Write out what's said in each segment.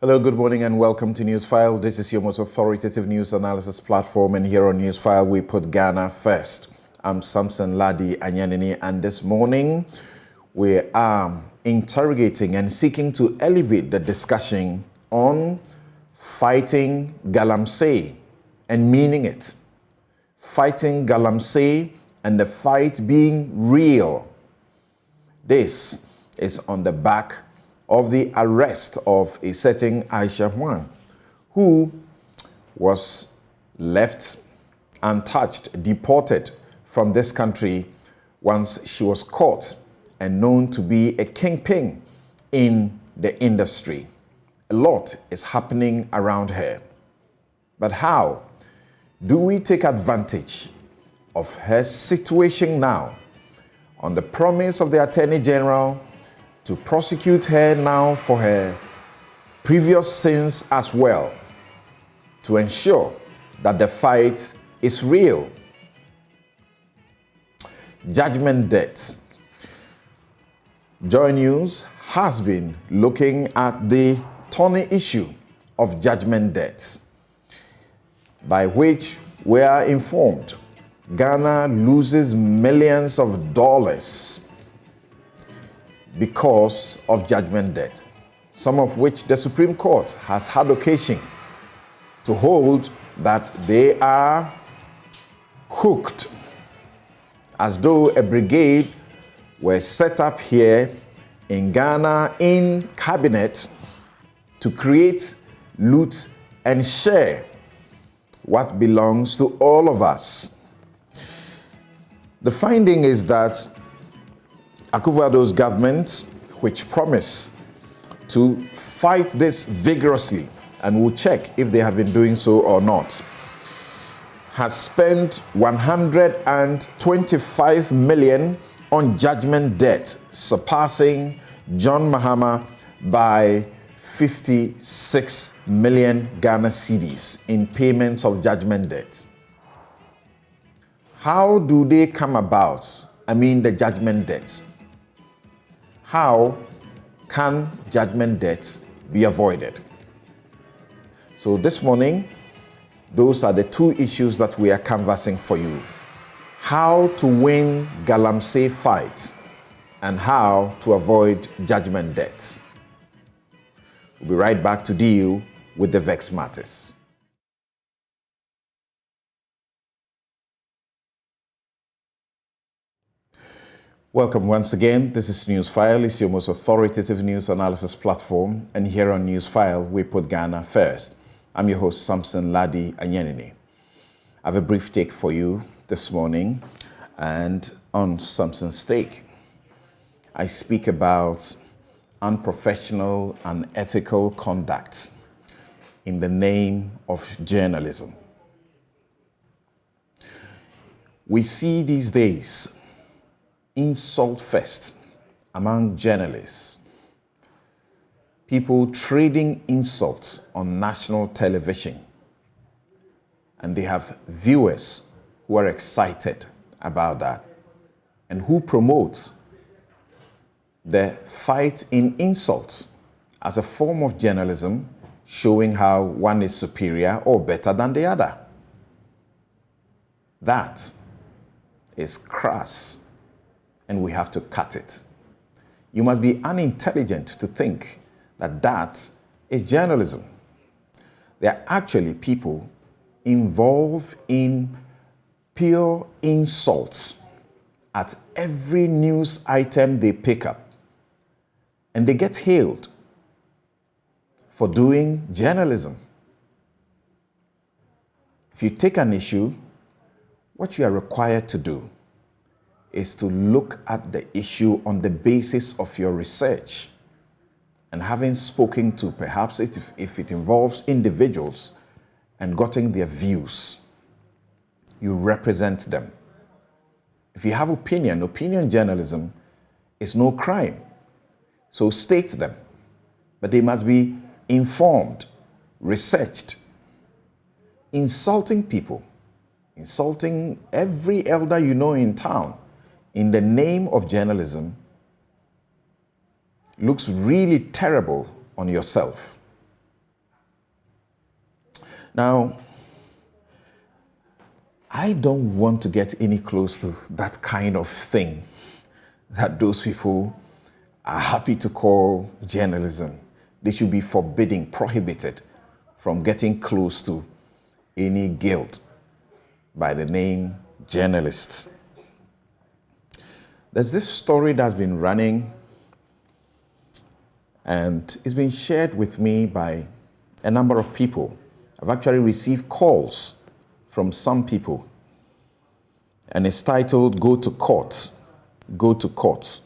Hello, good morning and welcome to Newsfile. This is your most authoritative news analysis platform, and here on Newsfile we put Ghana first. I'm Samson Lardy Anyenini, and this morning we are interrogating and seeking to elevate the discussion on fighting galamsey and meaning it. Fighting galamsey and the fight being real. This is on the back of the arrest of a certain Aisha Huang, who was left untouched, deported from this country once she was caught and known to be a kingpin in the industry. A lot is happening around her. But how do we take advantage of her situation now on the promise of the Attorney General to prosecute her now for her previous sins as well, to ensure that the fight is real? Judgment debt. JoyNews has been looking at the thorny issue of judgment debt, by which we are informed Ghana loses millions of dollars because of judgment debt, some of which the Supreme Court has had occasion to hold that they are cooked, as though a brigade were set up here in Ghana in cabinet to create, loot, and share what belongs to all of us. The finding is that Akufo-Addo's government, which promised to fight this vigorously, and we'll check if they have been doing so or not, has spent 125 million on judgment debt, surpassing John Mahama by 56 million Ghana cedis in payments of judgment debt. How do they come about? The judgment debt. How can judgment debt be avoided? So this morning, those are the two issues that we are canvassing for you. How to win galamsey fights and how to avoid judgment debts. We'll be right back to deal with the vexed matters. Welcome once again. This is Newsfile. It's your most authoritative news analysis platform, and here on Newsfile, we put Ghana first. I'm your host, Samson Lardy Anyenini. I have a brief take for you this morning, and on Samson's take, I speak about unprofessional and unethical conduct in the name of journalism. We see these days insult fest among journalists, people trading insults on national television, and they have viewers who are excited about that and who promote the fight in insults as a form of journalism, showing how one is superior or better than the other. That is crass, and we have to cut it. You must be unintelligent to think that that is journalism. There are actually people involved in pure insults at every news item they pick up, and they get hailed for doing journalism. If you take an issue, what you are required to do is to look at the issue on the basis of your research, and having spoken to perhaps if it involves individuals and gotten their views, you represent them. If you have opinion journalism is no crime. So state them, but they must be informed, researched. Insulting people, insulting every elder you know in town in the name of journalism looks really terrible on yourself. Now, I don't want to get any close to that kind of thing that those people are happy to call journalism. They should be forbidden, prohibited from getting close to any guilt by the name journalists. There's this story that's been running, and it's been shared with me by a number of people. I've actually received calls from some people, and it's titled, Go to Court, Go to Court,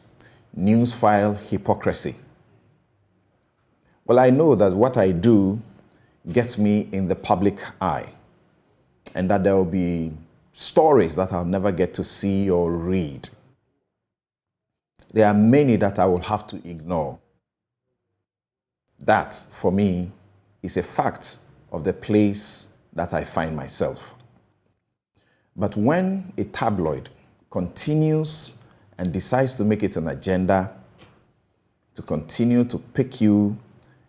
Newsfile Hypocrisy. Well, I know that what I do gets me in the public eye, and that there will be stories that I'll never get to see or read. There are many that I will have to ignore. That, for me, is a fact of the place that I find myself. But when a tabloid continues and decides to make it an agenda to continue to pick you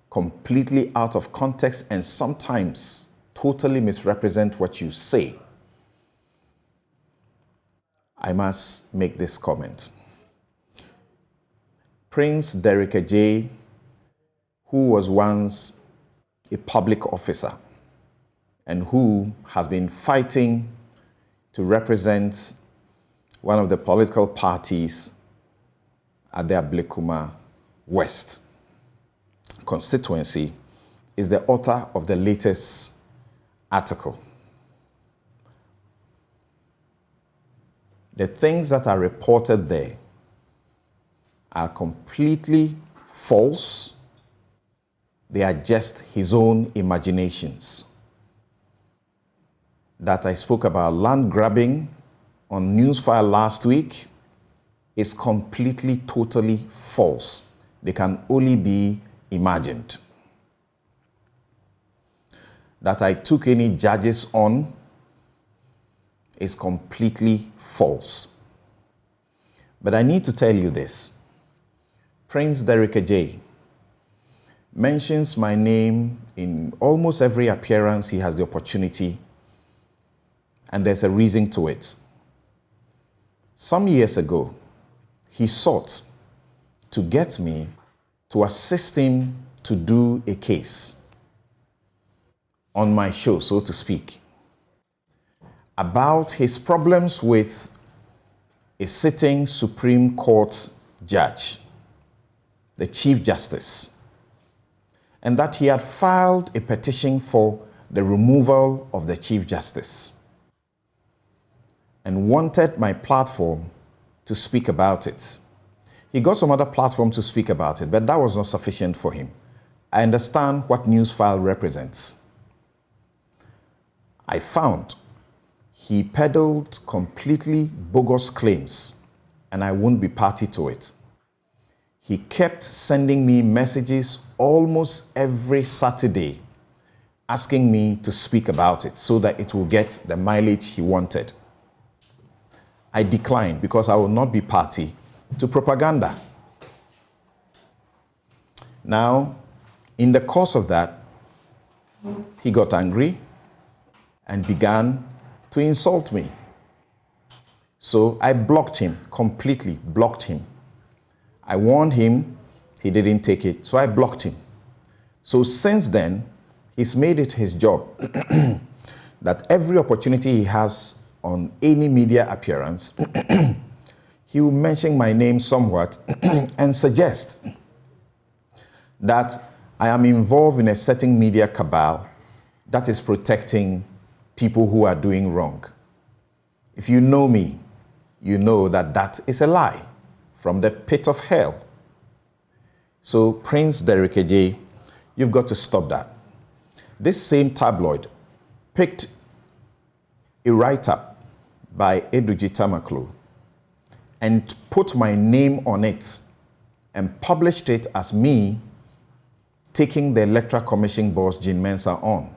completely out of context and sometimes totally misrepresent what you say, I must make this comment. Prince Derek Ajay, who was once a public officer and who has been fighting to represent one of the political parties at the Ablekuma West constituency, is the author of the latest article. The things that are reported there are completely false. They are just his own imaginations. That I spoke about land grabbing on Newsfile last week is completely, totally false. They can only be imagined. That I took any judges on is completely false. But I need to tell you this. Prince Derek Ajay mentions my name in almost every appearance he has the opportunity, and there's a reason to it. Some years ago, he sought to get me to assist him to do a case on my show, so to speak, about his problems with a sitting Supreme Court judge, the Chief Justice, and that he had filed a petition for the removal of the Chief Justice and wanted my platform to speak about it. He got some other platform to speak about it, but that was not sufficient for him. I understand what Newsfile represents. I found he peddled completely bogus claims, and I won't be party to it. He kept sending me messages almost every Saturday asking me to speak about it so that it will get the mileage he wanted. I declined because I will not be party to propaganda. Now, in the course of that, he got angry and began to insult me. So I blocked him, completely blocked him. I warned him, he didn't take it, so I blocked him. So since then, he's made it his job that every opportunity he has on any media appearance, he will mention my name somewhat and suggest that I am involved in a certain media cabal that is protecting people who are doing wrong. If you know me, you know that that is a lie from the pit of hell. So Prince Derek Ajay, you've got to stop that. This same tabloid picked a write-up by Eduji Tamaklo and put my name on it and published it as me taking the Electoral Commission boss, Jean Mensah, on.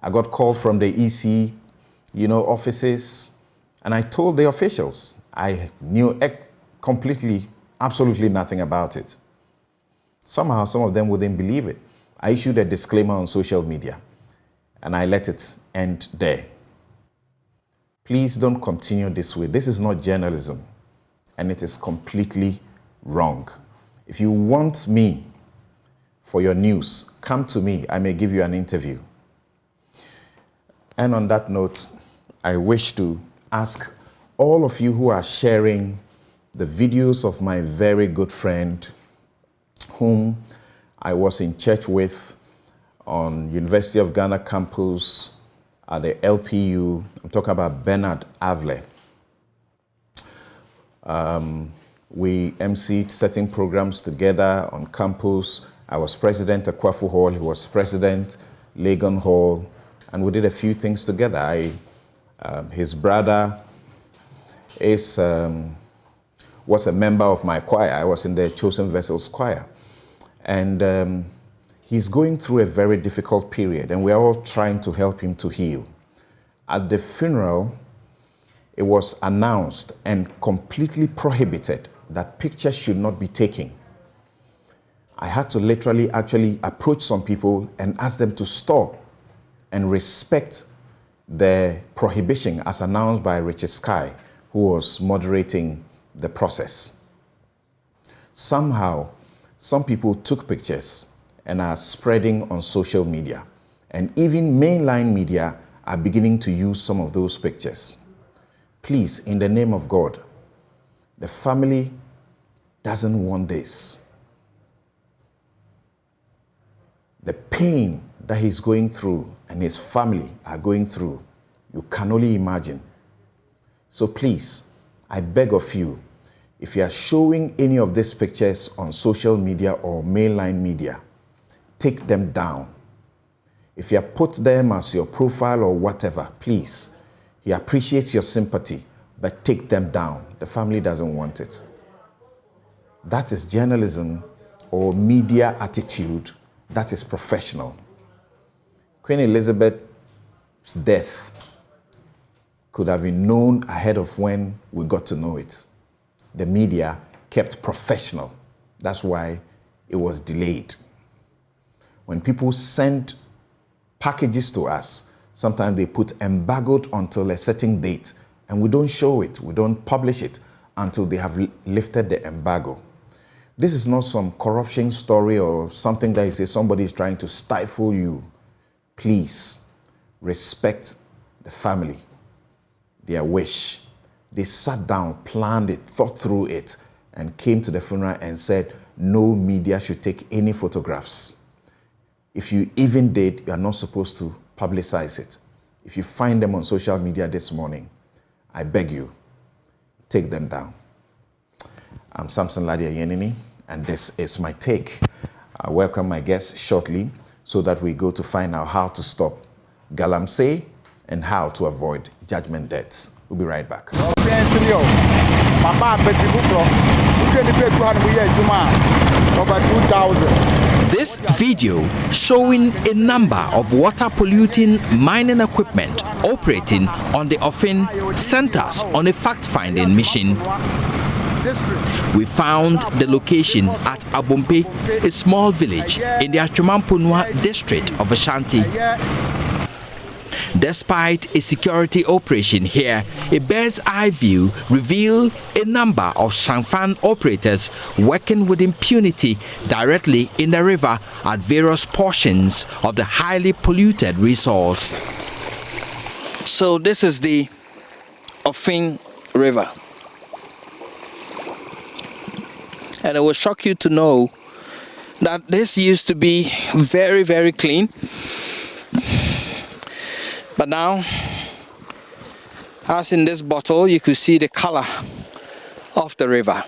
I got called from the EC, offices, and I told the officials. I knew completely, absolutely nothing about it. Somehow, some of them wouldn't believe it. I issued a disclaimer on social media. and I let it end there. Please don't continue this way. This is not journalism, and it is completely wrong. If you want me for your news, come to me. I may give you an interview. And on that note, I wish to ask all of you who are sharing the videos of my very good friend whom I was in church with on University of Ghana campus at the LPU. I'm talking about Bernard Avle. We emceed certain programs together on campus. I was president at Kwafu Hall, he was president, Legon Hall, and we did a few things together. His brother was a member of my choir. I was in the Chosen Vessels choir. And he's going through a very difficult period, and we're all trying to help him to heal. At the funeral, it was announced and completely prohibited that pictures should not be taken. I had to literally actually approach some people and ask them to stop and respect the prohibition as announced by Richard Sky, who was moderating the process. Somehow, some people took pictures and are spreading on social media. And even mainline media are beginning to use some of those pictures. Please, in the name of God, the family doesn't want this. The pain that he's going through and his family are going through, you can only imagine. So please, I beg of you, if you are showing any of these pictures on social media or mainline media, take them down. If you put them as your profile or whatever, please, he appreciates your sympathy, but take them down. The family doesn't want it. That is journalism or media attitude that is professional. Queen Elizabeth's death could have been known ahead of when we got to know it. The media kept professional. That's why it was delayed. When people send packages to us, sometimes they put embargoed until a certain date, and we don't show it, we don't publish it until they have lifted the embargo. This is not some corruption story or something that you say somebody is trying to stifle you. Please respect the family, their wish. They sat down, planned it, thought through it, and came to the funeral and said, no media should take any photographs. If you even did, you are not supposed to publicize it. If you find them on social media this morning, I beg you, take them down. I'm Samson Lardy Anyenini, and this is my take. I welcome my guests shortly so that we go to find out how to stop galamsey and how to avoid judgment deaths. We'll be right back. This video showing a number of water polluting mining equipment operating on the Offin centers on a fact-finding mission. We found the location at Abompe, a small village in the Achumampunwa district of Ashanti. Despite a security operation here, a bird's eye view revealed a number of Shangfan operators working with impunity directly in the river at various portions of the highly polluted resource. So this is the Offin River. And it will shock you to know that this used to be very, very clean. But now, as in this bottle, you could see the color of the river.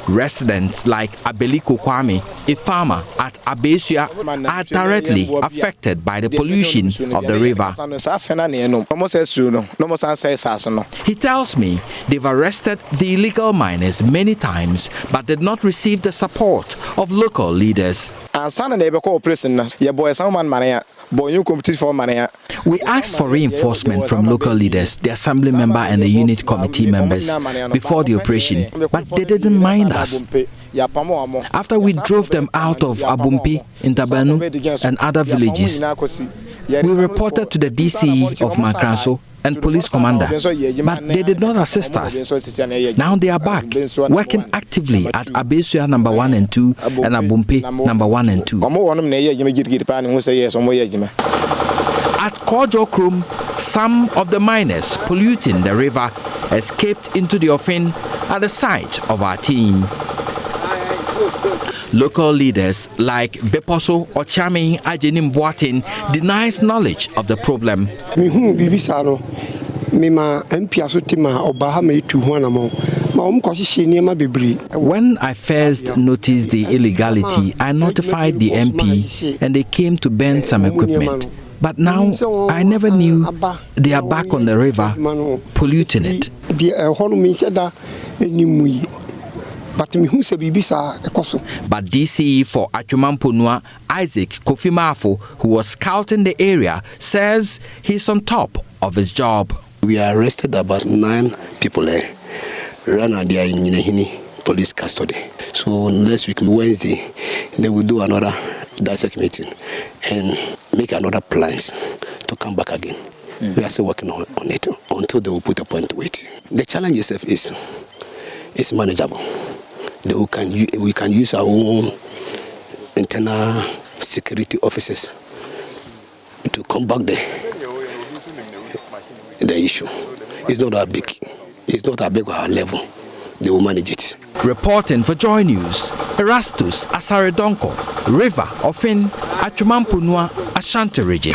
Residents like Abeliko Kwame, a farmer at Abesua, are directly affected by the pollution of the river. He tells me they've arrested the illegal miners many times but did not receive the support of local leaders. We asked for reinforcement from local leaders, the assembly member and the unit committee members before the operation, but they didn't mind us. After we drove them out of Abumpi, Intabanu and other villages, We reported to the DCE of Makraso and police commander, but they did not assist us. Now they are back, working actively at Abesua number 1 and 2 and Abumpe number 1 and 2. At Kojo Krum, some of the miners polluting the river escaped into the offing at the site of our team. Local leaders like Beposo Ochame Ajenim Boatin denies knowledge of the problem. When I first noticed the illegality, I notified the MP and they came to burn some equipment. But now I never knew they are back on the river, polluting it. But DCE for Achumampunua, Isaac Kofimafo, who was scouting the area, says he's on top of his job. We arrested about 9 people there. Right now they are in Nyinahini police custody. So next week, Wednesday, they will do another dissect meeting and make another plans to come back again. We are still working on it until they will put a point to it. The challenge itself is manageable. We can use our own internal security officers to combat the issue. It's not that big. It's not a big level. They will manage it. Reporting for JoyNews, Erastus Asaredonko, River, Ofin, Achumampunua, Ashanti region.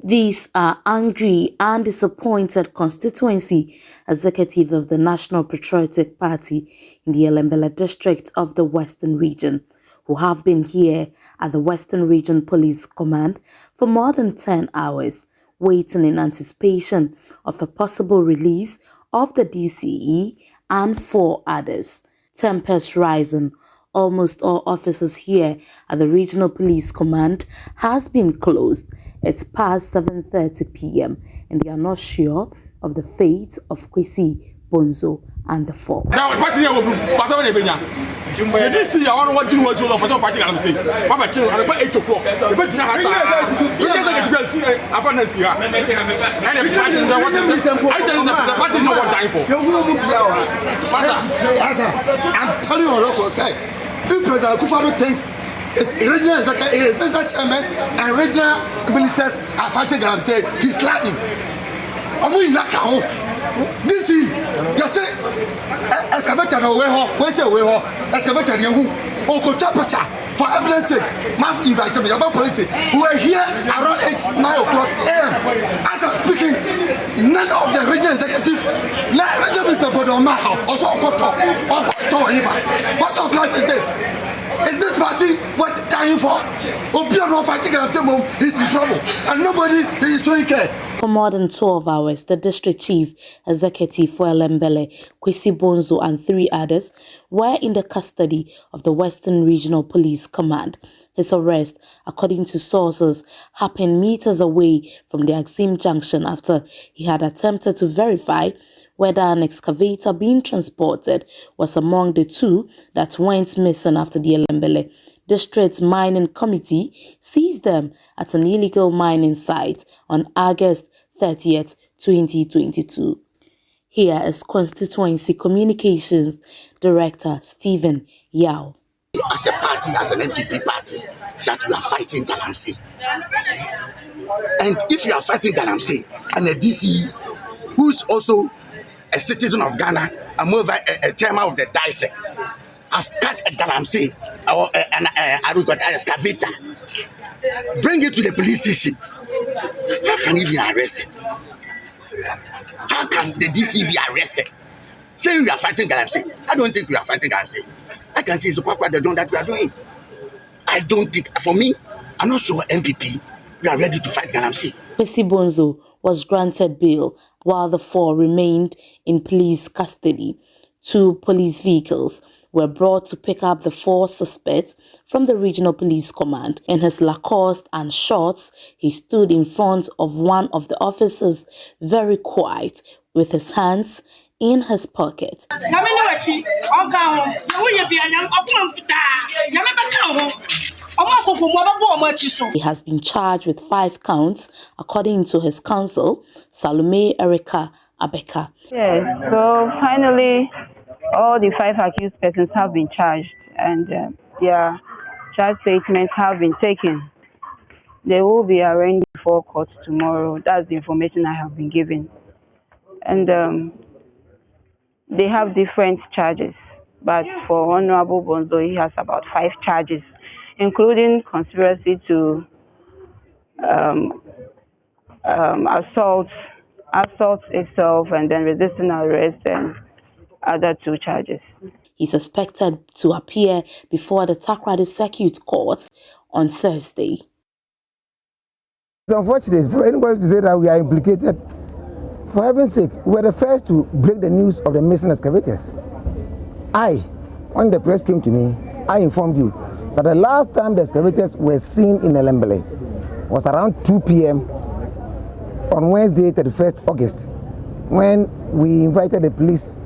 These are angry and disappointed constituency executive of the National Patriotic Party in the Elembele district of the Western Region, who have been here at the Western Region Police Command for more than 10 hours, waiting in anticipation of a possible release of the DCE and 4 others. Tempest rising. Almost all offices here at the Regional Police Command has been closed. It's past 7:30 p.m. and they are not sure of the fate of Kwesi, Bonzo and the 4. Now, party will be this year, I don't want to was for some fighting. I'm saying, Papa Chill, and 8 o'clock. The person has a abundance here. And the party is what I tell you, the party is not what time for. I'm telling you, local say, if President Kufado thinks it's regional chairman and regional ministers are fighting, I'm saying he's lying. I'm going to this is you say excavator no way ho we say way ho excavator ne hu o ko chapacha for evidence sake ma invite me about police we are here around 8-9 o'clock a.m. as I'm speaking. None of the regional executive regional minister for the matter also okoto what sort of life is this? Is this party worth dying for? Obiano fighting at the moment is in trouble and nobody is showing care. For more than 12 hours, the district chief executive for Elembele, Kwesi Bonzo and 3 others were in the custody of the Western Regional Police Command. His arrest, according to sources, happened meters away from the Axim Junction after he had attempted to verify whether an excavator being transported was among the 2 that went missing after the Elembele District Mining Committee seized them at an illegal mining site on August 30th, 2022. Here is Constituency Communications Director Stephen Yao. As a party, as an NPP party, that we are fighting Galamsey. And if you are fighting Galamsey and a DC who's also a citizen of Ghana and moreover a chairman of the DISEC, have cut a Galamsey or an excavator, bring it to the police station. How can he be arrested? How can the DC be arrested? Saying we are fighting Galamsey. I don't think we are fighting Galamsey. I can say it's what they don't that we are doing. I don't think, for me, I'm not sure MPP, we are ready to fight Galamsey. Kwesi Bonzo was granted bail while the 4 remained in police custody. 2 police vehicles were brought to pick up the 4 suspects from the Regional Police Command. In his Lacoste and shorts, he stood in front of one of the officers, very quiet, with his hands in his pocket. He has been charged with 5 counts, according to his counsel, Salome Erica Abeka. Yes, so finally, all the 5 accused persons have been charged, and their charge statements have been taken. They will be arraigned before court tomorrow. That's the information I have been given. And they have different charges, but for Honorable Bonzo, he has about 5 charges, including conspiracy to assault itself, and then resisting arrest, and other 2 charges. He's expected to appear before the Takoradi Circuit Court on Thursday. It's unfortunate for anybody to say that we are implicated. For heaven's sake, we were the first to break the news of the missing excavators. When the press came to me, I informed you that the last time the excavators were seen in Elembele was around 2 p.m. on Wednesday, 31st August, when we invited the police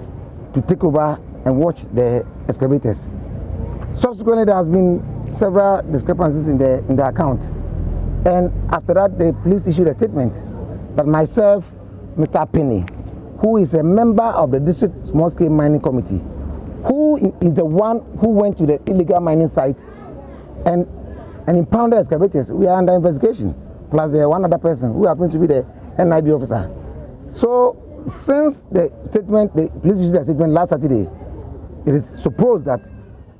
to take over and watch the excavators. Subsequently, there has been several discrepancies in the account. And after that, the police issued a statement that myself, Mr. Penny, who is a member of the District Small Scale Mining Committee, who is the one who went to the illegal mining site and impounded excavators, we are under investigation, plus one other person who happens to be the NIB officer. So, since the police issued a statement last Saturday, it is supposed that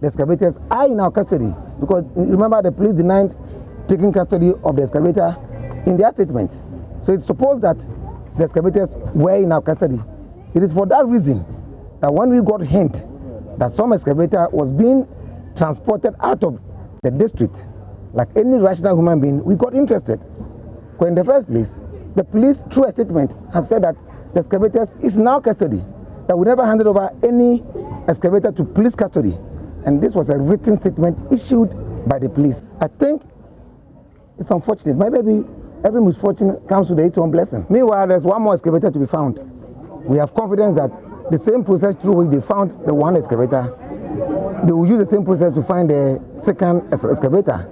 the excavators are in our custody, because remember the police denied taking custody of the excavator in their statement. So it's supposed that the excavators were in our custody. It is for that reason that when we got hint that some excavator was being transported out of the district, like any rational human being, we got interested. Because in the first place, the police, through a statement, has said that the excavators is in our custody, that we never handed over any excavator to police custody. And this was a written statement issued by the police. I think it's unfortunate. Maybe every misfortune comes with its own blessing. Meanwhile, there's one more excavator to be found. We have confidence that the same process through which they found the one excavator, they will use the same process to find the second excavator.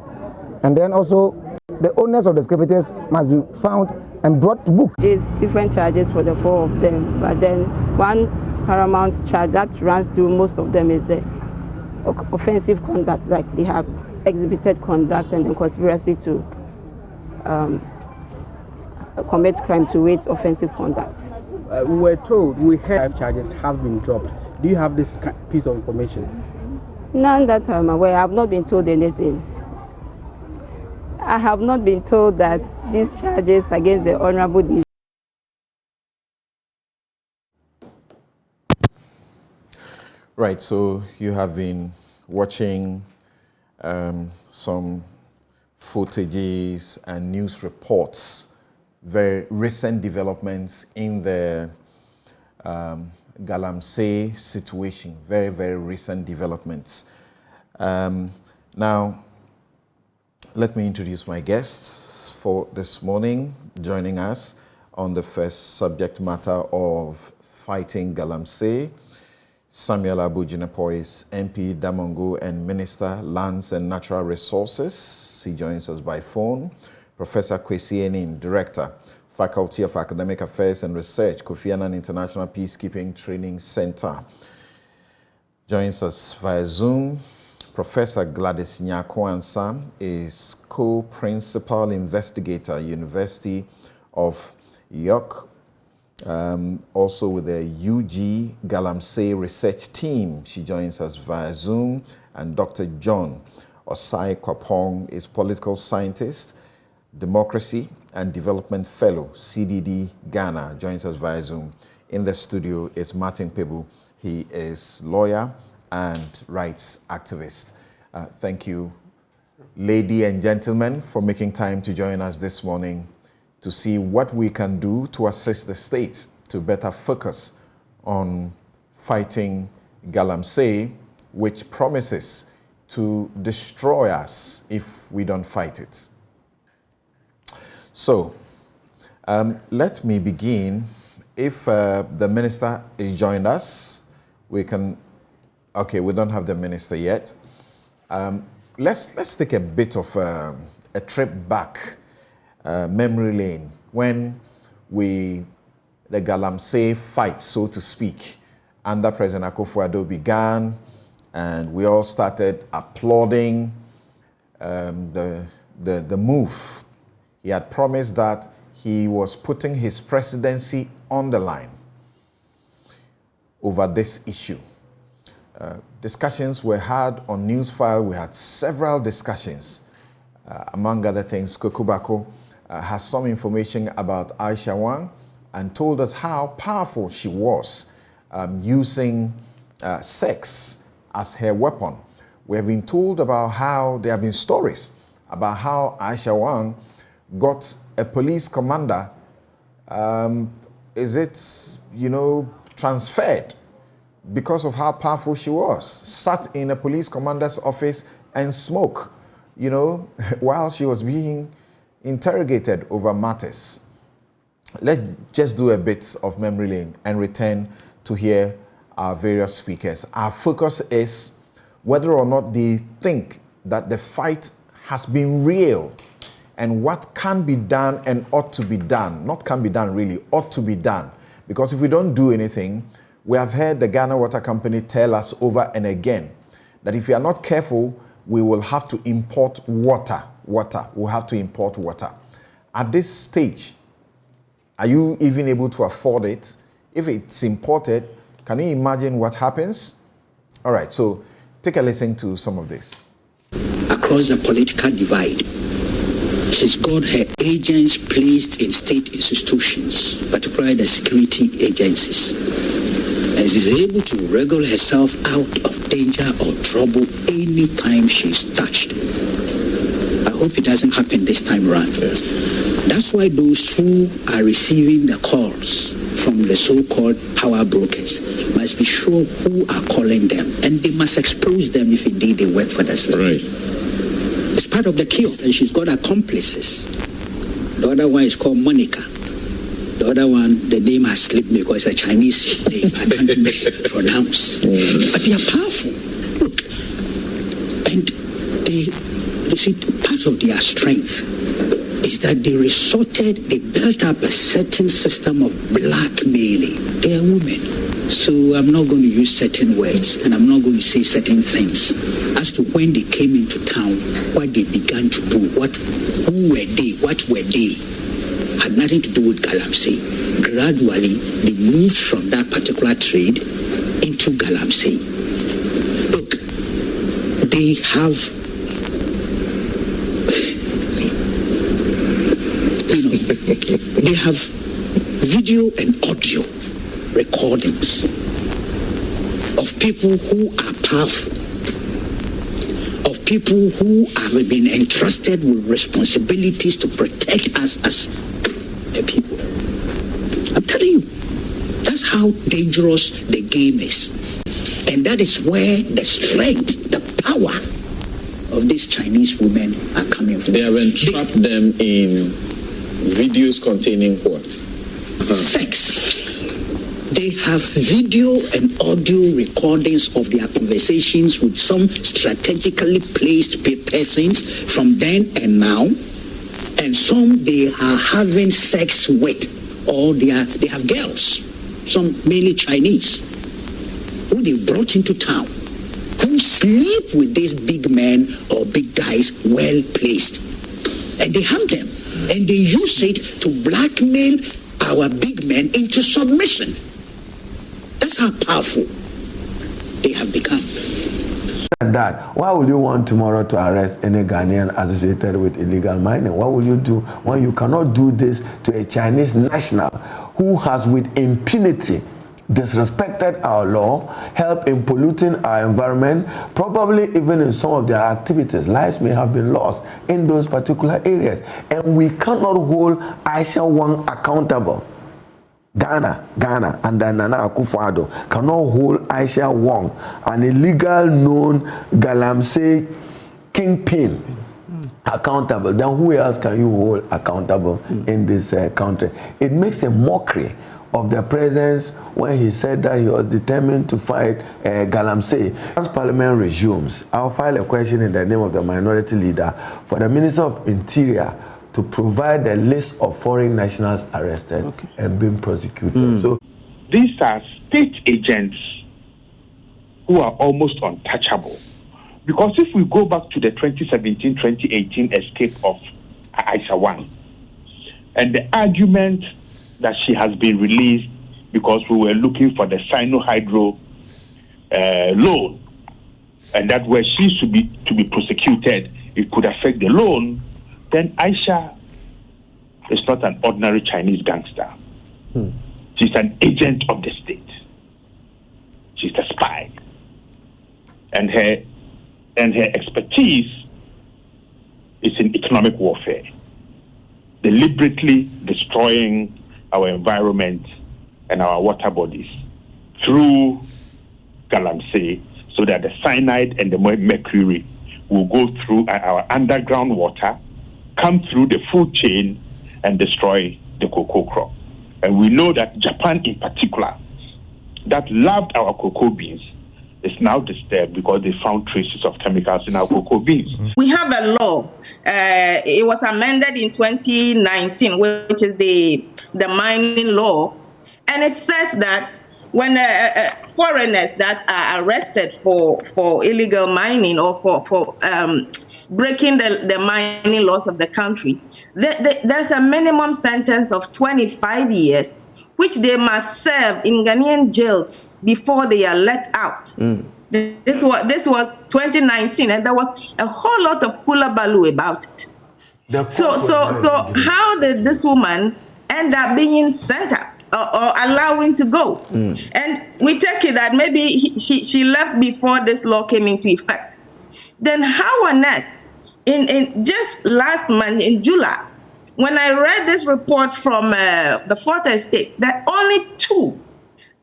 And then also, the owners of the excavators must be found and brought to book. There's different charges for the 4 of them, but then one paramount charge that runs through most of them is the offensive conduct, like they have exhibited conduct and then conspiracy to commit crime to wage offensive conduct. We were told we heard 5 charges have been dropped. Do you have this piece of information? None that I'm aware. I have not been told anything. I have not been told that these charges against the Honorable DG. Right, so you have been watching some footages and news reports, very recent developments in the Galamsey situation, very, very recent developments. Now, let me introduce my guests for this morning, joining us on the first subject matter of fighting Galamsey. Samuel Abu-Jinepois, MP Damongo and Minister Lands and Natural Resources. He joins us by phone. Professor Kwesi Enin, Director, Faculty of Academic Affairs and Research, Kofi Annan International Peacekeeping Training Center, joins us via Zoom. Professor Gladys Nyako-Ansah is co-principal investigator, University of York, also with the UG Galamsey research team. She joins us via Zoom. And Dr. John Osai Kwapong is political scientist, democracy and development fellow, CDD Ghana, joins us via Zoom. In the studio is Martin Pebu. He is lawyer and rights activist. Thank you, ladies and gentlemen, for making time to join us this morning to see what we can do to assist the state to better focus on fighting Galamsey which promises to destroy us if we don't fight it. So, let me begin. If the minister is joined us, we can. Okay, we don't have the minister yet. Let's take a bit of a trip back memory lane when the Galamsey fight, so to speak, under President Akufo-Addo began, and we all started applauding the move. He had promised that he was putting his presidency on the line over this issue. Discussions were had on Newsfile. We had several discussions. Among other things, Kokubako has some information about Aisha Wang and told us how powerful she was using sex as her weapon. We have been told about how there have been stories about how Aisha Wang got a police commander, transferred because of how powerful she was, sat in a police commander's office and smoke, while she was being interrogated over matters. Let's just do a bit of memory lane and return to hear our various speakers. Our focus is whether or not they think that the fight has been real and what can be done and ought to be done. Not can be done really, ought to be done. Because if we don't do anything, we have heard the Ghana Water Company tell us over and again that if we are not careful, we will have to import water. We'll have to import water. At this stage, are you even able to afford it? If it's imported, can you imagine what happens? All right, so take a listen to some of this. Across the political divide, she's got her agents placed in state institutions, particularly the security agencies. And she's able to wriggle herself out of danger or trouble anytime she's touched. I hope it doesn't happen this time around. That's why those who are receiving the calls from the so-called power brokers must be sure who are calling them, and they must expose them if indeed they work for the system. Right. It's part of the cure, and she's got accomplices. The other one is called Monica. The other one, the name has slipped me because it's a Chinese name. I can't pronounce. But they are powerful. Look, and you see, part of their strength is that they built up a certain system of blackmailing. They are women. So I'm not going to use certain words, and I'm not going to say certain things as to when they came into town, what they began to do, who were they, what were they. Had nothing to do with Galamsey. Gradually, they moved from that particular trade into Galamsey. Look, they have, they have video and audio recordings of people who are powerful, of people who have been entrusted with responsibilities to protect us as a people. I'm telling you, that's how dangerous the game is. And that is where the strength, the power of these Chinese women are coming from. They have entrapped them in videos containing what? Sex. They have video and audio recordings of their conversations with some strategically placed persons from then and now, and some they are having sex with, or they have girls, some mainly Chinese, who they brought into town, who sleep with these big men or big guys well placed, and they have them, and they use it to blackmail our big men into submission. That's how powerful they have become. And that, why will you want tomorrow to arrest any Ghanaian associated with illegal mining? What will you do when you cannot do this to a Chinese national who has with impunity disrespected our law, helped in polluting our environment, probably even in some of their activities? Lives may have been lost in those particular areas. And we cannot hold Aisha Wang accountable. Ghana, under Nana Akufo-Addo cannot hold Aisha Wong, an illegal known Galamsey kingpin, accountable. Then who else can you hold accountable in this country? It makes a mockery of the presence when he said that he was determined to fight Galamsey. As Parliament resumes, I'll file a question in the name of the minority leader for the Minister of Interior to provide the list of foreign nationals arrested and being prosecuted. So these are state agents who are almost untouchable. Because if we go back to the 2017-2018 escape of Aisha Wong, and the argument that she has been released because we were looking for the Sino-Hydro loan, and that where she should be to be prosecuted, it could affect the loan, then Aisha is not an ordinary Chinese gangster. She's an agent of the state. She's a spy. And her expertise is in economic warfare, deliberately destroying our environment and our water bodies through Galamsey, so that the cyanide and the mercury will go through our underground water, come through the food chain, and destroy the cocoa crop. And we know that Japan in particular, that loved our cocoa beans, is now disturbed because they found traces of chemicals in our cocoa beans. We have a law. It was amended in 2019, which is the mining law. And it says that when foreigners that are arrested for illegal mining or for breaking the mining laws of the country, there's a minimum sentence of 25 years, which they must serve in Ghanaian jails before they are let out. This was 2019, and there was a whole lot of hullabaloo about it. So how did this woman end up being sent up or allowing to go? And we take it that maybe she left before this law came into effect. Then how on earth, in just last month in July, when I read this report from the Fourth Estate, that only 2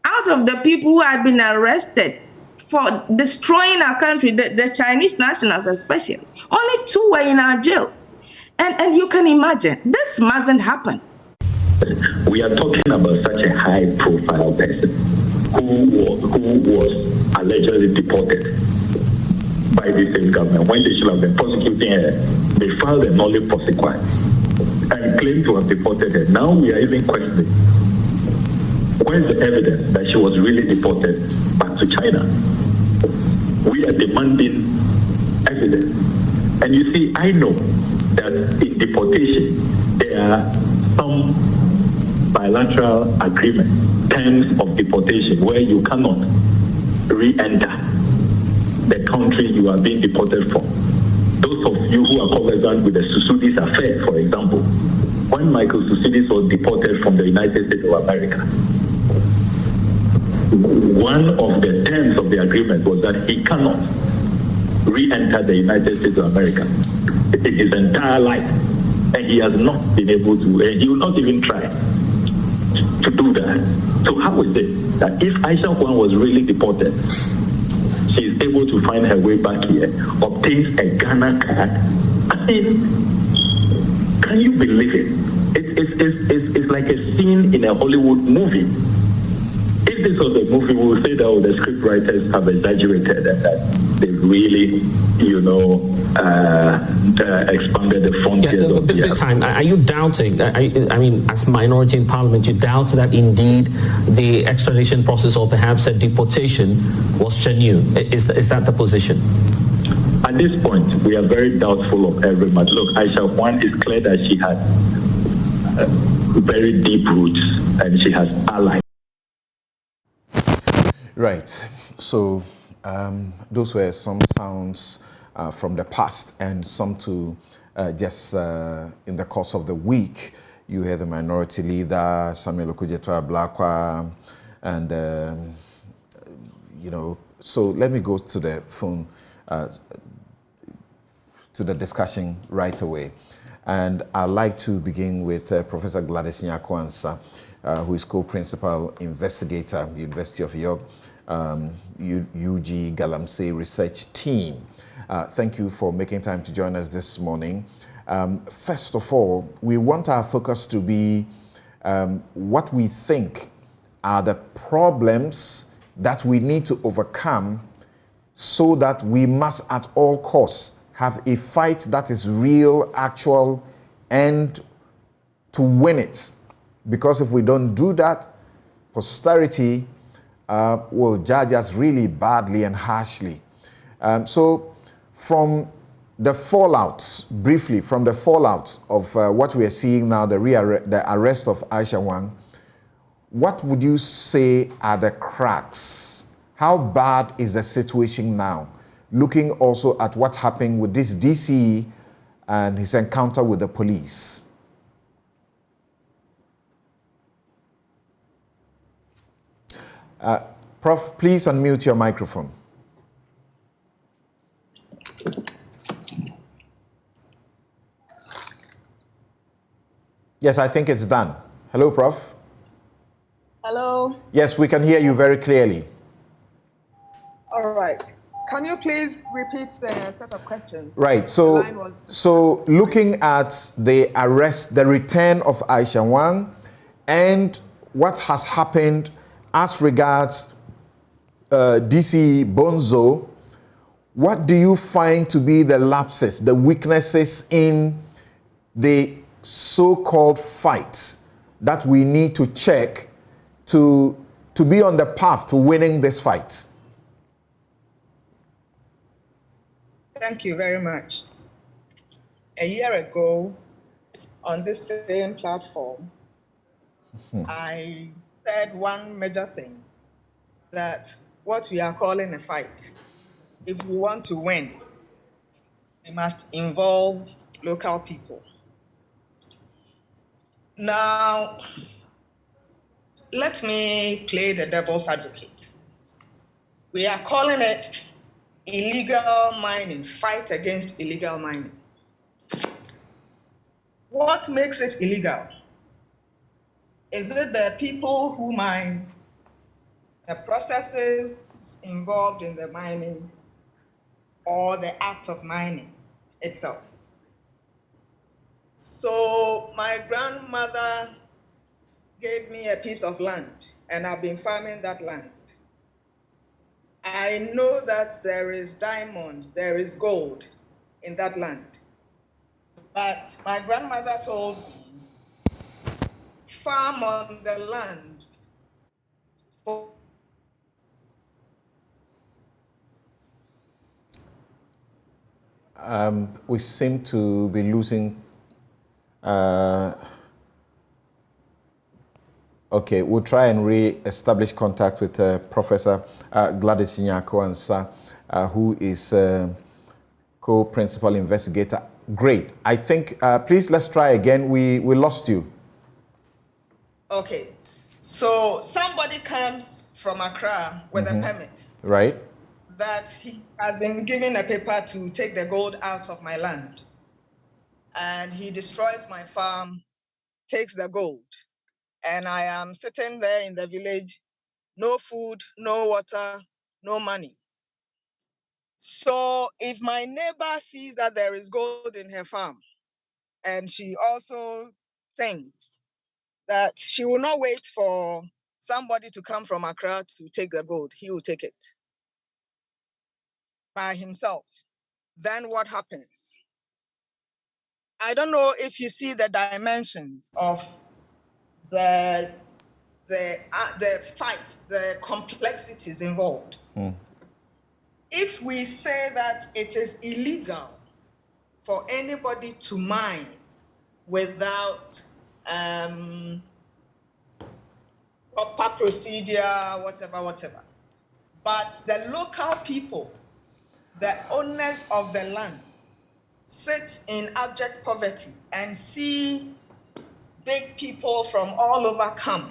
out of the people who had been arrested for destroying our country, the Chinese nationals especially, only 2 were in our jails. And you can imagine, this mustn't happen. We are talking about such a high-profile person who was allegedly deported by the same government. When they should have been prosecuting her, they filed a nolle prosequi and claimed to have deported her. Now we are even questioning, where's the evidence that she was really deported back to China? We are demanding evidence. And you see, I know that in deportation, there are some bilateral agreements, terms of deportation, where you cannot re-enter the country you are being deported from. Those of you who are covered with the Susudis affair, for example, when Michael Susudis was deported from the United States of America, one of the terms of the agreement was that he cannot re-enter the United States of America in his entire life, and he has not been able to, and he will not even try to do that. So how is it that if Aisha Wong was really deported, she is able to find her way back here, obtains a Ghana card? I mean, can you believe it? It's like a scene in a Hollywood movie. If this was a movie, we would say that the script writers have exaggerated and that they really, expanded the frontiers of big time. Are you doubting? I mean, as minority in parliament, you doubt that indeed the extradition process or perhaps a deportation was genuine? Is that the position? At this point, we are very doubtful of every matter. Look, Aisha Wong, is clear that she had very deep roots and she has allies. Right. So those were some sounds from the past and some to just in the course of the week. You hear the minority leader, Samuel Okudzeto-Ablakwa, and, so let me go to the phone, to the discussion right away. And I'd like to begin with Professor Gladys Nyako-Ansah. who is co-principal investigator, University of York, UG Galamsey Research Team. Thank you for making time to join us this morning. First of all, we want our focus to be what we think are the problems that we need to overcome so that we must at all costs have a fight that is real, actual, and to win it. Because if we don't do that, posterity will judge us really badly and harshly. So from the fallouts, briefly, from the fallouts of what we are seeing now, the arrest of Aisha Wang, what would you say are the cracks? How bad is the situation now? Looking also at what happened with this DCE and his encounter with the police. Prof, please unmute your microphone. Yes, I think it's done. Hello, Prof. Hello. Yes, we can hear you very clearly. All right. Can you please repeat the set of questions? Right. So looking at the arrest, the return of Aisha Wang, and what has happened as regards DC Bonzo, what do you find to be the lapses, the weaknesses in the so-called fight that we need to check to be on the path to winning this fight? Thank you very much. A year ago, on this same platform, I said one major thing, that what we are calling a fight, if we want to win, we must involve local people. Now, let me play the devil's advocate. We are calling it illegal mining, fight against illegal mining. What makes it illegal? Is it the people who mine, the processes involved in the mining, or the act of mining itself? So my grandmother gave me a piece of land, and I've been farming that land. I know that there is diamond, there is gold in that land. But my grandmother told me, farm on the land for we seem to be losing. Okay, we'll try and re-establish contact with Professor Gladys Nyako-Ansah, who is co-principal investigator. Great. I think, please, let's try again. We lost you. Okay. So somebody comes from Accra with a permit. Right. That he has been given a paper to take the gold out of my land. And he destroys my farm, takes the gold. And I am sitting there in the village, no food, no water, no money. So if my neighbor sees that there is gold in her farm, and she also thinks that she will not wait for somebody to come from Accra to take the gold, he will take it by himself. Then what happens? I don't know if you see the dimensions of the fight, the complexities involved. If we say that it is illegal for anybody to mine without proper procedure, whatever, but the local people, the owners of the land, sit in abject poverty and see big people from all over come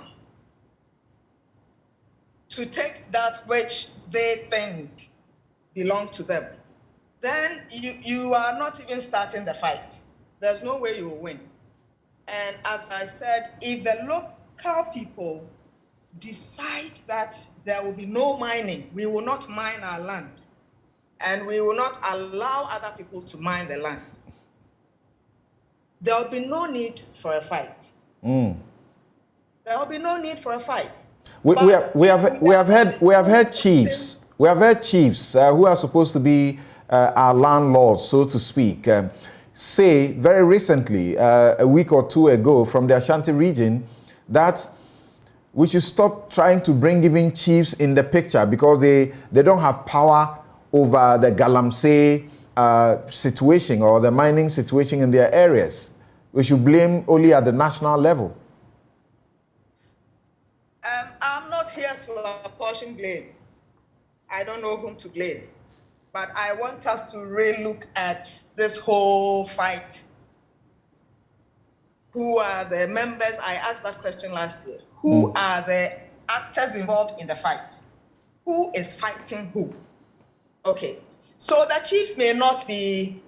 to take that which they think belong to them, then you are not even starting the fight. There's no way you will win. And as I said, if the cow people decide that there will be no mining, we will not mine our land, and we will not allow other people to mine the land, there will be no need for a fight. There will be no need for a fight. We have heard chiefs who are supposed to be our landlords, so to speak, say very recently, a week or two ago, from the Ashanti region, that we should stop trying to bring even chiefs in the picture because they don't have power over the galamsey situation or the mining situation in their areas. We should blame only at the national level. I'm not here to apportion blame. I don't know whom to blame. But I want us to really look at this whole fight. Who are the members? I asked that question last year. Who are the actors involved in the fight? Who is fighting who? Okay, so the chiefs may not be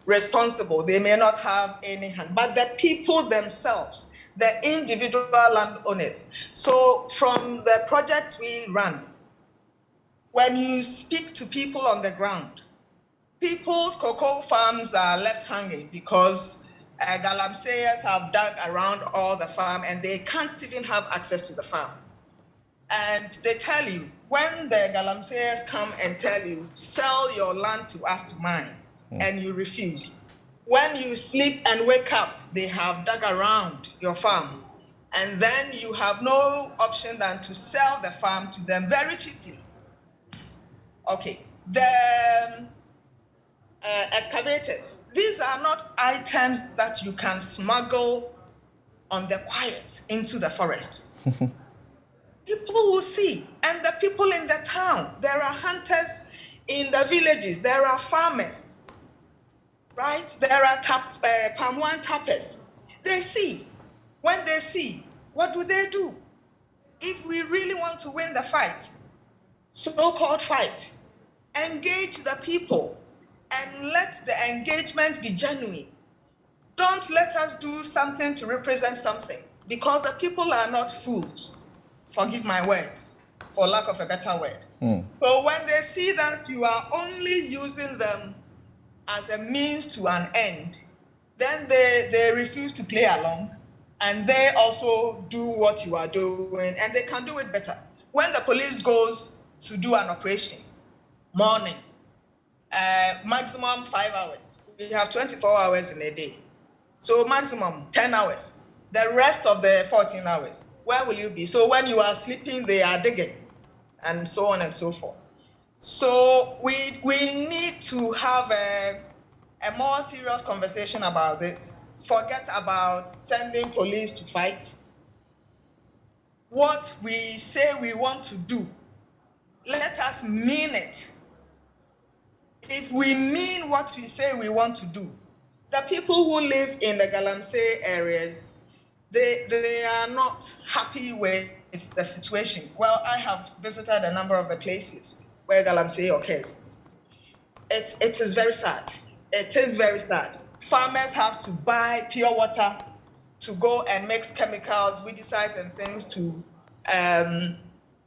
responsible. They may not have any hand, but the people themselves, the individual landowners. So from the projects we run, when you speak to people on the ground, people's cocoa farms are left hanging because galamseyers have dug around all the farm and they can't even have access to the farm. And they tell you, when the galamseyers come and tell you, sell your land to us to mine, and you refuse. When you sleep and wake up, they have dug around your farm. And then you have no option than to sell the farm to them very cheaply. Okay, the excavators, these are not items that you can smuggle on the quiet into the forest. People will see, and the people in the town, there are hunters in the villages, there are farmers, right? There are palm wine tappers. They see. When they see, what do they do? If we really want to win the fight, so-called fight, engage the people and let the engagement be genuine. Don't let us do something to represent something, because the people are not fools. Forgive my words, for lack of a better word. So when they see that you are only using them as a means to an end, then they refuse to play along, and they also do what you are doing, and they can do it better. When the police goes to do an operation, morning, maximum 5 hours. We have 24 hours in a day. So maximum 10 hours. The rest of the 14 hours, where will you be? So when you are sleeping, they are digging, and so on and so forth. So we need to have a more serious conversation about this. Forget about sending police to fight. What we say we want to do, let us mean it. If we mean what we say we want to do, the people who live in the galamsey areas, they are not happy with the situation. Well, I have visited a number of the places where galamsey occurs. It is very sad. It is very sad. Farmers have to buy pure water to go and mix chemicals, weedicides and things to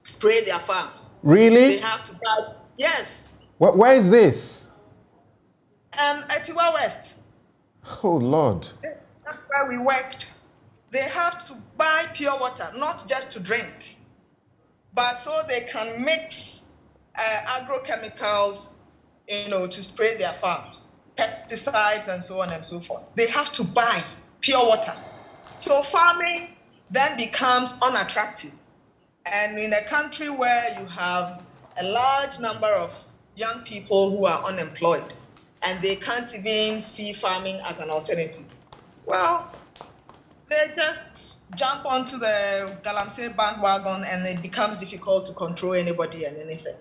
spray their farms. Really? They have to buy, yes. Where is this? Etiwa West. Oh, Lord. That's where we worked. They have to buy pure water, not just to drink, but so they can mix agrochemicals, to spray their farms, pesticides and so on and so forth. They have to buy pure water. So farming then becomes unattractive. And in a country where you have a large number of young people who are unemployed and they can't even see farming as an alternative, well, they just jump onto the galamsey bandwagon and it becomes difficult to control anybody and anything.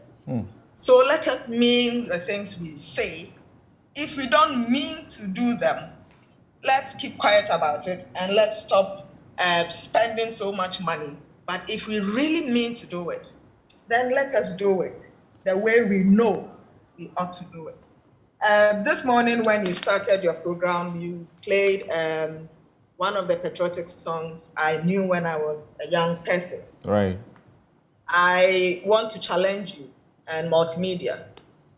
So let us mean the things we say. If we don't mean to do them, let's keep quiet about it and let's stop spending so much money. But if we really mean to do it, then let us do it the way we know we ought to do it. This morning when you started your program, you played one of the patriotic songs I knew when I was a young person. Right. I want to challenge you and multimedia.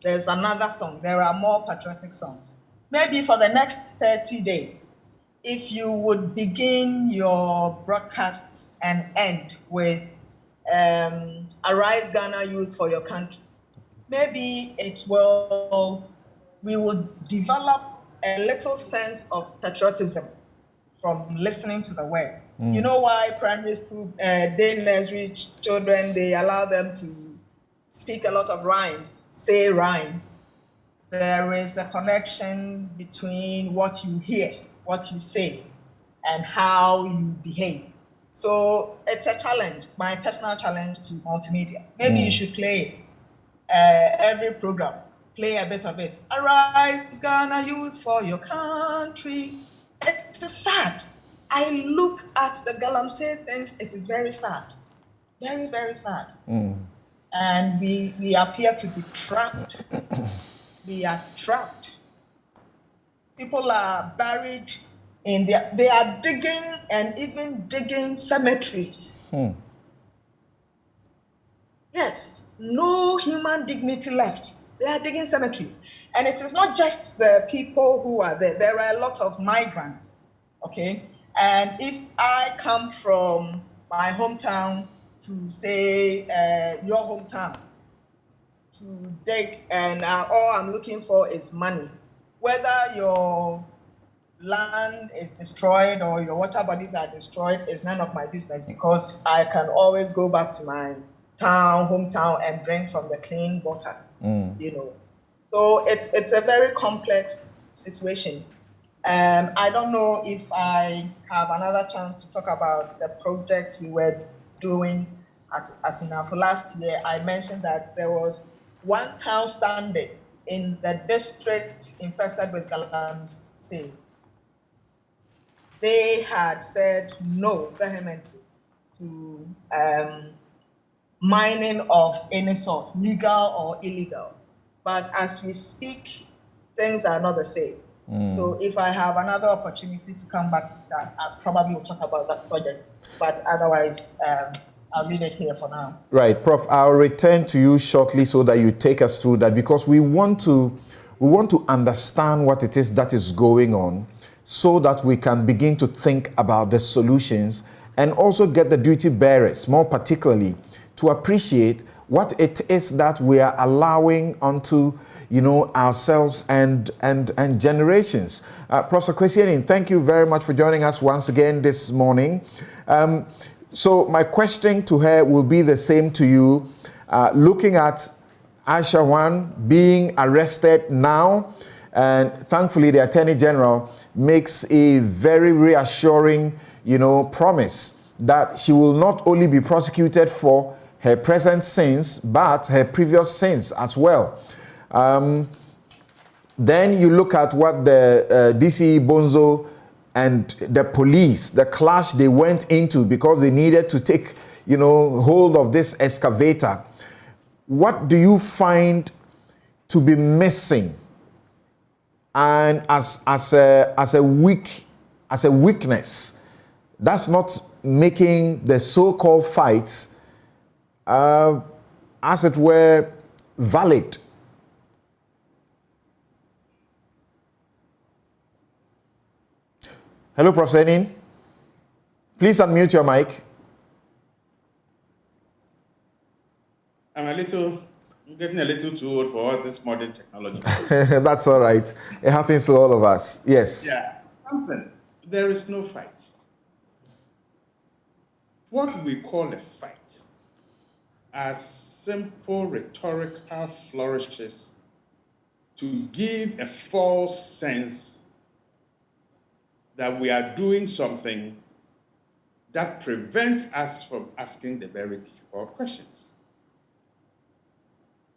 There's another song. There are more patriotic songs. Maybe for the next 30 days, if you would begin your broadcasts and end with Arise Ghana Youth for Your Country, maybe we will develop a little sense of patriotism from listening to the words. You know why primary school, day nursery children, they allow them to speak a lot of rhymes, say rhymes. There is a connection between what you hear, what you say, and how you behave. So it's a challenge, my personal challenge to multimedia. Maybe you should play it. Every program, play a bit of it. Arise, Ghana youth, for your country. It's sad. I look at the Galamsey things, it is very sad. Very, very sad. And we appear to be trapped. We are trapped. People are buried in they are digging and even digging cemeteries. Yes, no human dignity left. They are digging cemeteries. And it is not just the people who are there. There are a lot of migrants, okay? And if I come from my hometown to say your hometown, to dig, and all I'm looking for is money. Whether your land is destroyed or your water bodies are destroyed is none of my business, because I can always go back to my hometown and drink from the clean water, you know. So it's a very complex situation. I don't know if I have another chance to talk about the project we were doing at Asunafo last year. I mentioned that there was one town standing in the district infested with Galamsey. They had said no vehemently to mining of any sort, legal or illegal. But as we speak, things are not the same. So if I have another opportunity to come back, I probably will talk about that project. But otherwise, I'll leave it here for now. Right, Prof. I'll return to you shortly so that you take us through that, because we want to understand what it is that is going on, so that we can begin to think about the solutions and also get the duty bearers, more particularly, to appreciate what it is that we are allowing onto, you know, ourselves and generations. Professor Kwesi Anyenini, thank you very much for joining us once again this morning. So my question to her will be the same to you. Looking at Aisha Wan being arrested now, and thankfully the Attorney General makes a very reassuring, you know, promise that she will not only be prosecuted for her present sins, but her previous sins as well. Then you look at what the DC Bonzo and the police, the clash they went into because they needed to take, you know, hold of this excavator. What do you find to be missing, and as a weakness that's not making the so-called fights, as it were, valid? Hello, Professor Anyenini. Please unmute your mic. I'm getting a little too old for all this modern technology. That's all right. It happens to all of us. Yes. Yeah. There is no fight. What we call a fight are simple rhetorical flourishes to give a false sense that we are doing something that prevents us from asking the very difficult questions.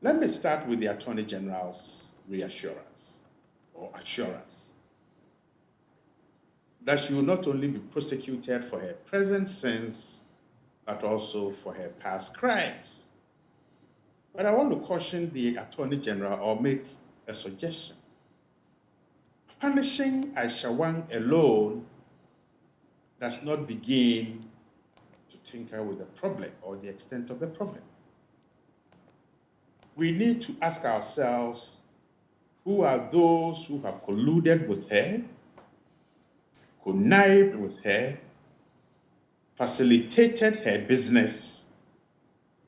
Let me start with the Attorney General's reassurance or assurance that she will not only be prosecuted for her present sins, but also for her past crimes. But I want to caution the Attorney General or make a suggestion. Punishing Aisha Wan alone does not begin to tinker with the problem or the extent of the problem. We need to ask ourselves, who are those who have colluded with her, connived with her, facilitated her business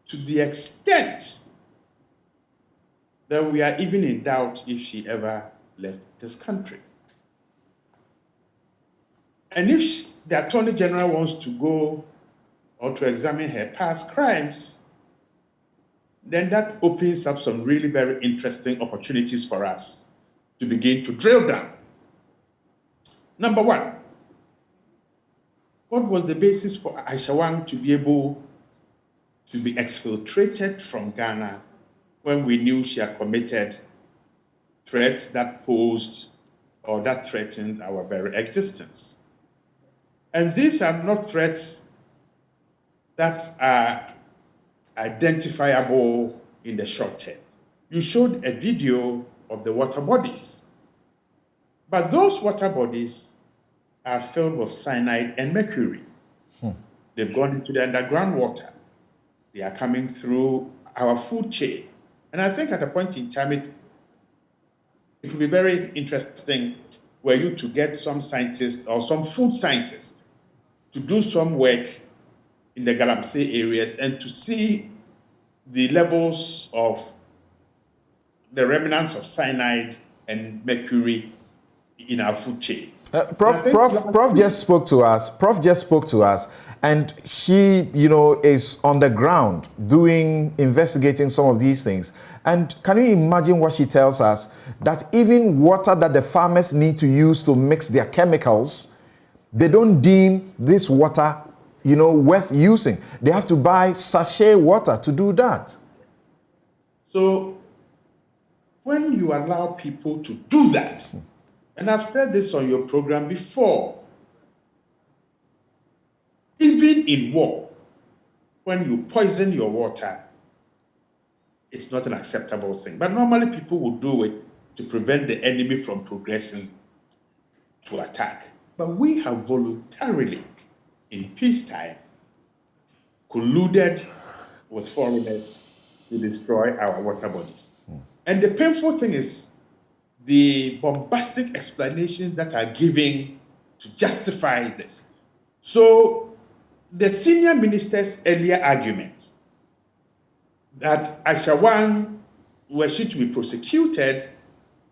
to the extent that we are even in doubt if she ever left this country. And if the Attorney General wants to go or to examine her past crimes, then that opens up some really very interesting opportunities for us to begin to drill down. Number one, what was the basis for Aisha Wang to be able to be exfiltrated from Ghana when we knew she had committed threats that posed or that threatened our very existence? And these are not threats that are identifiable in the short term. You showed a video of the water bodies, but those water bodies are filled with cyanide and mercury. They've gone into the underground water. They are coming through our food chain. And I think at a point in time, it would be very interesting were you to get some scientists or some food scientists to do some work in the Galamsey areas and to see the levels of the remnants of cyanide and mercury in our food chain. Prof just spoke to us, and she, is on the ground investigating some of these things. And can you imagine what she tells us? That even water that the farmers need to use to mix their chemicals, they don't deem this water, worth using. They have to buy sachet water to do that. So when you allow people to do that, and I've said this on your program before, even in war, when you poison your water, it's not an acceptable thing. But normally people will do it to prevent the enemy from progressing to attack. But we have voluntarily, in peacetime, colluded with foreigners to destroy our water bodies. And the painful thing is the bombastic explanations that are given to justify this. So the senior minister's earlier argument that Aisha Wang, were she to be prosecuted,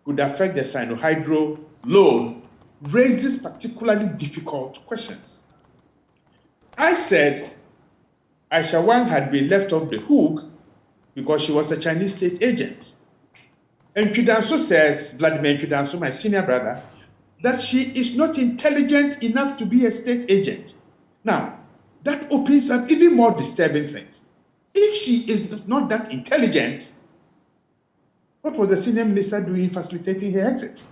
could affect the Sinohydro loan raises particularly difficult questions. I said Aisha Wang had been left off the hook because she was a Chinese state agent. And Pidanso says, Vladimir Pidanso, my senior brother, that she is not intelligent enough to be a state agent. Now, that opens up even more disturbing things. If she is not that intelligent, what was the senior minister doing facilitating her exit?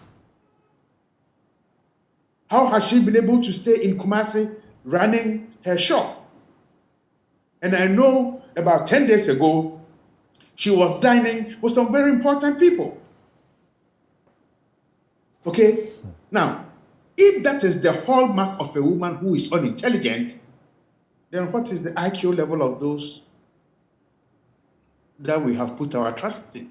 How has she been able to stay in Kumasi running her shop? And I know about 10 days ago, she was dining with some very important people. Okay? Now, if that is the hallmark of a woman who is unintelligent, then what is the IQ level of those that we have put our trust in?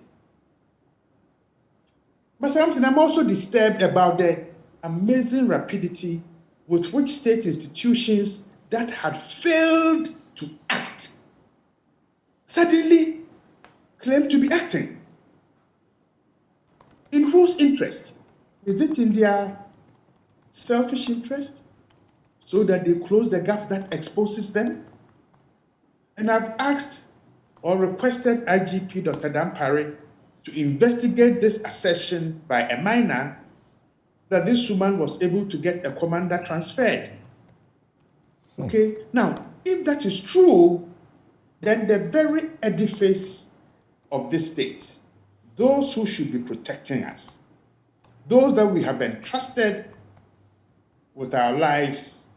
But Samson, I'm also disturbed about the amazing rapidity with which state institutions that had failed to act suddenly claim to be acting. In whose interest? Is it in their selfish interest so that they close the gap that exposes them? And I've asked or requested IGP Dr. Dampare to investigate this assertion by a minor that this woman was able to get a commander transferred. Okay, now, if that is true, then the very edifice of this state, those who should be protecting us, those that we have entrusted with our lives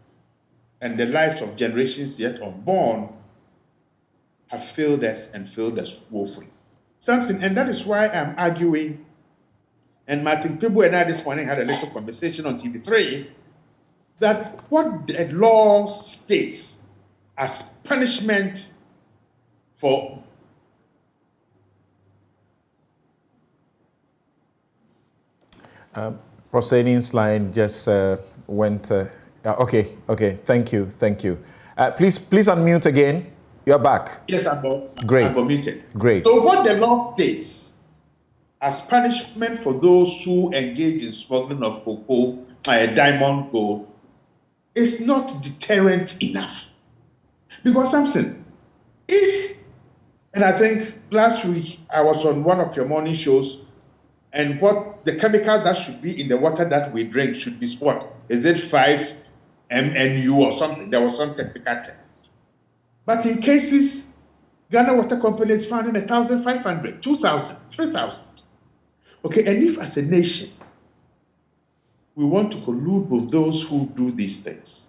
and the lives of generations yet unborn, have failed us and failed us woefully. Something, and that is why I'm arguing, and Martin Pebu and I this morning had a little conversation on TV3, that what the law states as punishment for proceedings line just went. Okay. Thank you. Please unmute again. You're back. Yes, I'm Great. unmuted. Great. So what the law states as punishment for those who engage in smuggling of cocoa, diamond gold, is not deterrent enough. Because Samson, and I think last week I was on one of your morning shows, and what the chemical that should be in the water that we drink should be what? Is it 5 MNU or something? There was some technical term. But in cases, Ghana Water Company is found in 1,500, 2,000, 3,000. Okay, and if as a nation, we want to collude with those who do these things,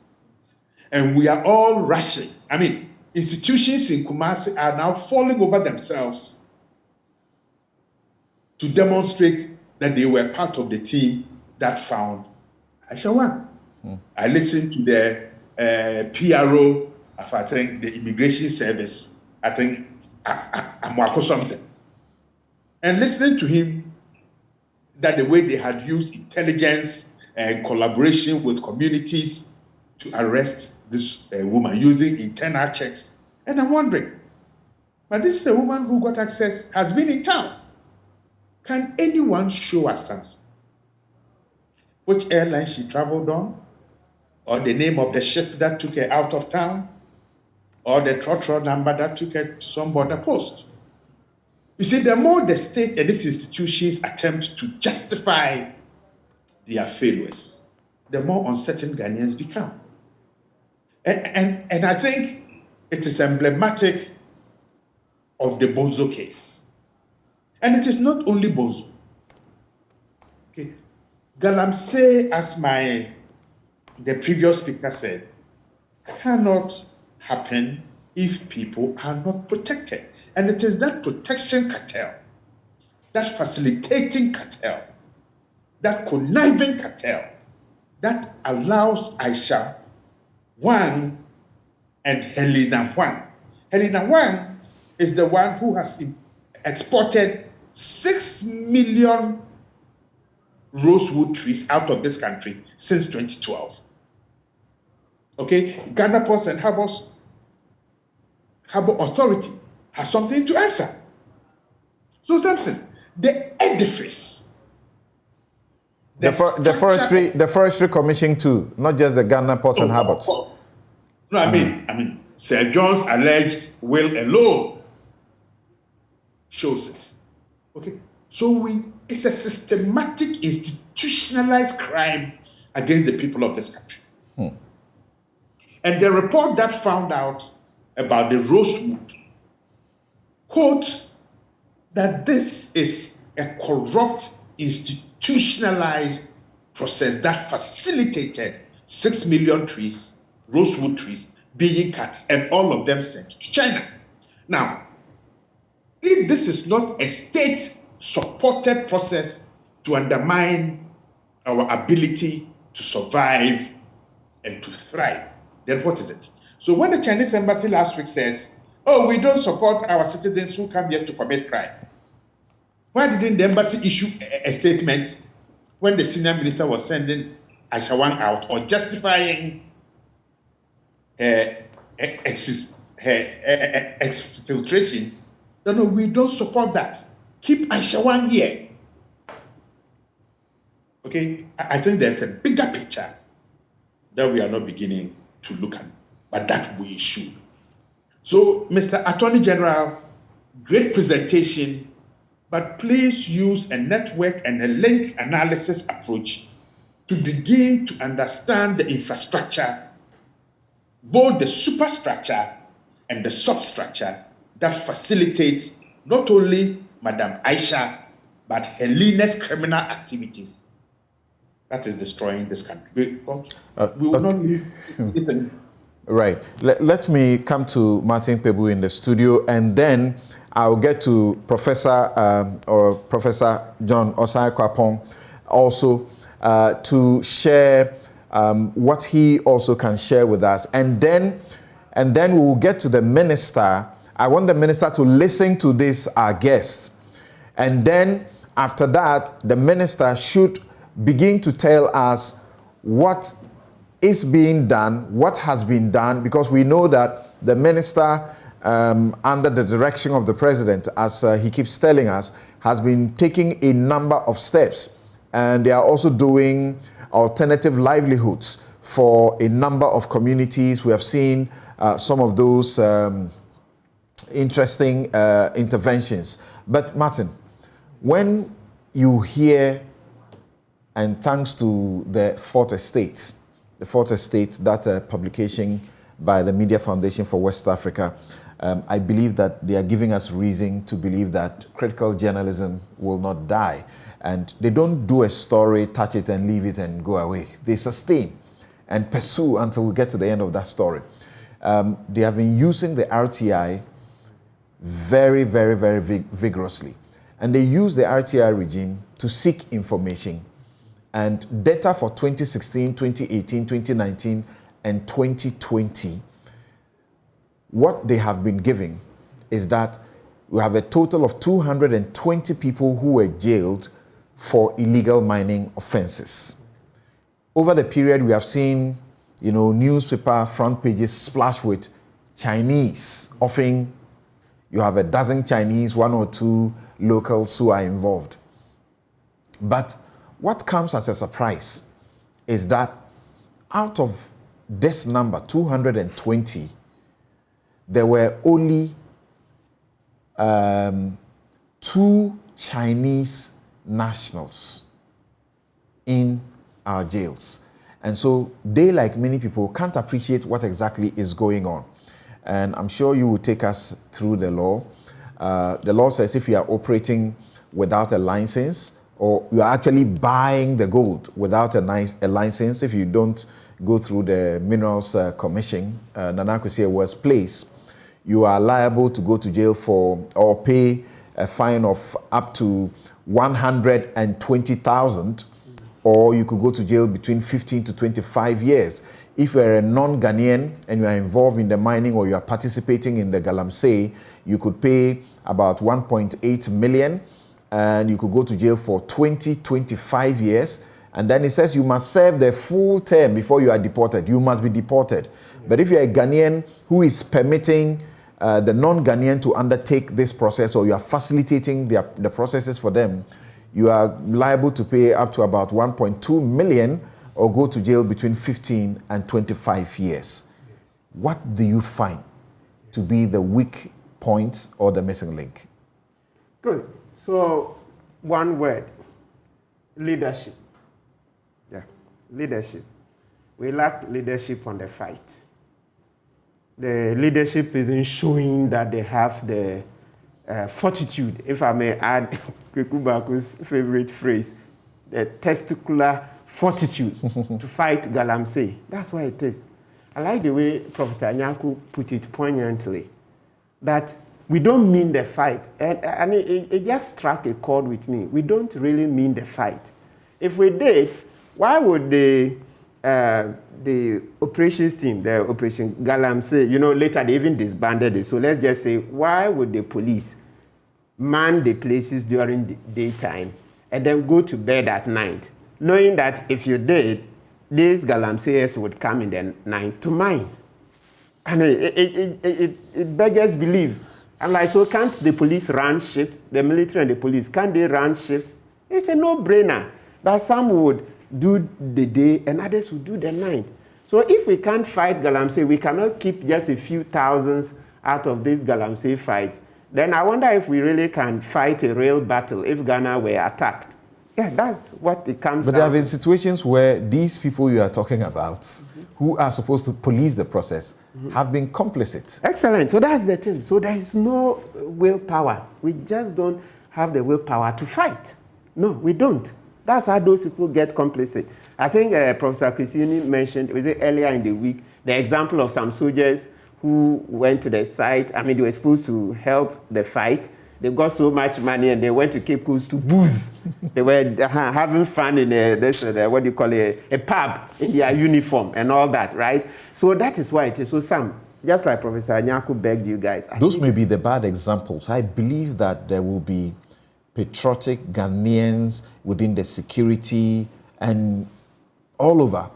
and we are all rushing, I mean, institutions in Kumasi are now falling over themselves to demonstrate that they were part of the team that found Aisha Wan. I listened to the PRO of, I think, the Immigration Service, I think, Amwako something. And listening to him, that the way they had used intelligence and collaboration with communities to arrest this woman using internal checks. And I'm wondering, but this is a woman who got access, has been in town. Can anyone show us something? Which airline she traveled on? Or the name of the ship that took her out of town? Or the trotro number that took her to some border post? You see, the more the state and its institutions attempt to justify their failures, the more uncertain Ghanaians become. And I think it is emblematic of the Bonzo case. And it is not only Bonzo. Okay. Galamsey, as the previous speaker said, cannot happen if people are not protected. And it is that protection cartel, that facilitating cartel, that conniving cartel that allows Aisha Wan and Helena Wan. Helena Wan is the one who has exported 6 million rosewood trees out of this country since 2012. Okay, Ghana Ports and Harbour Authority has something to answer. So Samson, the edifice, the Forestry Commission too, not just the Ghana Ports and Harbours. No, I mean, Sir John's alleged will alone shows it. Okay, so it's a systematic, institutionalized crime against the people of this country. And the report that found out about the rosewood quote that this is a corrupt, institutionalized process that facilitated 6 million trees, rosewood trees, being cut, and all of them sent to China. Now, if this is not a state-supported process to undermine our ability to survive and to thrive, then what is it? So when the Chinese embassy last week says, oh, we don't support our citizens who come here to commit crime, why didn't the embassy issue a statement when the senior minister was sending Aisha Wan out or justifying her exfiltration? No, we don't support that. Keep Aisha Wan here. Okay, I think there's a bigger picture that we are not beginning to look at, but that we should. So, Mr. Attorney General, great presentation, but please use a network and a link analysis approach to begin to understand the infrastructure, both the superstructure and the substructure that facilitates not only Madam Aisha, but Helena's criminal activities that is destroying this country. We will not leave anything. Right. Let me come to Martin Pebu in the studio, and then I'll get to Professor John Osai Kwapong also to share what he also can share with us. And then we will get to the minister. I want the minister to listen to this, our guest. And then after that, the minister should begin to tell us what is being done, what has been done, because we know that the minister, under the direction of the president, as he keeps telling us, has been taking a number of steps. And they are also doing alternative livelihoods for a number of communities. We have seen some of those interesting interventions. But Martin, when you hear, and thanks to the Fourth Estate, that publication by the Media Foundation for West Africa, I believe that they are giving us reason to believe that critical journalism will not die. And they don't do a story, touch it and leave it and go away. They sustain and pursue until we get to the end of that story. They have been using the RTI very, very, very vigorously. And they use the RTI regime to seek information. And data for 2016, 2018, 2019, and 2020, what they have been giving is that we have a total of 220 people who were jailed for illegal mining offenses. Over the period, we have seen, newspaper front pages splash with Chinese. Often, you have a dozen Chinese, 1 or 2 locals who are involved. But what comes as a surprise is that out of this number, 220, there were only 2 Chinese nationals in our jails. And so they, like many people, can't appreciate what exactly is going on. And I'm sure you will take us through the law. The law says if you are operating without a license, or you are actually buying the gold without a license, if you don't go through the Minerals Commission, Nana Akosua place, you are liable to go to jail for, or pay a fine of up to 120,000, or you could go to jail between 15 to 25 years. If you're a non-Ghanaian and you are involved in the mining or you are participating in the Galamsey, you could pay about 1.8 million and you could go to jail for 25 years. And then it says you must serve the full term before you are deported. You must be deported. But if you're a Ghanaian who is permitting the non-Ghanaian to undertake this process, or you are facilitating the processes for them, you are liable to pay up to about 1.2 million or go to jail between 15 and 25 years. What do you find to be the weak point or the missing link? Good. So, one word, leadership. Yeah, leadership. We lack leadership on the fight. The leadership isn't showing that they have the fortitude, if I may add Kwekubaku's favorite phrase, the testicular fortitude to fight Galamsey. That's why it is. I like the way Professor Anyanku put it poignantly, that we don't mean the fight. And it just struck a chord with me. We don't really mean the fight. If we did, why would the operations team, the Operation Galamsey, later they even disbanded it. So let's just say, why would the police man the places during the daytime and then go to bed at night, knowing that if you did, these Galamseyers would come in the night to mine? I mean, it beggars belief. I'm like, so can't the police run shifts? The military and the police, can't they run shifts? It's a no-brainer that some would do the day and others would do the night. So if we can't fight Galamsey, we cannot keep just a few thousands out of these Galamsey fights, then I wonder if we really can fight a real battle if Ghana were attacked. Yeah, that's what it comes down to. But there have been situations where these people you are talking about, who are supposed to police the process, have been complicit. Excellent. So that's the thing. So there is no willpower. We just don't have the willpower to fight. No, we don't. That's how those people get complicit. I think Professor Kisini mentioned, was it earlier in the week, the example of some soldiers who went to the site. I mean, they were supposed to help the fight, they got so much money and they went to Cape Coast to booze. They were having fun in what do you call it, a pub in their uniform and all that, right? So that is why it is. So Sam, just like Professor Anyaku begged you guys. Those may be the bad examples. I believe that there will be patriotic Ghanaians within the security and all over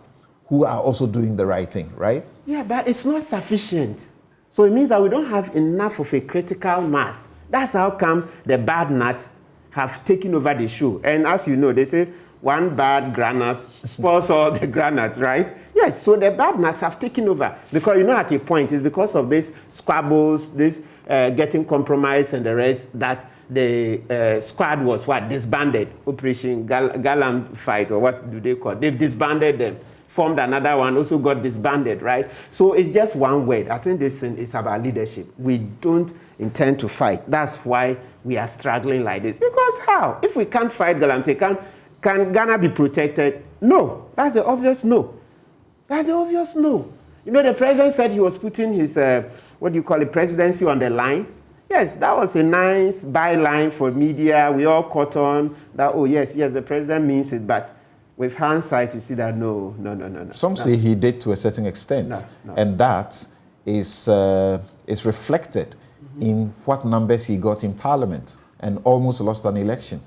who are also doing the right thing, right? Yeah, but it's not sufficient. So it means that we don't have enough of a critical mass. That's how come the bad nuts have taken over the show. And as you know, they say one bad granite spoils all the granates, right? Yes, so the bad nuts have taken over. Because you know at a point, it's because of these squabbles, this getting compromised and the rest, that the squad was disbanded. Operation Galam Fight, or what do they call it? They've disbanded them. Formed another one, also got disbanded, right? So it's just one word. I think this thing is about leadership. We don't intend to fight. That's why we are struggling like this. Because how? If we can't fight Galamsey, can Ghana be protected? No. That's the obvious no. That's the obvious no. You know, the president said he was putting his, presidency on the line. Yes, that was a nice byline for media. We all caught on that, oh, yes, the president means it, but with hindsight, you see that no. Some say he did to a certain extent, and that is reflected in what numbers he got in Parliament and almost lost an election.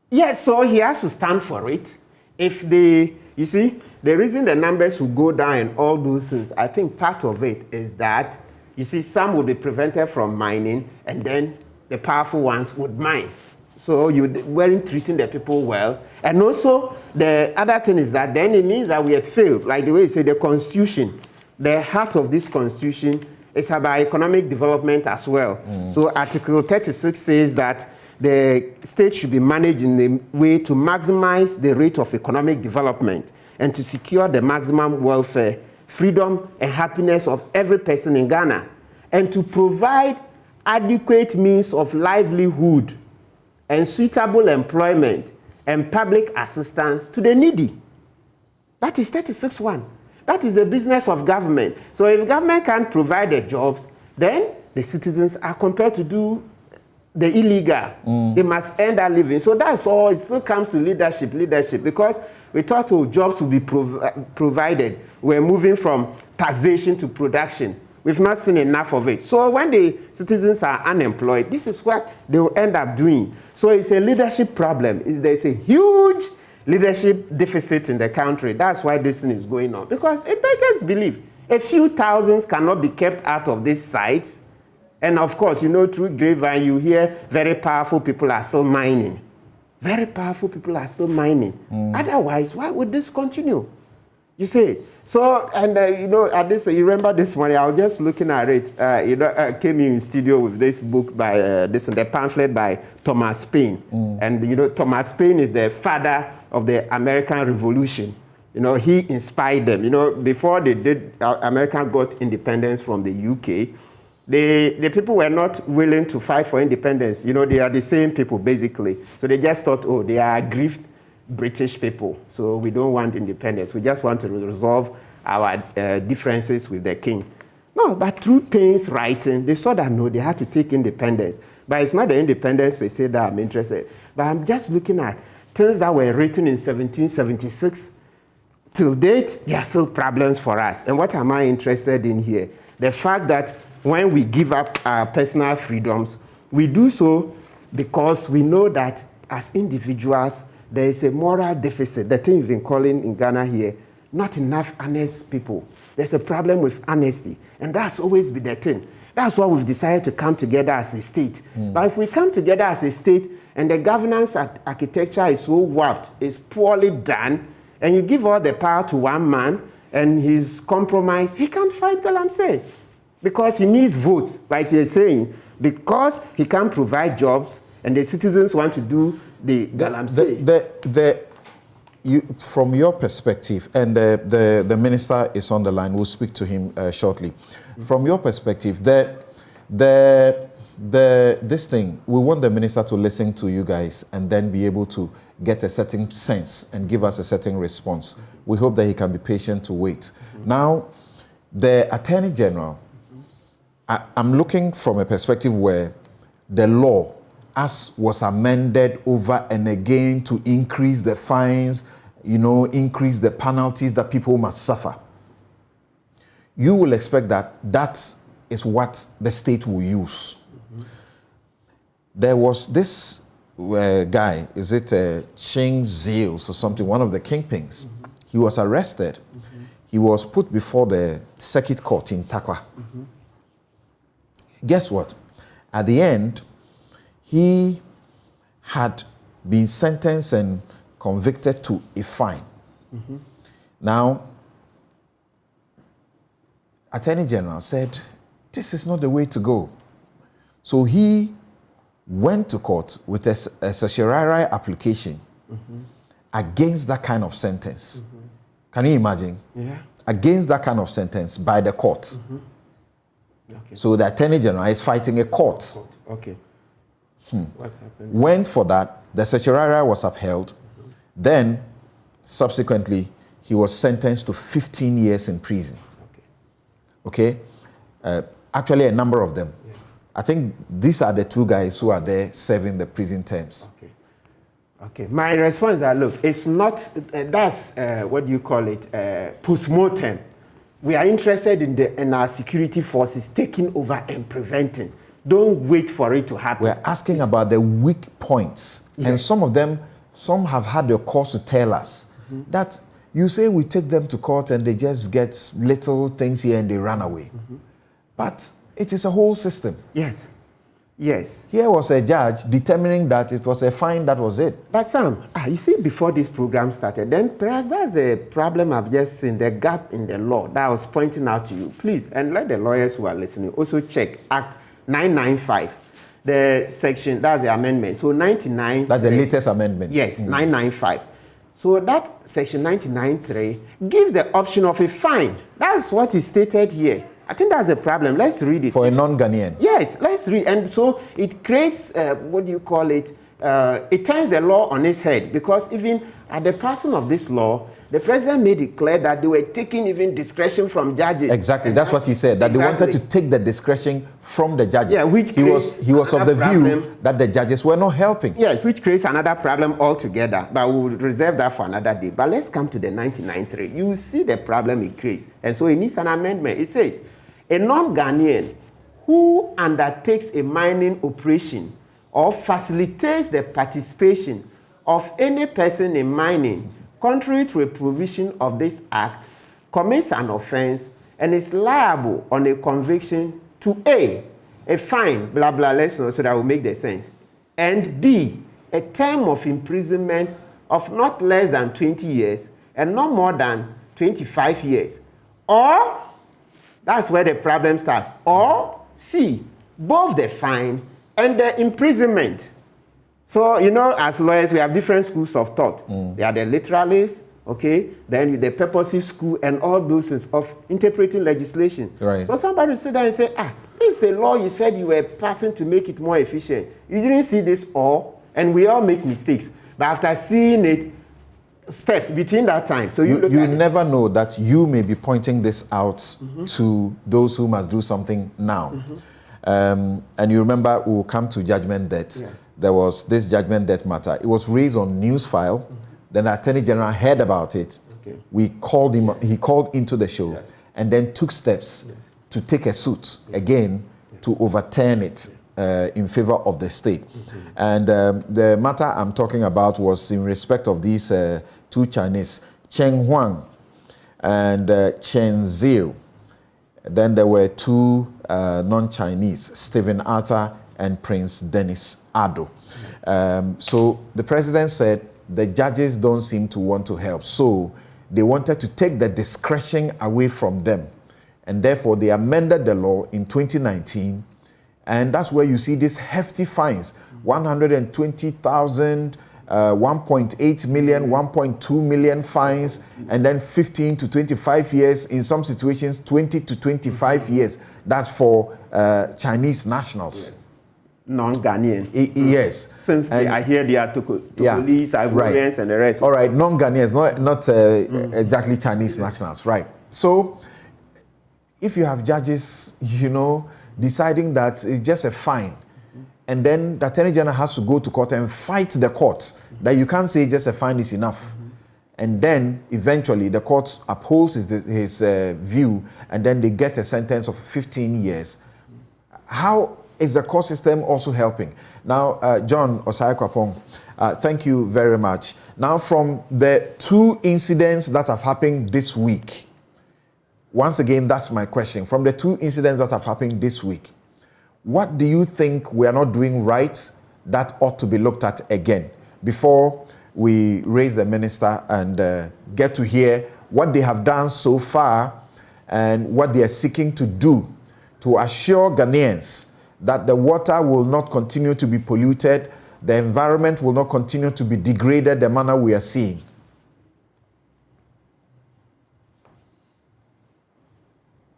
Yes, so he has to stand for it. You see, the reason the numbers will go down and all those things, I think part of it is that, you see, some would be prevented from mining, and then the powerful ones would mine. So you weren't treating the people well. And also, the other thing is that then it means that we had failed. Like the way you say, the Constitution, the heart of this Constitution is about economic development as well. So Article 36 says that the state should be managed in a way to maximize the rate of economic development and to secure the maximum welfare, freedom, and happiness of every person in Ghana, and to provide adequate means of livelihood and suitable employment and public assistance to the needy. That is 36.1. That is the business of government. So if government can't provide the jobs, then the citizens are compelled to do the illegal. They must earn that living. So that's all. It still comes to leadership, because we thought jobs would be provided. We're moving from taxation to production. We've not seen enough of it. So when the citizens are unemployed, this is what they will end up doing. So it's a leadership problem. There's a huge leadership deficit in the country. That's why this thing is going on. Because it beggars belief. A few thousands cannot be kept out of these sites. And of course, you know, through grapevine, you hear very powerful people are still mining. Very powerful people are still mining. Otherwise, why would this continue? You see, so, and you know, at this, you remember this morning, I was just looking at it, I came in studio with this book by, the pamphlet by Thomas Paine. And, you know, Thomas Paine is the father of the American Revolution. You know, he inspired them. You know, before they did, America got independence from the UK, the people were not willing to fight for independence. You know, they are the same people, basically. So they just thought, oh, they are aggrieved British people, so we don't want independence. We just want to resolve our differences with the king. No, but through Paine's writing, they saw that no, they had to take independence. But it's not the independence per se that I'm interested. But I'm just looking at things that were written in 1776. Till date, there are still problems for us. And what am I interested in here? The fact that when we give up our personal freedoms, we do so because we know that as individuals, there is a moral deficit, the thing we've been calling in Ghana here, not enough honest people. There's a problem with honesty, and that's always been the thing. That's why we've decided to come together as a state. But if we come together as a state, and the governance architecture is so warped, it's poorly done, and you give all the power to one man, and he's compromised, he can't fight Galamsey. Because he needs votes, like you're saying, because he can't provide jobs, and the citizens want to do the Galamsey. From your perspective, and the minister is on the line, we'll speak to him shortly. From your perspective, this thing, we want the minister to listen to you guys and then be able to get a certain sense and give us a certain response. We hope that he can be patient to wait. Now, the Attorney General, I'm looking from a perspective where the law as was amended over and again to increase the fines, increase the penalties that people must suffer, you will expect that that is what the state will use. There was this guy, is it Ching Zeals or something, one of the kingpins. He was arrested. He was put before the circuit court in Takwa. Guess what? At the end, he had been sentenced and convicted to a fine. Now, Attorney General said, this is not the way to go. So he went to court with a certiorari application against that kind of sentence. Can you imagine? Yeah. Against that kind of sentence by the court. Okay. So the Attorney General is fighting a court. Okay. What's happened? Went for that. The certiorari was upheld. Then, subsequently, he was sentenced to 15 years in prison. Okay? Actually, a number of them. Yeah. I think these are the two guys who are there serving the prison terms. Okay. My response is that, look, it's not, that's, what do you call it, post-mortem. We are interested in our security forces taking over and preventing. Don't wait for it to happen. We're asking about the weak points. Yes. And some have had the cause to tell us that you say we take them to court and they just get little things here and they run away. But it is a whole system. Yes. Yes. Here was a judge determining that it was a fine, that was it. But Sam, you see, before this program started, then perhaps that's a problem I've just seen, the gap in the law that I was pointing out to you. Please, and let the lawyers who are listening also check Act 995, the section, that's the amendment. So 99. That's the latest amendment. Yes, 995. So that section 99.3 gives the option of a fine. That's what is stated here. I think that's a problem. Let's read it. For a non-Ghanaian? Yes, let's read. And so it creates, what do you call it? It turns the law on its head, because even at the passing of this law, the president made it clear that they were taking even discretion from judges. Exactly, that's what he said, that they wanted to take the discretion from the judges. Yeah, which he was of the view that the judges were not helping. Yes, which creates another problem altogether, but we'll reserve that for another day. But let's come to the 99.3. You will see the problem it creates. And so it needs an amendment. It says, a non-Ghanaian who undertakes a mining operation or facilitates the participation of any person in mining, contrary to a provision of this act, commits an offense and is liable on a conviction to A, a fine, blah, blah, let's know so that will make the sense, and B, a term of imprisonment of not less than 20 years and not more than 25 years. Or, that's where the problem starts, or C, both the fine and the imprisonment. So, as lawyers, we have different schools of thought. There are the literalists, okay? Then the purposive school and all those things of interpreting legislation. Right. So somebody will sit there and say, this is a law you said you were passing to make it more efficient. You didn't see this all, and we all make mistakes. But after seeing it, steps between that time. So you never know that you may be pointing this out to those who must do something now. And you remember, we'll come to judgment debt. Yes. There was this judgment debt matter. It was raised on Newsfile. Then the Attorney General heard about it. Okay. He called into the show, and then took steps to take a suit again to overturn it in favor of the state. And the matter I'm talking about was in respect of these two Chinese, Cheng Huang and Chen Zhou. Then there were two non-Chinese, Stephen Arthur and Prince Dennis Ado. So the president said the judges don't seem to want to help. So they wanted to take the discretion away from them. And therefore they amended the law in 2019. And that's where you see these hefty fines, 120,000, 1.8 million, 1.2 million fines, and then 15 to 25 years, in some situations 20 to 25 years. That's for Chinese nationals. Yes. Non-Ghanaian. Yes. Since I hear they are Togolese, Ivorians, and the rest. All right, non-Ghanaians, not exactly Chinese nationals, right. So if you have judges, deciding that it's just a fine, and then the Attorney General has to go to court and fight the court that you can't say just a fine is enough. And then eventually the court upholds his view, and then they get a sentence of 15 years. How is the court system also helping? Now, John Osai-Kwapong, thank you very much. Now, from the 2 incidents that have happened this week, once again, that's my question. From the 2 incidents that have happened this week, what do you think we are not doing right that ought to be looked at again before we raise the minister and get to hear what they have done so far and what they are seeking to do to assure Ghanaians that the water will not continue to be polluted, the environment will not continue to be degraded the manner we are seeing?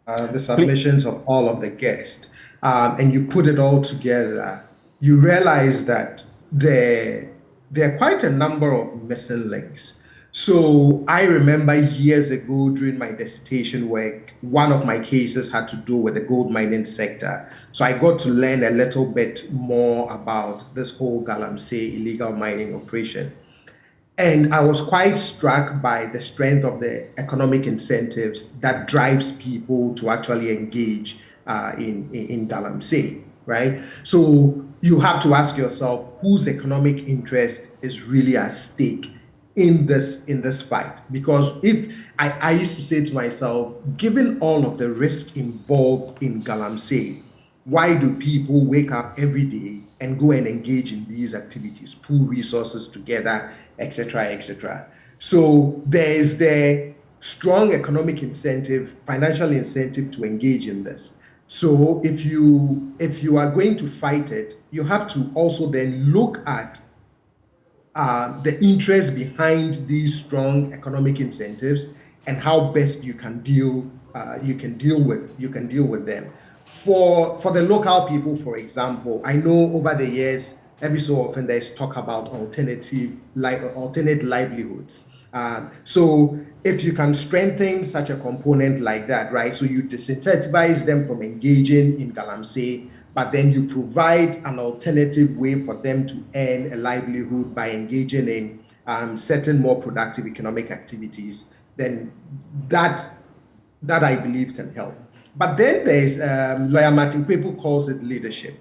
The submissions of all of the guests, and you put it all together, you realize that there are quite a number of missing links. So I remember years ago during my dissertation work, one of my cases had to do with the gold mining sector. So I got to learn a little bit more about this whole Galamsey illegal mining operation. And I was quite struck by the strength of the economic incentives that drives people to actually engage in Galamsey, right? So you have to ask yourself whose economic interest is really at stake in this fight. Because if I used to say to myself, given all of the risk involved in Galamsey, why do people wake up every day and go and engage in these activities, pool resources together, etc., etc.? So there is the strong economic incentive, financial incentive to engage in this. So if you are going to fight it, you have to also then look at the interest behind these strong economic incentives and how best you can deal with them. For the local people, for example, I know over the years, every so often there's talk about alternate livelihoods. So if you can strengthen such a component like that, right? So you disincentivize them from engaging in Galamsey, but then you provide an alternative way for them to earn a livelihood by engaging in certain more productive economic activities, then that I believe can help. But then there's Lawyer Martin Kwepu calls it leadership.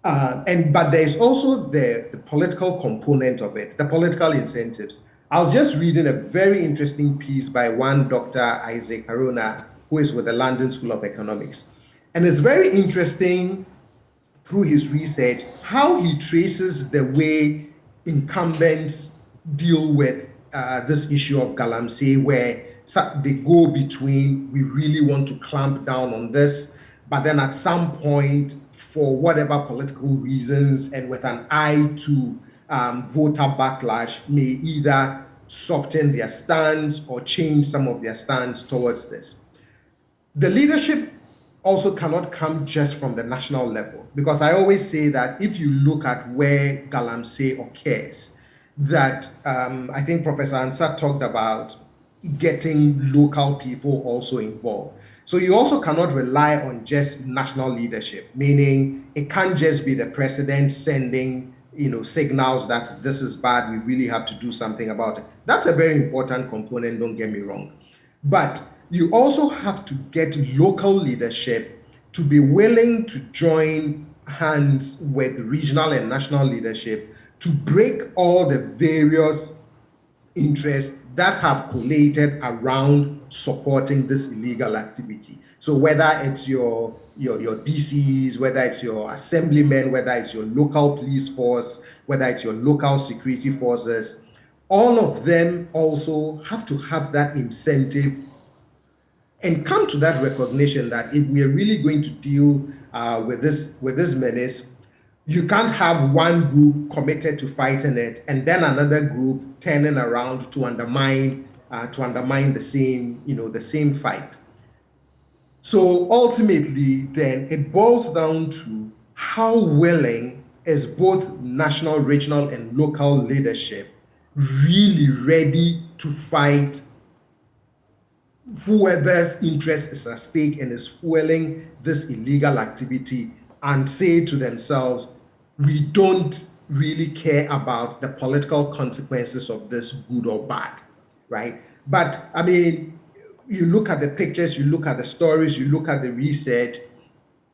But there's also the political component of it, the political incentives. I was just reading a very interesting piece by one Dr. Isaac Haruna, who is with the London School of Economics. And it's very interesting through his research how he traces the way incumbents deal with this issue of Galamsey, where they go between, we really want to clamp down on this, but then at some point, for whatever political reasons and with an eye to voter backlash, may either soften their stance or change some of their stance towards this. The leadership also cannot come just from the national level, because I always say that if you look at where Galamsey occurs, that I think Professor Ansah talked about getting local people also involved. So you also cannot rely on just national leadership, meaning it can't just be the president sending signals that this is bad, we really have to do something about it. That's a very important component, don't get me wrong. But you also have to get local leadership to be willing to join hands with regional and national leadership to break all the various interests that have collated around supporting this illegal activity. So whether it's your DCs, whether it's your assemblymen, whether it's your local police force, whether it's your local security forces, all of them also have to have that incentive and come to that recognition that if we are really going to deal with this menace, you can't have one group committed to fighting it and then another group turning around to undermine the same fight. So ultimately, then it boils down to how willing is both national, regional, and local leadership really ready to fight whoever's interest is at stake and is fueling this illegal activity, and say to themselves, we don't really care about the political consequences of this, good or bad, right? But I mean, you look at the pictures, you look at the stories, you look at the research,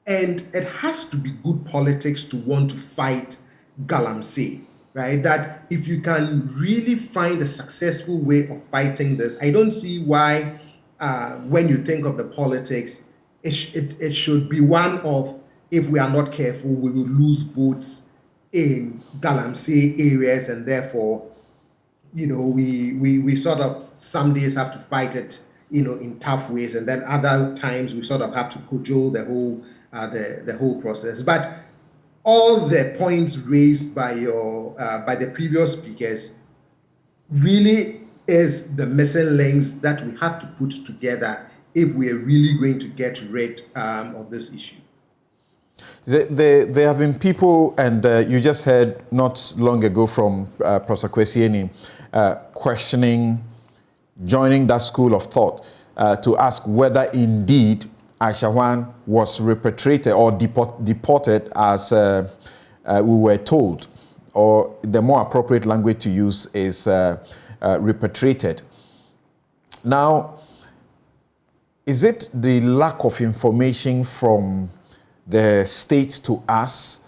and it has to be good politics to want to fight Galamsey, right? That if you can really find a successful way of fighting this, I don't see why, when you think of the politics, it should be one of, if we are not careful, we will lose votes in Galamsey areas, and therefore, we sort of some days have to fight it, in tough ways, and then other times we sort of have to cajole the whole process. But all the points raised by by the previous speakers really is the missing links that we have to put together if we are really going to get rid of this issue. There have been people, and you just heard not long ago from Professor Kwesi Anyenini, questioning, joining that school of thought to ask whether indeed Aisha Juan was repatriated or deported as we were told, or the more appropriate language to use is repatriated. Now, is it the lack of information from the state to us,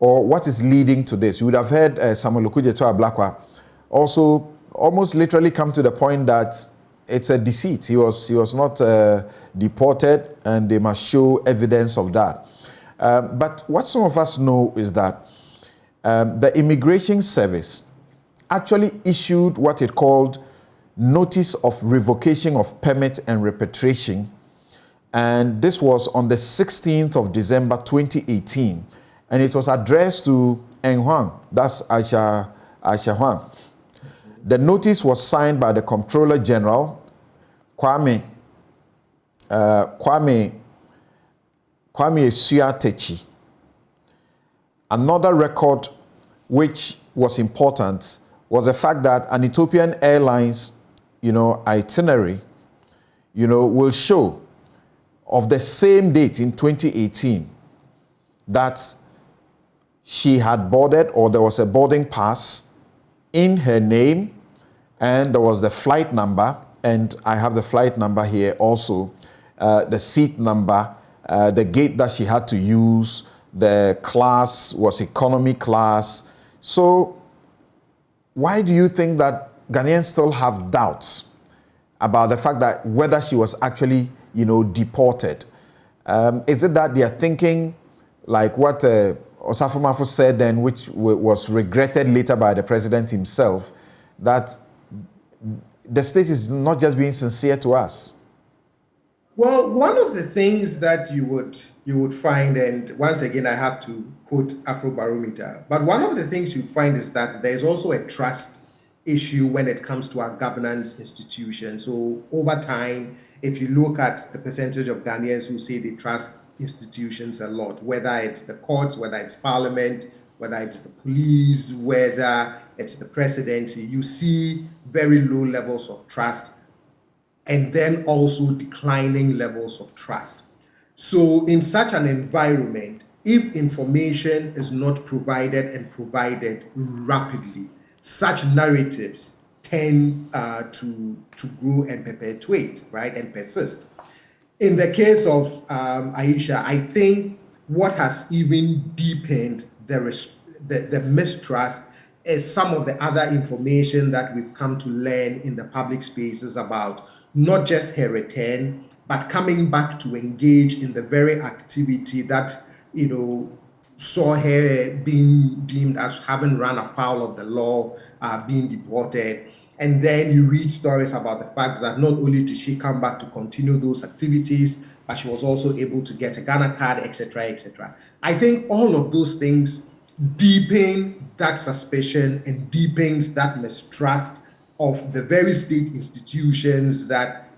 or what is leading to this? You would have heard Samuel Okudzeto Ablakwa also almost literally come to the point that it's a deceit. He was not deported, and they must show evidence of that. But what some of us know is that the Immigration Service actually issued what it called Notice of Revocation of Permit and Repatriation. And this was on the 16th of December 2018. And it was addressed to Huang, that's Aisha Juan. The notice was signed by the Comptroller General, Kwame Suatechi. Another record which was important was the fact that an Ethiopian Airlines, itinerary, will show of the same date in 2018 that she had boarded, or there was a boarding pass in her name, and there was the flight number, and I have the flight number here also, the seat number, the gate that she had to use, the class was economy class. So why do you think that Ghanaians still have doubts about the fact that whether she was actually deported? Is it that they are thinking, like what Osafo Mafo said then, which was regretted later by the president himself, that the state is not just being sincere to us? Well, one of the things that you would find, and once again I have to quote Afrobarometer, but one of the things you find is that there is also a trust issue when it comes to our governance institutions. So over time, if you look at the percentage of Ghanaians who say they trust institutions a lot, whether it's the courts, whether it's parliament, whether it's the police, whether it's the presidency, you see very low levels of trust, and then also declining levels of trust. So in such an environment, if information is not provided and provided rapidly, such narratives tend to grow and perpetuate, right, and persist. In the case of Aisha, I think what has even deepened the mistrust is some of the other information that we've come to learn in the public spaces about not just her return, but coming back to engage in the very activity that, saw her being deemed as having run afoul of the law, being deported. And then you read stories about the fact that not only did she come back to continue those activities, but she was also able to get a Ghana card, etc., etc. I think all of those things deepen that suspicion and deepens that mistrust of the very state institutions that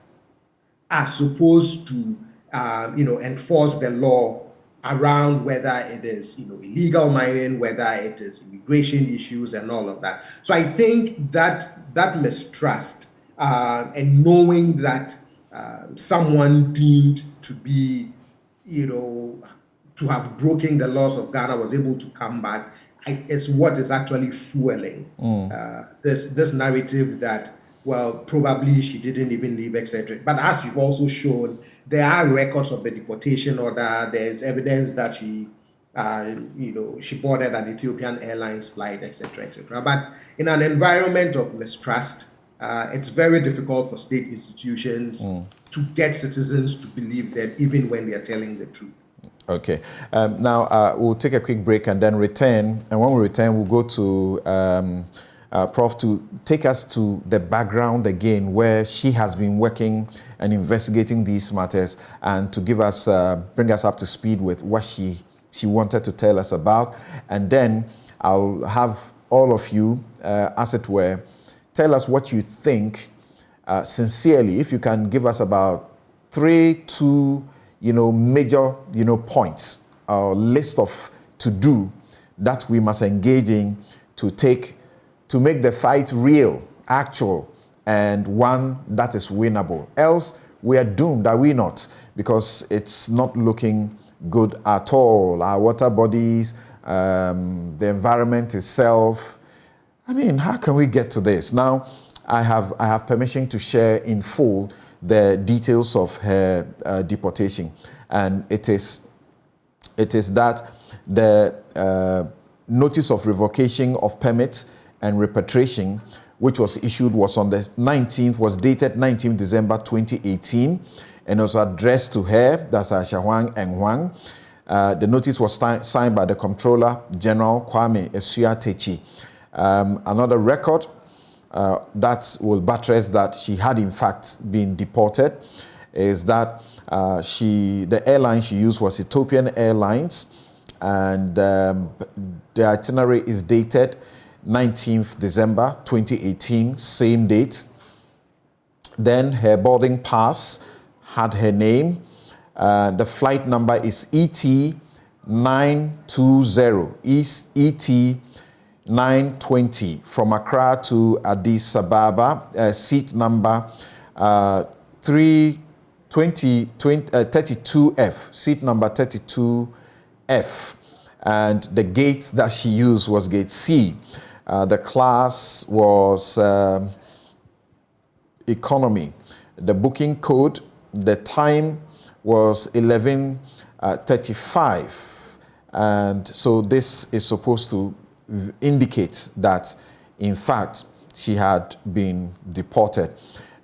are supposed to, enforce the law around whether it is, illegal mining, whether it is immigration issues and all of that. So I think that mistrust and knowing that someone deemed to be, to to have broken the laws of Ghana was able to come back, is what is actually fueling this narrative that, well, probably she didn't even leave, etc. But as you've also shown, there are records of the deportation order. There's evidence that she boarded an Ethiopian Airlines flight, etc., etc. But in an environment of mistrust, it's very difficult for state institutions to get citizens to believe them, even when they are telling the truth. Okay. Now, we'll take a quick break and then return. And when we return, we'll go to Prof to take us to the background again, where she has been working and investigating these matters, and to give us, bring us up to speed with what she wanted to tell us about. And then I'll have all of you, as it were, tell us what you think sincerely. If you can give us about 3 major, points, or list of to-do that we must engage in to make the fight real, actual, and one that is winnable. Else, we are doomed, are we not? Because it's not looking good at all. Our water bodies, the environment itself. I mean, how can we get to this? Now, I have permission to share in full the details of her deportation, and it is that the notice of revocation of permits and repatriation, which was issued, was dated 19th December 2018, and was addressed to her, that's Aisha Huang and Huang. The notice was signed by the Comptroller General Kwame Esuatechi. Another record that will buttress that she had in fact been deported is that the airline she used was Ethiopian Airlines, and the itinerary is dated 19th December 2018, same date. Then her boarding pass had her name. The flight number is ET920, ET920 from Accra to Addis Ababa, seat number 32F, seat number 32F. And the gate that she used was gate C. The class was economy. The booking code, the time was 11:35. And so this is supposed to indicate that, in fact, she had been deported.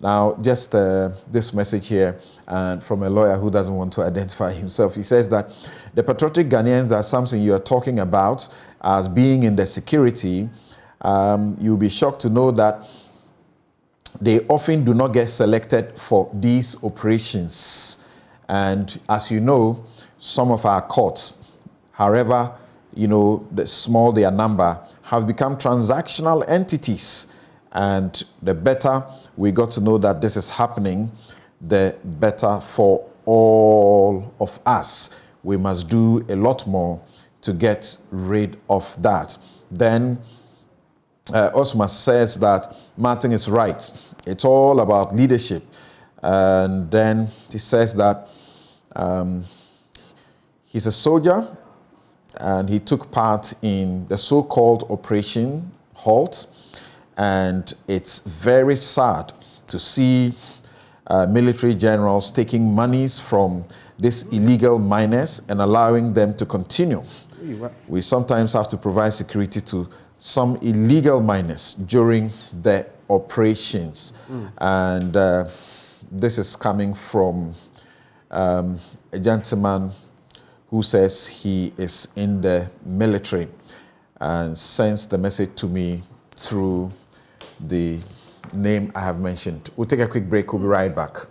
Now, just this message here, and from a lawyer who doesn't want to identify himself. He says that the patriotic Ghanaians that Samson you are talking about as being in the security, you'll be shocked to know that they often do not get selected for these operations. And as you know, some of our courts, however, the small their number, have become transactional entities. And the better we got to know that this is happening, the better for all of us. We must do a lot more to get rid of that. Then Osman says that Martin is right. It's all about leadership. And then he says that he's a soldier and he took part in the so-called Operation Halt. And it's very sad to see military generals taking monies from these illegal miners and allowing them to continue. We sometimes have to provide security to some illegal miners during the operations. And this is coming from a gentleman who says he is in the military and sends the message to me through the name I have mentioned. We'll take a quick break. We'll be right back.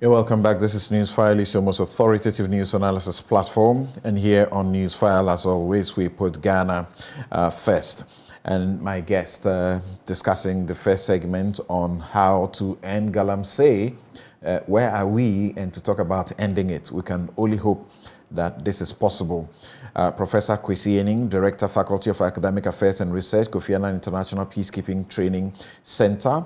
You're welcome back. This is Newsfile, it's your most authoritative news analysis platform. And here on Newsfile, as always, we put Ghana first. And my guest discussing the first segment on how to end Galamsey. Where are we? And to talk about ending it. We can only hope that this is possible. Professor Kwesi Ening, Director, Faculty of Academic Affairs and Research, Kofi Annan International Peacekeeping Training Center.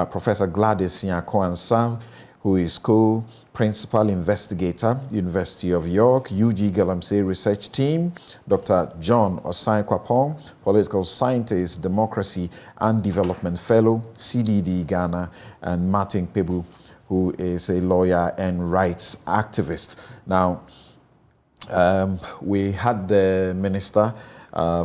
Professor Gladys Nyakoansa, who is co-principal investigator, University of York, UG Galamsey Research Team, Dr. John Osai-Kwapong, political scientist, democracy and development fellow, CDD Ghana, and Martin Pebu, who is a lawyer and rights activist. Now, we had the Minister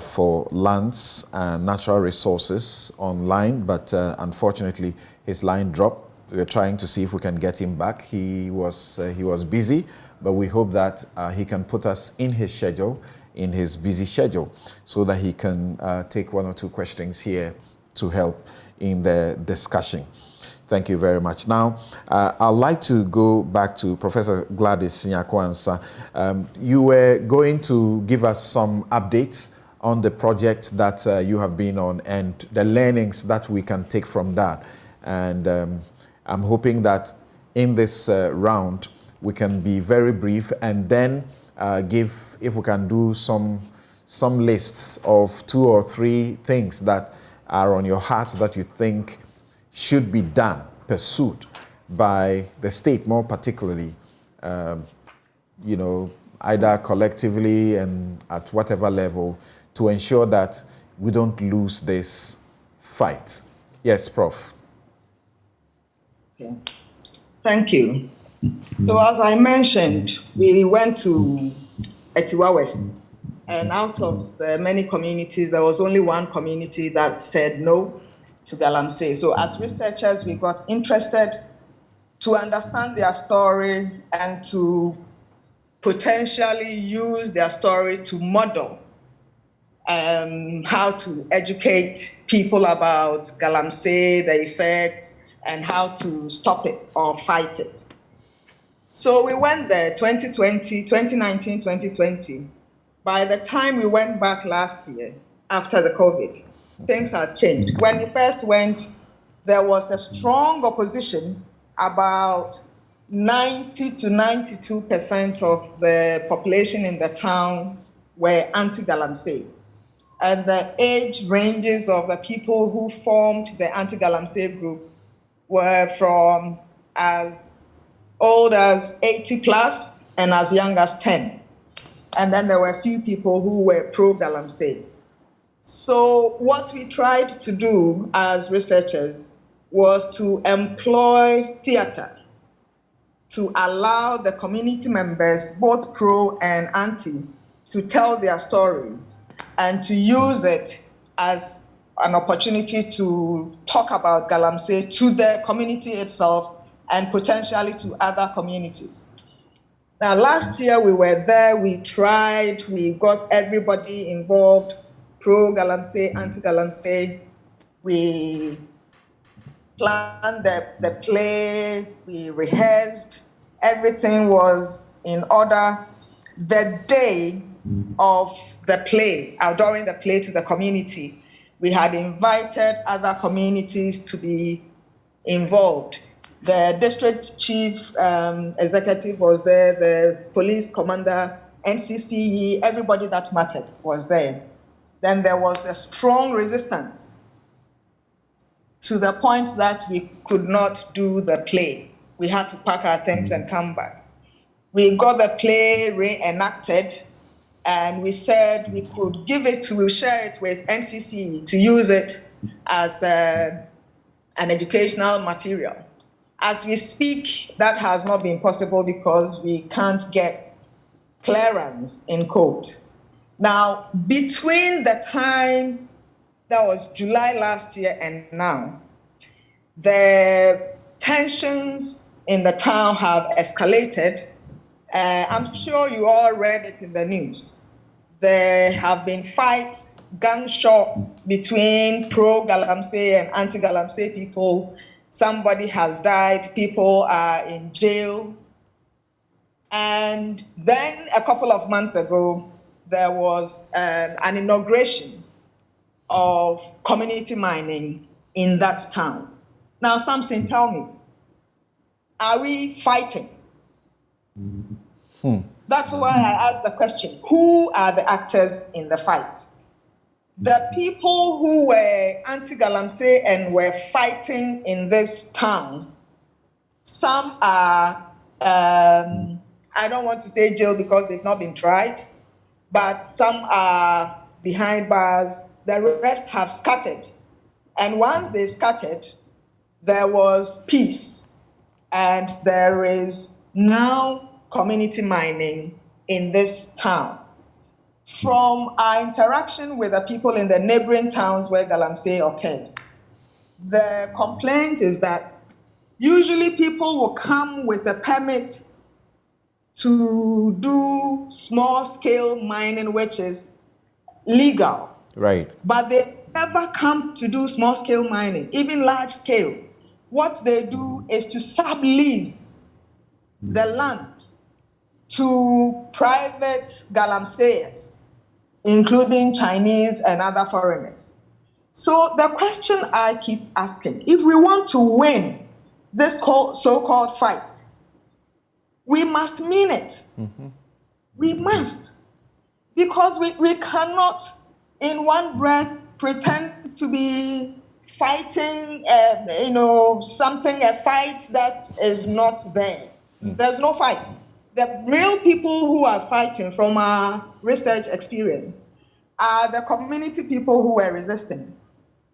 for Lands and Natural Resources online, but unfortunately his line dropped. We're trying to see if we can get him back. He was busy, but we hope that he can put us in his schedule, in his busy schedule, so that he can take one or two questions here to help in the discussion. Thank you very much. Now, I'd like to go back to Professor Gladys Nyakwansa. You were going to give us some updates on the project that you have been on and the learnings that we can take from that. And I'm hoping that in this round, we can be very brief and then give, if we can do some lists of 2 or 3 things that are on your heart that you think should be done, pursued by the state, more particularly, either collectively and at whatever level, to ensure that we don't lose this fight. Yes, Prof. Okay. Thank you. So as I mentioned, we went to Etiwa West, and out of the many communities, there was only one community that said no to Galamsey. So as researchers, we got interested to understand their story and to potentially use their story to model how to educate people about Galamsey, the effects, and how to stop it or fight it. So we went there 2019, 2020. By the time we went back last year, after the COVID, things had changed. When we first went, there was a strong opposition. About 90 to 92% of the population in the town were anti-Galamsey. And the age ranges of the people who formed the anti-Galamsey group were from as old as 80 plus and as young as 10. And then there were a few people who were pro-Galamsey. So what we tried to do as researchers was to employ theater to allow the community members, both pro and anti, to tell their stories and to use it as an opportunity to talk about Galamsey to the community itself and potentially to other communities. Now, last year we were there, we tried, we got everybody involved, pro-Galamsey, anti-Galamsey. We planned the play, we rehearsed, everything was in order. The day of the play, during the play to the community, we had invited other communities to be involved. The district chief executive was there, the police commander, NCCE, everybody that mattered was there. Then there was a strong resistance to the point that we could not do the play. We had to pack our things and come back. We got the play reenacted, and we said we could we'll share it with NCCE to use it as an educational material. As we speak, that has not been possible because we can't get clearance in court. Now, between the time that was July last year and now, the tensions in the town have escalated. I'm sure you all read it in the news. There have been fights, gunshots between pro-Galamsey and anti-Galamsey people. Somebody has died, people are in jail. And then a couple of months ago, there was an inauguration of community mining in that town. Now, Samson, tell me, are we fighting? That's why I asked the question, who are the actors in the fight? The people who were anti-Galamsey and were fighting in this town Some are, I don't want to say jail because they've not been tried, but some are behind bars. The rest have scattered. And once they scattered, there was peace. And there is now community mining in this town. From our interaction with the people in the neighboring towns where Galamsey occurs, the complaint is that usually people will come with a permit to do small-scale mining, which is legal. Right. But they never come to do small-scale mining, even large-scale. What they do is to sublease the land to private galamseyers, including Chinese and other foreigners. So the question I keep asking, if we want to win this so-called fight, we must mean it. Mm-hmm. We must. Because we cannot, in one breath, pretend to be fighting, a fight that is not there. Mm. There's no fight. The real people who are fighting, from our research experience, are the community people who were resisting.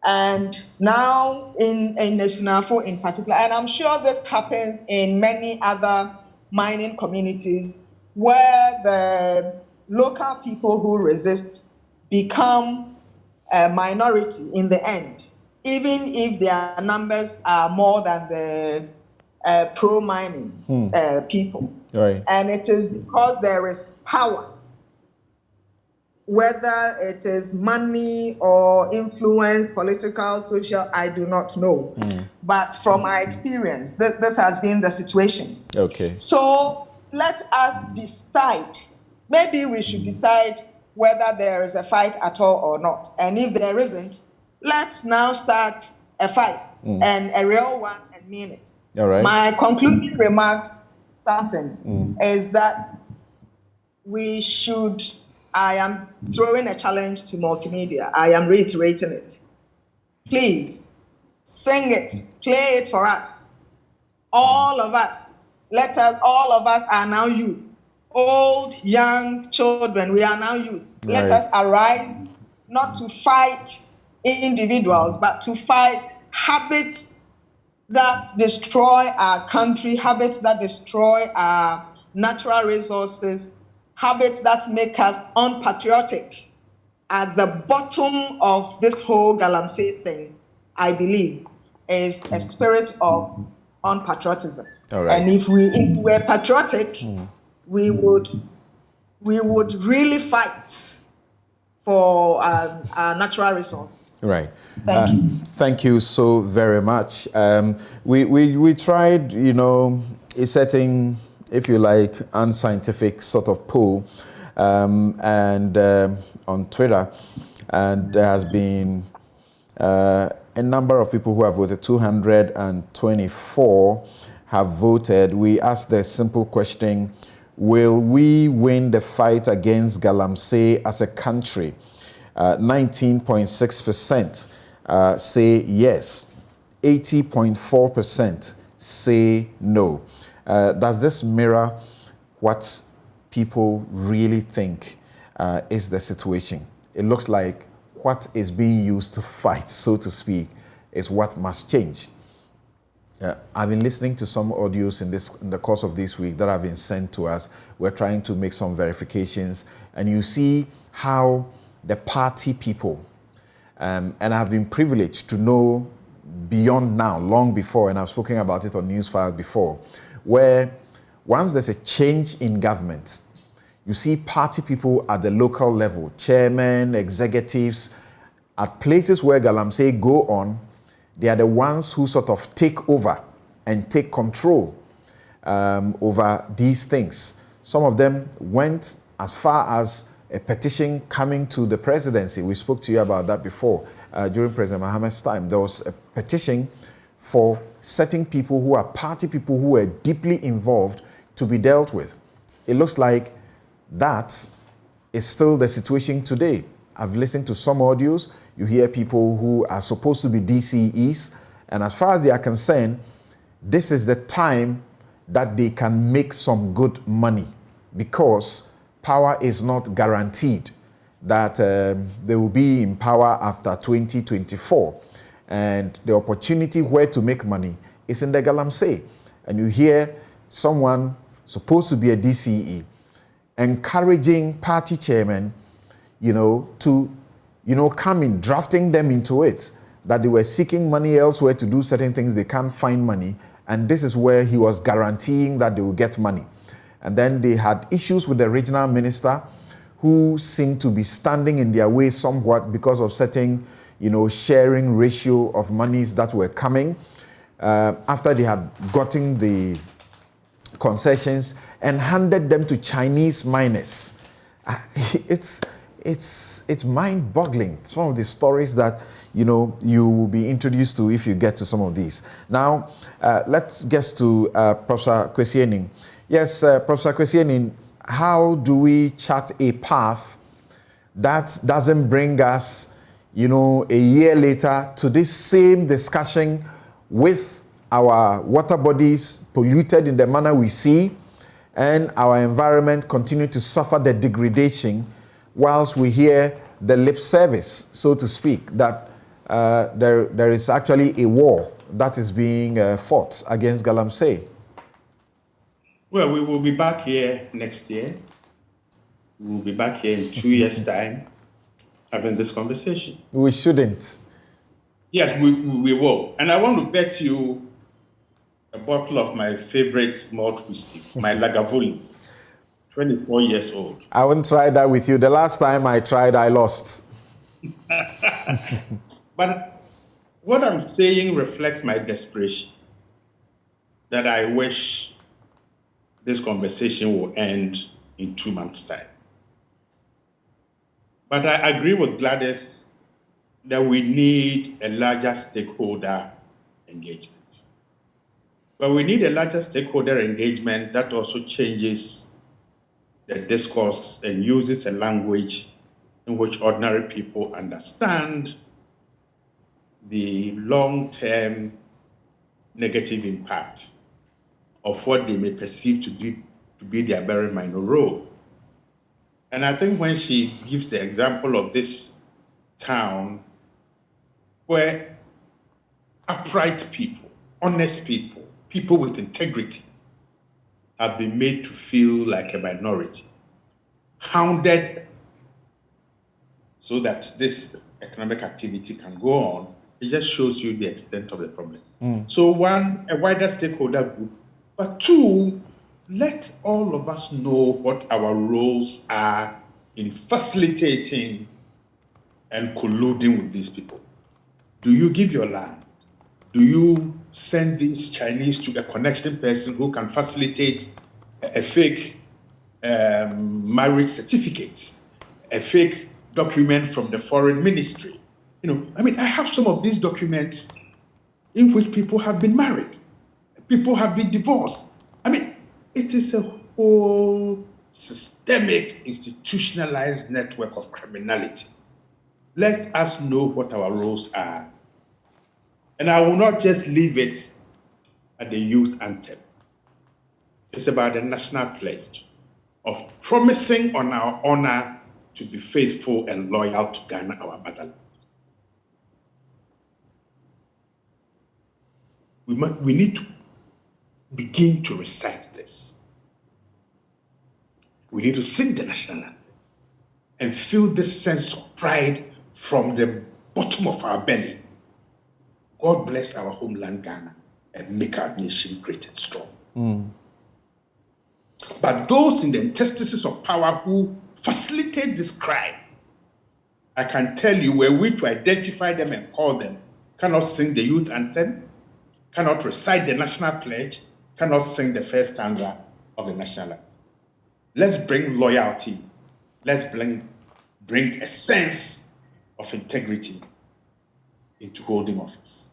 And now in Nationafo in particular, and I'm sure this happens in many other mining communities, where the local people who resist become a minority in the end, even if their numbers are more than the pro-mining people. Right. And it is because there is power, whether it is money or influence, political, social, I do not know. Mm. But from my experience, this has been the situation. Okay. So let us decide. Maybe we should decide whether there is a fight at all or not. And if there isn't, let's now start a fight, and a real one, and mean it. All right. My concluding remarks, Samson, is that we should, I am throwing a challenge to multimedia. I am reiterating it. Please, sing it, play it for us. All of us, all of us are now youth. Old, young, children, we are now youth. Right. Let us arise, not to fight individuals, but to fight habits that destroy our country, habits that destroy our natural resources, habits that make us unpatriotic. At the bottom of this whole Galamsey thing, I believe, is a spirit of unpatriotism. All right. And if we were patriotic, we would really fight for our natural resources. Right. Thank you. Thank you so very much. We tried, a certain, if you like, unscientific sort of poll and on Twitter, and there has been a number of people who have voted. 224 have voted. We asked the simple question: will we win the fight against Galamsey as a country? 19.6% say yes. 80.4% say no. Does this mirror what people really think is the situation? It looks like what is being used to fight, so to speak, is what must change. I've been listening to some audios in the course of this week that have been sent to us. We're trying to make some verifications, and you see how the party people, and I've been privileged to know beyond now, long before, and I've spoken about it on Newsfile before, where once there's a change in government, you see party people at the local level, chairmen, executives, at places where Galamsey go on, they are the ones who sort of take over and take control over these things. Some of them went as far as a petition coming to the presidency. We spoke to you about that before. During President Mohammed's time, there was a petition for certain people who are party people who were deeply involved to be dealt with. It looks like that is still the situation today. I've listened to some audios. You hear people who are supposed to be DCEs, and as far as they are concerned, this is the time that they can make some good money, because power is not guaranteed that they will be in power after 2024. And the opportunity where to make money is in the Galamsey. And you hear someone supposed to be a DCE encouraging party chairman, to, come in, drafting them into it, that they were seeking money elsewhere to do certain things, they can't find money. And this is where he was guaranteeing that they will get money. And then they had issues with the regional minister, who seemed to be standing in their way somewhat because of certain, sharing ratio of monies that were coming after they had gotten the concessions and handed them to Chinese miners. It's mind-boggling. Some of the stories that you will be introduced to if you get to some of these. Now, let's get to Professor Kwesi Aning. Yes, Professor Kwesi Aning, how do we chart a path that doesn't bring us, a year later to this same discussion with our water bodies polluted in the manner we see, and our environment continue to suffer the degradation, whilst we hear the lip service, so to speak, that there is actually a war that is being fought against Galamsey? Well, we will be back here next year. We will be back here in 2 years' time having this conversation. We shouldn't. Yes, we will. And I want to bet you a bottle of my favorite malt whiskey, my Lagavulin, 24 years old. I won't try that with you. The last time I tried, I lost. But what I'm saying reflects my desperation, that I wish this conversation will end in 2 months' time. But I agree with Gladys that we need a larger stakeholder engagement. But we need a larger stakeholder engagement that also changes the discourse and uses a language in which ordinary people understand the long-term negative impact of what they may perceive to be their very minor role. And I think when she gives the example of this town where upright people, honest people, people with integrity have been made to feel like a minority, hounded so that this economic activity can go on, it just shows you the extent of the problem. So one, a wider stakeholder group, but two, let all of us know what our roles are in facilitating and colluding with these people. Do you give your land? Do you send these Chinese to a connection person who can facilitate a fake marriage certificate, a fake document from the foreign ministry? I have some of these documents in which people have been married, people have been divorced. It is a whole systemic, institutionalized network of criminality. Let us know what our roles are. And I will not just leave it at the youth anthem. It's about the national pledge of promising on our honor to be faithful and loyal to Ghana, our motherland. We need to begin to recite this. We need to sing the national anthem and feel this sense of pride from the bottom of our belly. God bless our homeland Ghana and make our nation great and strong. But those in the interstices of power who facilitate this crime, I can tell you, were we to identify them and call them, cannot sing the youth anthem, cannot recite the national pledge, cannot sing the first stanza of the national anthem. Let's bring loyalty. Let's bring a sense of integrity into holding office.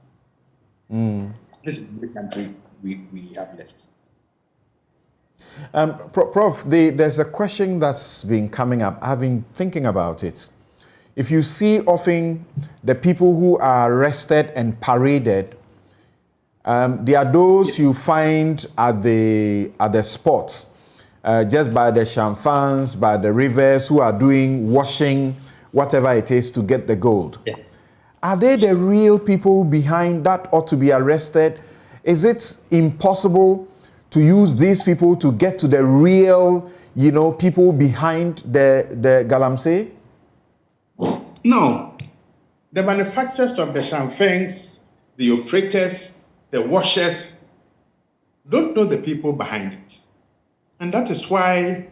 This is the country we have left. Prof, there's a question that's been coming up. I've been thinking about it. If you see often the people who are arrested and paraded, There are those you find at the spots, just by the shamfans, by the rivers, who are doing washing, whatever it is, to get the gold. Yeah. Are they the real people behind that ought to be arrested? Is it impossible to use these people to get to the real, people behind the galamsey? No. The manufacturers of the shamfangs, the operators, the washers, don't know the people behind it. And that is why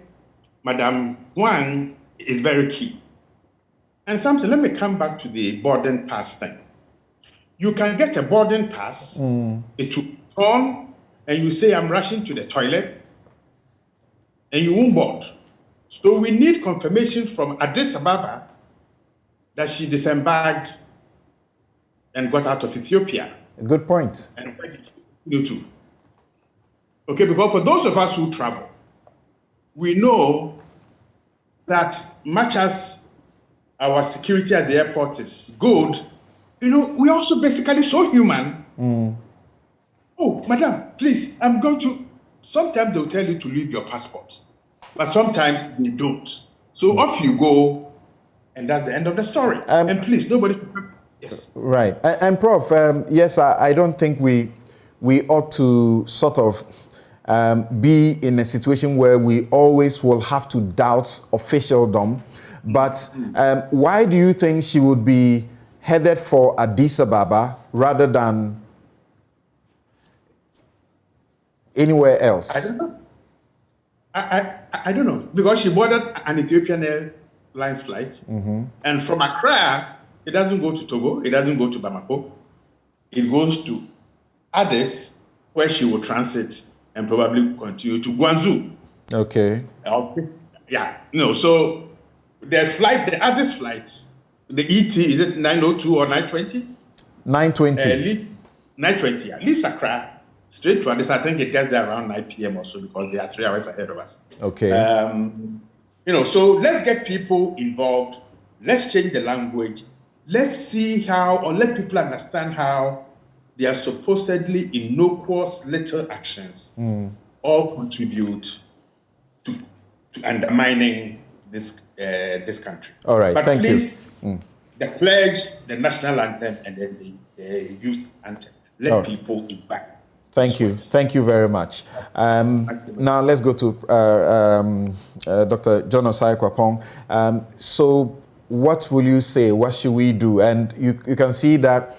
Madam Wang is very key. And Samson, let me come back to the boarding pass thing. You can get a boarding pass, it will turn, and you say, I'm rushing to the toilet, and you won't board. So we need confirmation from Addis Ababa that she disembarked and got out of Ethiopia. Good point. And where did she go to? Okay, because for those of us who travel, we know that much as our security at the airport is good, we also basically so human. Oh, madam, please, I'm going to. Sometimes they'll tell you to leave your passport, but sometimes they don't. So off you go, and that's the end of the story. And please, nobody. Yes. Right. And Prof, yes, I don't think we ought to sort of be in a situation where we always will have to doubt officialdom. But why do you think she would be headed for Addis Ababa rather than anywhere else? I don't know. I don't know, because she boarded an Ethiopian Airlines flight, and from Accra, it doesn't go to Togo, it doesn't go to Bamako, it goes to Addis, where she will transit and probably continue to Guangzhou. Okay. Yeah, so the flight, the Addis flights, the ET, is it 902 or 920? 920. 920, yeah. Leaves Accra straight to Addis. I think it gets there around 9 p.m. or so, because they are 3 hours ahead of us. Okay. So let's get people involved. Let's change the language. Let's see how, or let people understand how they are supposedly innocuous little actions all contribute to undermining this country. All right, but thank please, you. The pledge, the national anthem, and then the youth anthem. Let people back. Thank you. Thank you very much. Now let's go to Dr. John Osai Kwapong. So what will you say? What should we do? And you can see that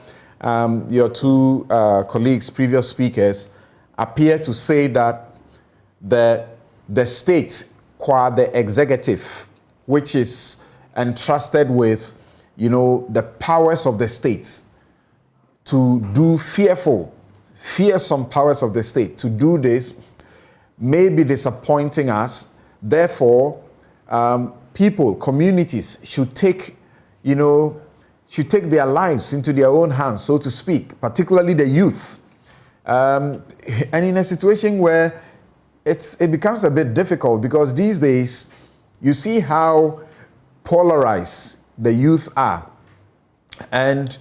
your two colleagues, previous speakers, appear to say that the state, qua the executive, which is entrusted with, the powers of the state to do fearsome powers of the state to do this, may be disappointing us. Therefore, people, communities should take their lives into their own hands, so to speak, particularly the youth. And in a situation where it becomes a bit difficult, because these days you see how polarized the youth are. And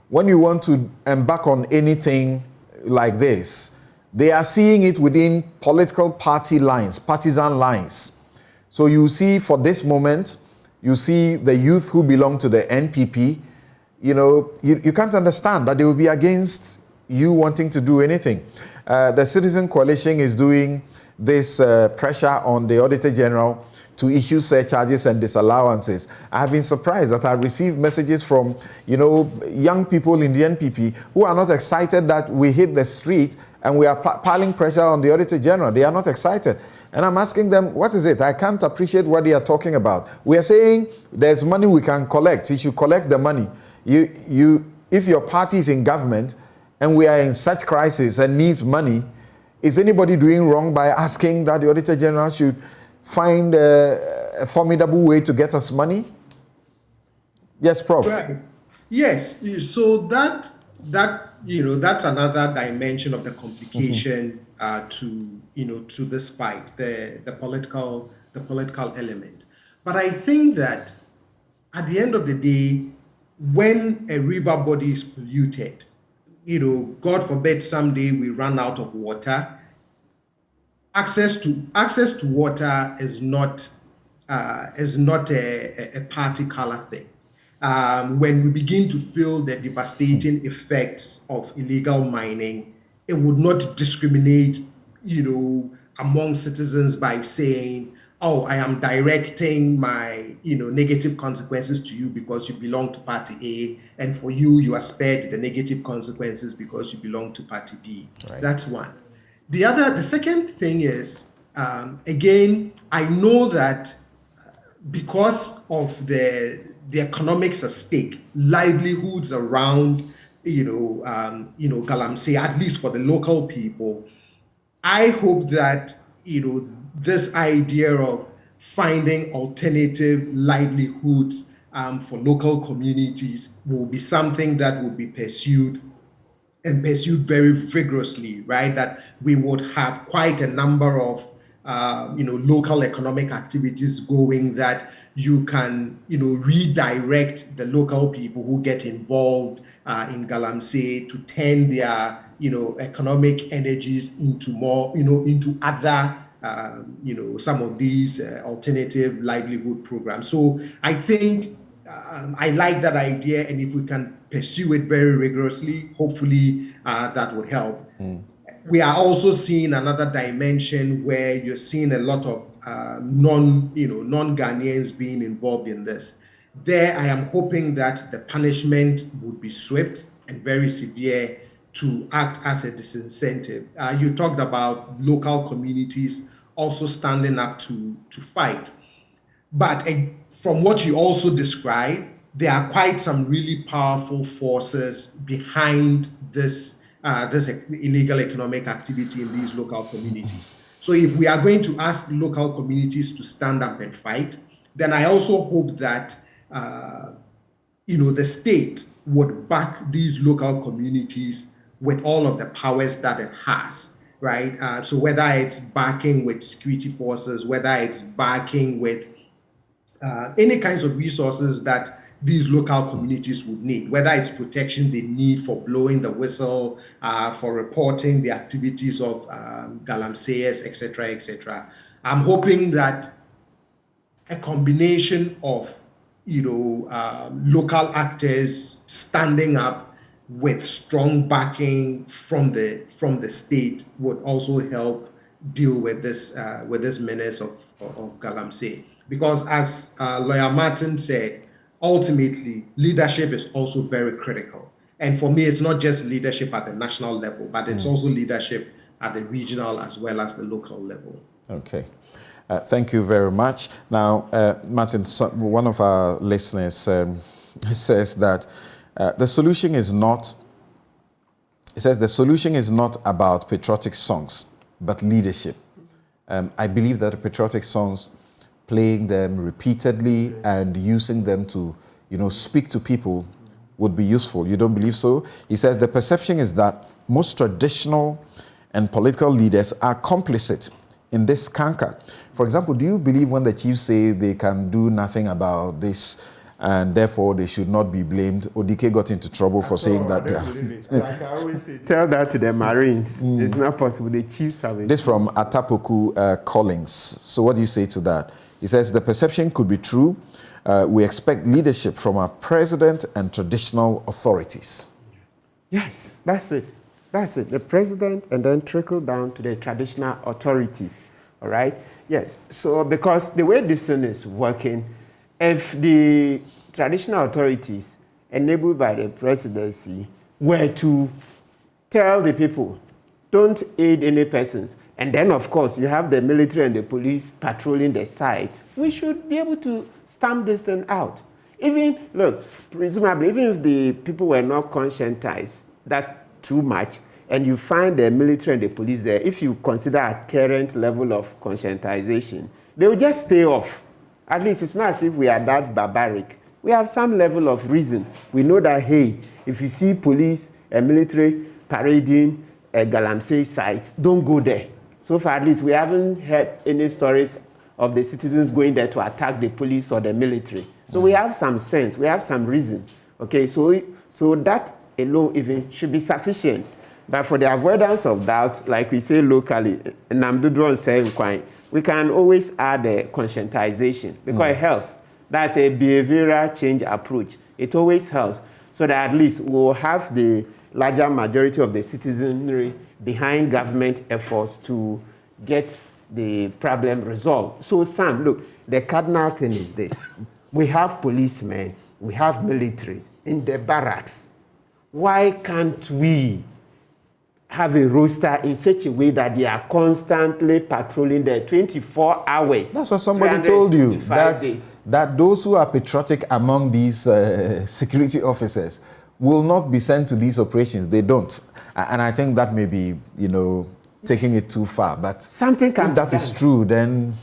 when you want to embark on anything like this, they are seeing it within political party lines, partisan lines. So you see, for this moment, you see the youth who belong to the NPP, you can't understand that they will be against you wanting to do anything. The Citizen Coalition is doing this pressure on the Auditor General to issue surcharges and disallowances. I have been surprised that I've received messages from, young people in the NPP who are not excited that we hit the street and we are piling pressure on the Auditor General. They are not excited. And I'm asking them, what is it? I can't appreciate what they are talking about. We are saying there's money we can collect. You should collect the money. If your party is in government and we are in such crisis and needs money, is anybody doing wrong by asking that the Auditor General should find a formidable way to get us money? Yes, Prof. Right. Yes. So that's another dimension of the complication to this fight, the political element. But I think that at the end of the day, when a river body is polluted, God forbid someday we run out of water, access to water is not a party color thing. When we begin to feel the devastating effects of illegal mining, it would not discriminate, among citizens by saying, oh, I am directing my, negative consequences to you because you belong to party A, and for you, you are spared the negative consequences because you belong to party B. Right. That's one. The second thing is, again, I know that because of the economics at stake, livelihoods around, Galamsey, at least for the local people, I hope that, this idea of finding alternative livelihoods for local communities will be something that will be pursued very vigorously, right? That we would have quite a number of local economic activities going that you can, redirect the local people who get involved in Galamsey to turn their, economic energies into more, into other, some of these alternative livelihood programs. So I think I like that idea, and if we can pursue it very rigorously, hopefully that would help. We are also seeing another dimension where you're seeing a lot of non-Ghanaians being involved in this. There, I am hoping that the punishment would be swift and very severe to act as a disincentive. You talked about local communities also standing up to fight. But from what you also described, there are quite some really powerful forces behind this illegal economic activity in these local communities. So if we are going to ask local communities to stand up and fight, then I also hope that the state would back these local communities with all of the powers that it has, right? So whether it's backing with security forces, whether it's backing with any kinds of resources that these local communities would need, whether it's protection they need for blowing the whistle, for reporting the activities of Galamseyers, etc., etc. I'm hoping that a combination of local actors standing up with strong backing from the state would also help deal with this menace of Galamsey. Because as Lawyer Martin said, ultimately, leadership is also very critical. And for me, it's not just leadership at the national level, but it's also leadership at the regional as well as the local level. Okay. Thank you very much. Now, Martin, one of our listeners says that the solution is not about patriotic songs, but leadership. I believe that the patriotic songs, playing them repeatedly and using them to, speak to people would be useful. You don't believe so? He says the perception is that most traditional and political leaders are complicit in this canker. For example, do you believe when the chiefs say they can do nothing about this and therefore they should not be blamed? Odike got into trouble for saying that. Like I always say, tell that to the Marines. It's not possible. The chiefs have it. This from Atapoku Collins. So what do you say to that? He says the perception could be true. We expect leadership from our president and traditional authorities. Yes, that's it. That's it. The president and then trickle down to the traditional authorities. All right? Yes. So because the way this thing is working, if the traditional authorities enabled by the presidency were to tell the people, don't aid any persons, and then, of course, you have the military and the police patrolling the sites, we should be able to stamp this thing out. Even, look, presumably, even if the people were not conscientized that too much, and you find the military and the police there, if you consider a current level of conscientization, they will just stay off. At least it's not as if we are that barbaric. We have some level of reason. We know that, hey, if you see police and military parading a Galamsey site, don't go there. So far, at least, we haven't heard any stories of the citizens going there to attack the police or the military. So we have some sense, we have some reason. Okay, so that alone even should be sufficient. But for the avoidance of doubt, like we say locally, we can always add a conscientization because it helps. That's a behavioral change approach. It always helps so that at least we'll have the larger majority of the citizenry behind government efforts to get the problem resolved. So Sam, look, the cardinal thing is this. We have policemen, we have militaries in the barracks. Why can't we have a roster in such a way that they are constantly patrolling there 24 hours? That's what somebody told you, that those who are patriotic among these security officers will not be sent to these operations. They don't. And I think that may be, taking it too far. But something can if that is true, then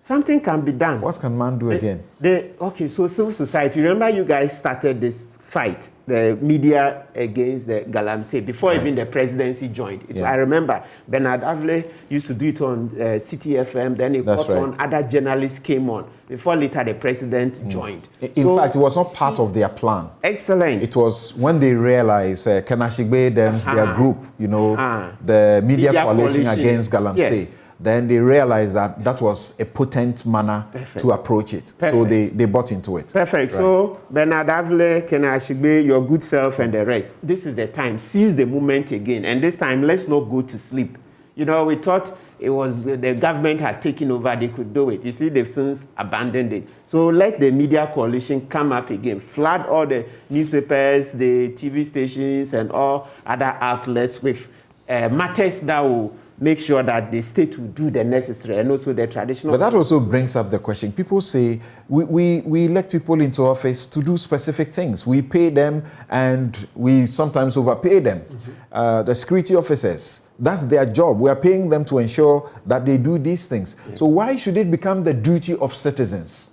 something can be done. What can man do again? Okay, so civil society, remember you guys started this fight, the media against the Galamsey, before even the presidency joined. I remember Bernard Avle used to do it on City FM, then it got on, other journalists came on, before later the president joined. In fact, it was not part of their plan. Excellent. It was when they realized Kanashigbe, their group, the media coalition against Galamsey. Yes. Then they realized that that was a potent manner to approach it. Perfect. So they bought into it. Perfect. Right. So Bernard Avle, Kenashigbe, your good self and the rest, this is the time. Seize the moment again. And this time, let's not go to sleep. We thought it was the government had taken over, they could do it. You see, they've since abandoned it. So let the media coalition come up again. Flood all the newspapers, the TV stations, and all other outlets with matters that will make sure that the state will do the necessary and also the traditional. But that also brings up the question. People say we elect people into office to do specific things. We pay them and we sometimes overpay them. The security officers, that's their job. We are paying them to ensure that they do these things. So why should it become the duty of citizens?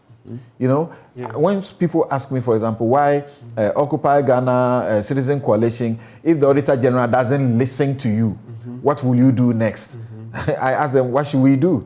When people ask me, for example, why Occupy Ghana Citizen Coalition, if the Auditor General doesn't listen to you, what will you do next? I ask them, what should we do?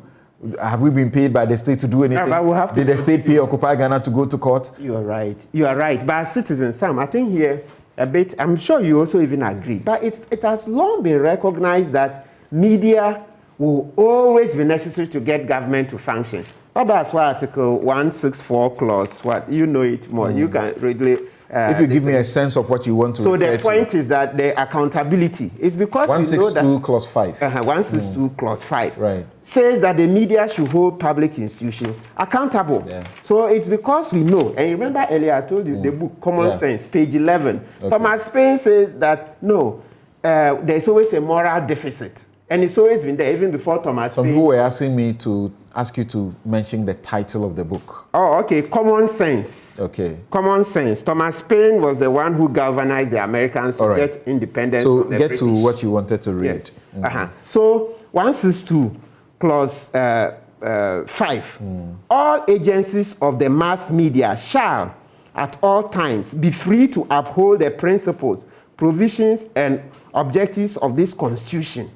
Have we been paid by the state to do anything? But we'll have to Did the state pay Occupy Ghana to go to court? You are right. You are right. But as citizens, Sam, I think here a bit, I'm sure you also even agree, but it has long been recognized that media will always be necessary to get government to function. But that's why Article 164 clause, it more. You can really... if you give me a sense of what you want to refer to. So the point is that the accountability is because 162 clause 5. 162 clause 5 says that the media should hold public institutions accountable. So it's because we know, and you remember earlier I told you the book Common Sense, page 11. Thomas Paine says that there's always a moral deficit. And it's always been there, even before Thomas Paine. Some people were asking me to ask you to mention the title of the book. Oh, okay. Common Sense. Okay. Common Sense. Thomas Paine was the one who galvanized the Americans to get independence. So from the get British. to what you wanted to read. Yes. So 162 clause 5. All agencies of the mass media shall at all times be free to uphold the principles, provisions, and objectives of this Constitution.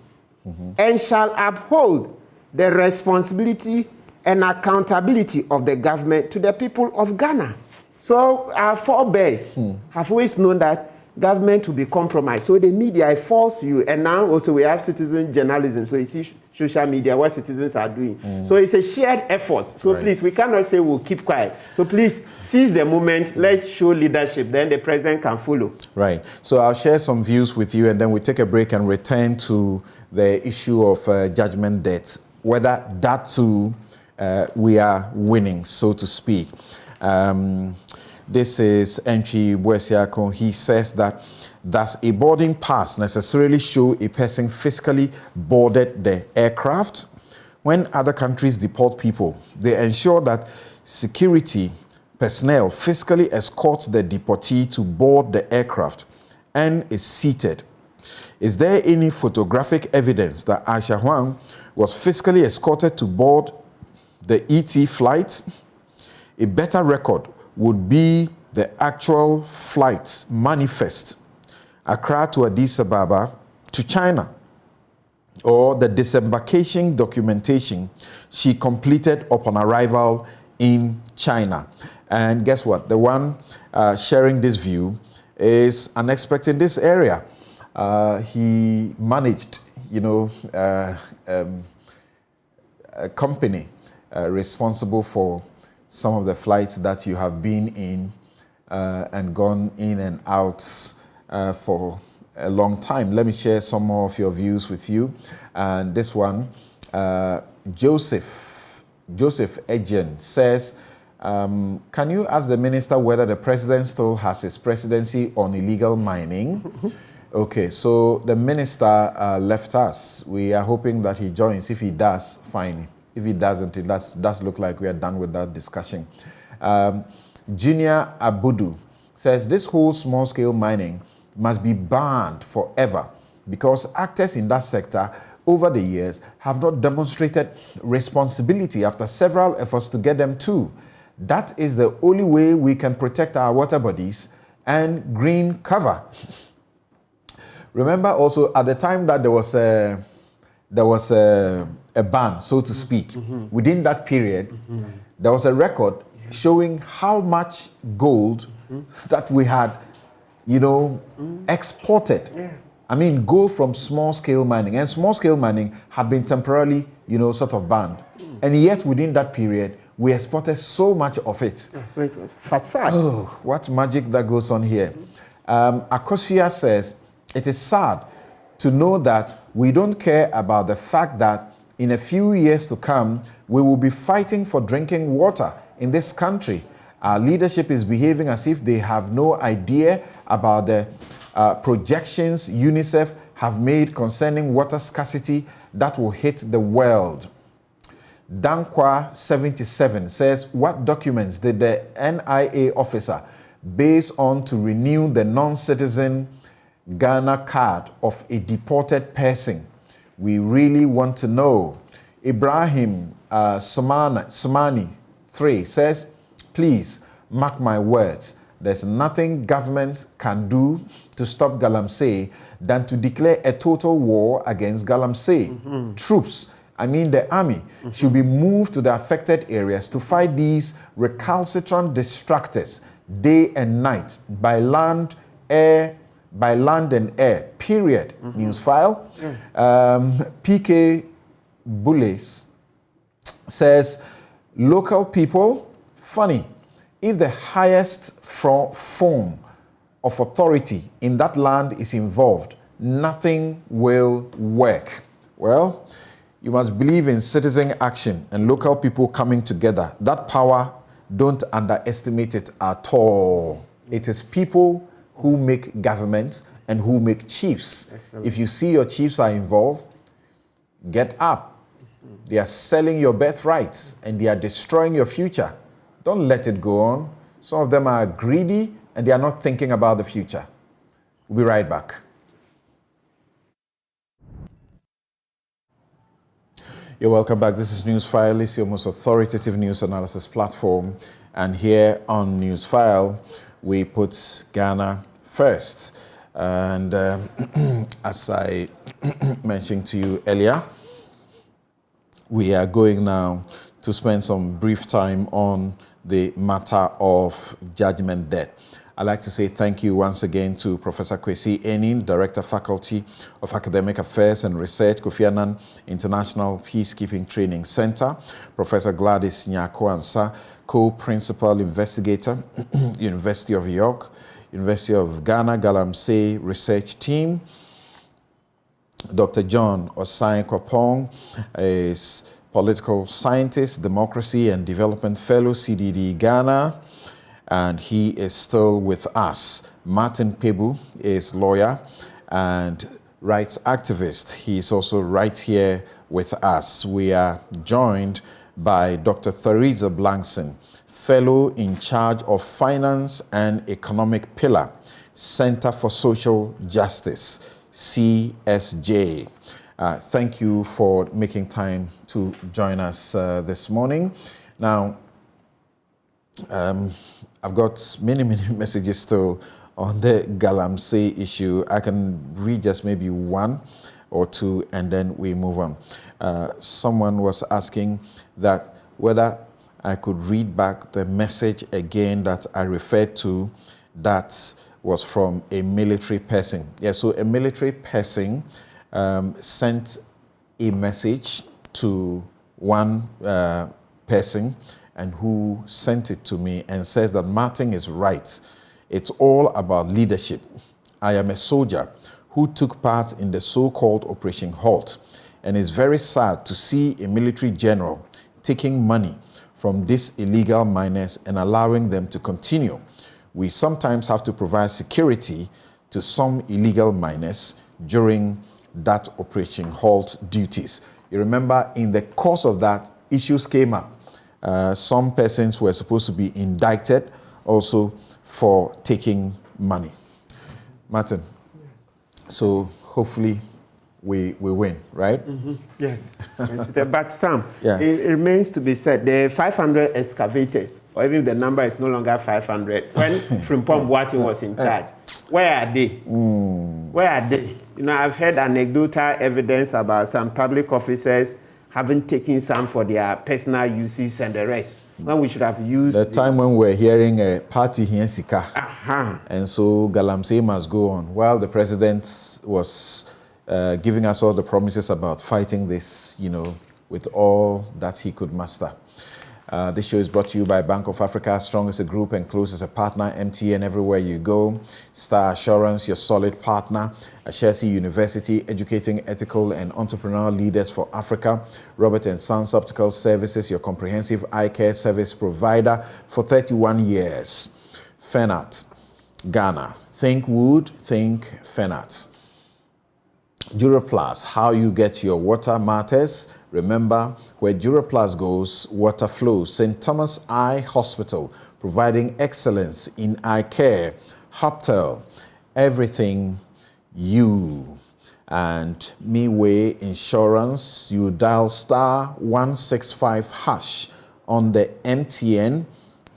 And shall uphold the responsibility and accountability of the government to the people of Ghana. So our forebears have always known that government will be compromised. So the media falls you, and now also we have citizen journalism. So you see social media, what citizens are doing. So it's a shared effort. So please, we cannot say we'll keep quiet. So please, seize the moment. Let's show leadership. Then the president can follow. Right. So I'll share some views with you, and then we take a break and return to the issue of judgment debts, whether that too we are winning, so to speak. This is Entry Bwesiako. He says that does a boarding pass necessarily show a person physically boarded the aircraft? When other countries deport people, they ensure that security personnel physically escort the deportee to board the aircraft and is seated. Is there any photographic evidence that Aisha Huang was physically escorted to board the ET flight? A better record would be the actual flight manifest, Accra to Addis Ababa to China, or the disembarkation documentation she completed upon arrival in China. And guess what? The one sharing this view is an expert in this area. He managed, a company responsible for some of the flights that you have been in and gone in and out for a long time. Let me share some more of your views with you. And this one, Joseph Ejen says, can you ask the minister whether the president still has his presidency on illegal mining? Okay, so the minister left us. We are hoping that he joins. If he does, fine. If he doesn't, it does look like we are done with that discussion. Junior Abudu says this whole small-scale mining must be banned forever because actors in that sector over the years have not demonstrated responsibility after several efforts to get them to. That is the only way we can protect our water bodies and green cover. Remember also at the time that there was a ban, so to speak, within that period, there was a record showing how much gold that we had, exported. I mean, gold from small-scale mining. And small-scale mining had been temporarily, sort of banned. And yet within that period, we exported so much of it. So it was facade. Oh, what magic that goes on here. Akosia says, it is sad to know that we don't care about the fact that in a few years to come, we will be fighting for drinking water in this country. Our leadership is behaving as if they have no idea about the projections UNICEF have made concerning water scarcity that will hit the world. Dankwa 77 says, what documents did the NIA officer base on to renew the non-citizen Ghana card of a deported person? We really want to know. Ibrahim Sumani 3 says, please mark my words. There's nothing government can do to stop Galamsey than to declare a total war against Galamsey. Troops, I mean the army, should be moved to the affected areas to fight these recalcitrant distractors day and night by land and air, period. Newsfile. PK Bullis says, local people, funny, if the highest form of authority in that land is involved, nothing will work. Well, you must believe in citizen action and local people coming together. That power, don't underestimate it at all. It is people who make governments and who make chiefs. Excellent. If you see your chiefs are involved, get up. They are selling your birthrights and they are destroying your future. Don't let it go on. Some of them are greedy and they are not thinking about the future. We'll be right back. You're welcome back. This is Newsfile. It's your most authoritative news analysis platform. And here on Newsfile, we put Ghana first. And as I mentioned to you earlier, we are going now to spend some brief time on the matter of judgment debt. I'd like to say thank you once again to Professor Kwesi Enin, Director, Faculty of Academic Affairs and Research, Kofi Annan International Peacekeeping Training Center, Professor Gladys Nyako-Ansah, Co-Principal Investigator, University of York, University of Ghana, Galamsey Research Team, Dr. John Osai Kwapong is Political Scientist, Democracy and Development Fellow, CDD Ghana, and he is still with us. Martin Pebu is lawyer and rights activist. He is also right here with us. We are joined by Dr. Theresa Blankson, Fellow in charge of Finance and Economic Pillar, Center for Social Justice, CSJ. Thank you for making time to join us this morning. Now, I've got many messages still on the Galamsey issue. I can read just maybe one or two and then we move on. Someone was asking that whether I could read back the message again that I referred to that was from a military person. Yeah, so a military person sent a message to one person, and who sent it to me and says that Martin is right. It's all about leadership. I am a soldier who took part in the so-called Operation Halt, and it's very sad to see a military general taking money from these illegal miners and allowing them to continue. We sometimes have to provide security to some illegal miners during that Operation Halt duties. You remember in the course of that, issues came up. Some persons were supposed to be indicted also for taking money. Martin, so hopefully we win, right? Mm-hmm. Yes. But Sam, yeah. It remains to be said, the 500 excavators, or even the number is no longer 500, when Frimpong Boateng was in charge, where are they? Where are they? You know, I've heard anecdotal evidence about some public officers having taken some for their personal uses and the rest, when we should have used the time when we're hearing a party here in Sika. And so Galamsey must go on, while the president was giving us all the promises about fighting this, you know, with all that he could muster. This show is brought to you by Bank of Africa, strong as a group and close as a partner. MTN everywhere you go. Star Assurance, your solid partner. Ashesi University, educating ethical and entrepreneurial leaders for Africa. Robert & Sons Optical Services, your comprehensive eye care service provider for 31 years. Fenat, Ghana. Think wood, think Fenat. Duraplus, how you get your water matters. Remember, where Duraplus goes, water flows. St. Thomas Eye Hospital, providing excellence in eye care. Hoptel, everything you. And Miway Insurance, you dial *165# on the MTN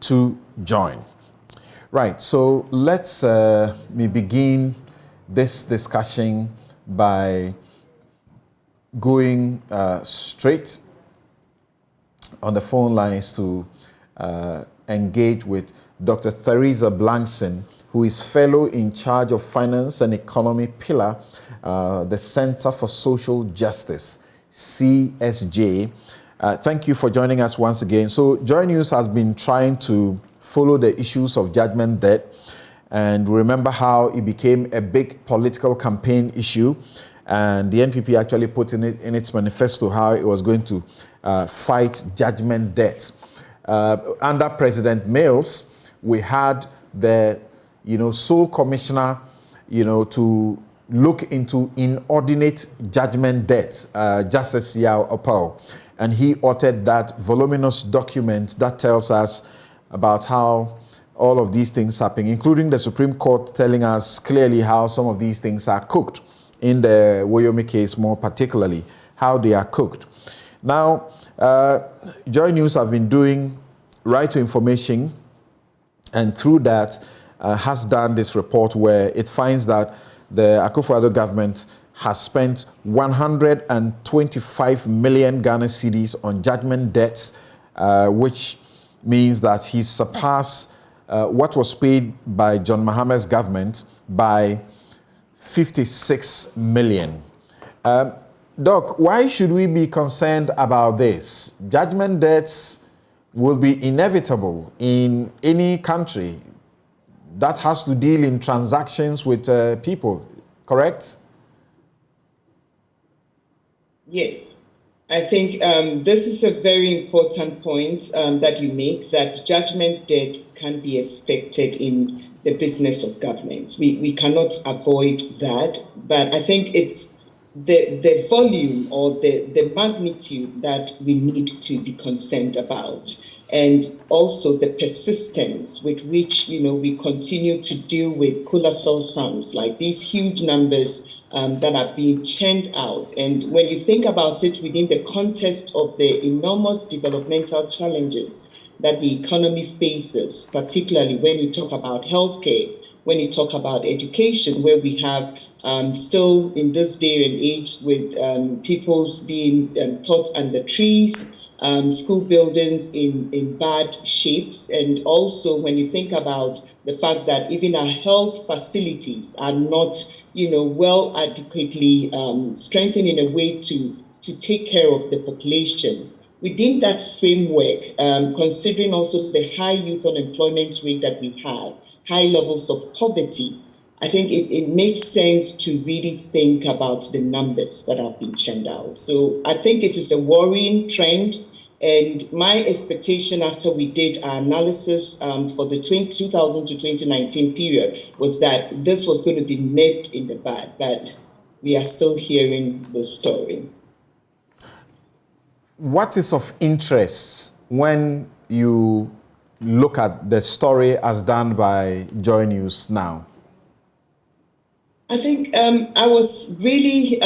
to join. Right, so let's me begin this discussion by going straight on the phone lines to engage with Dr. Theresa Blankson, who is fellow in charge of finance and economy pillar, the Center for Social Justice, CSJ. Thank you for joining us once again. So JoyNews has been trying to follow the issues of judgment debt, and remember how it became a big political campaign issue. And the NPP actually put in its manifesto how it was going to fight judgment debt. Under President Mills, we had the, sole commissioner, to look into inordinate judgment debt, Justice Yao Opal, and he authored that voluminous document that tells us about how all of these things happen, including the Supreme Court telling us clearly how some of these things are cooked. In the Woyomi case, more particularly, how they are cooked. Now, JoyNews have been doing right to information, and through that has done this report where it finds that the Akufo-Addo government has spent 125 million Ghana cedis on judgment debts, which means that he's surpassed what was paid by John Mahama's government by 56 million. Doc, why should we be concerned about this? Judgment debts will be inevitable in any country that has to deal in transactions with people, correct? Yes. I think this is a very important point that you make, that judgment debt can be expected in the business of government. We cannot avoid that, but I think it's the volume or the magnitude that we need to be concerned about, and also the persistence with which we continue to deal with colossal sums, like these huge numbers that are being churned out. And when you think about it within the context of the enormous developmental challenges that the economy faces, particularly when you talk about healthcare, when you talk about education, where we have still in this day and age with pupils being taught under trees, school buildings in bad shapes. And also when you think about the fact that even our health facilities are not, well adequately strengthened in a way to take care of the population. Within that framework, considering also the high youth unemployment rate that we have, high levels of poverty, I think it makes sense to really think about the numbers that have been churned out. So I think it is a worrying trend. And my expectation after we did our analysis for the 2000 to 2019 period was that this was going to be nipped in the bud, but we are still hearing the story. What is of interest when you look at the story as done by JoyNews now? I think I was really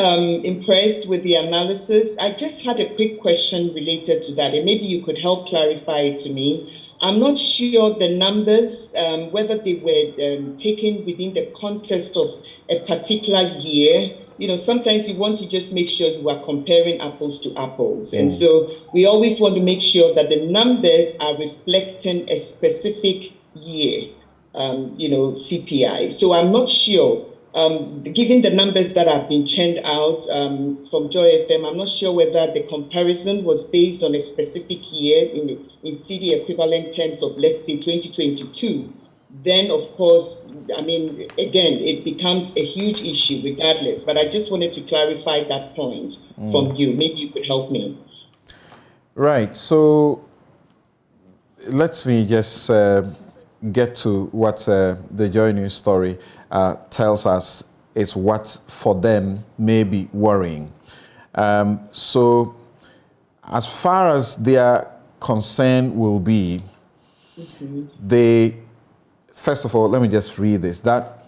impressed with the analysis. I just had a quick question related to that, and maybe you could help clarify it to me. I'm not sure the numbers, whether they were taken within the context of a particular year. Sometimes you want to just make sure you are comparing apples to apples. And so we always want to make sure that the numbers are reflecting a specific year, CPI. So I'm not sure. Given the numbers that have been churned out from Joy FM, I'm not sure whether the comparison was based on a specific year in CD equivalent terms of, let's say, 2022. Then, of course, again, it becomes a huge issue regardless. But I just wanted to clarify that point from you. Maybe you could help me. Right. So let me just get to what the JoyNews story tells us is what for them may be worrying. So as far as their concern will be, first of all, let me just read this, that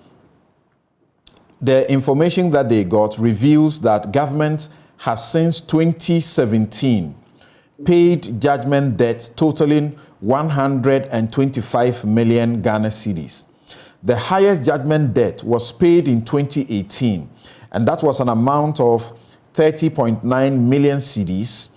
the information that they got reveals that government has since 2017 paid judgment debt totaling 125 million Ghana cedis. The highest judgment debt was paid in 2018, and that was an amount of 30.9 million cedis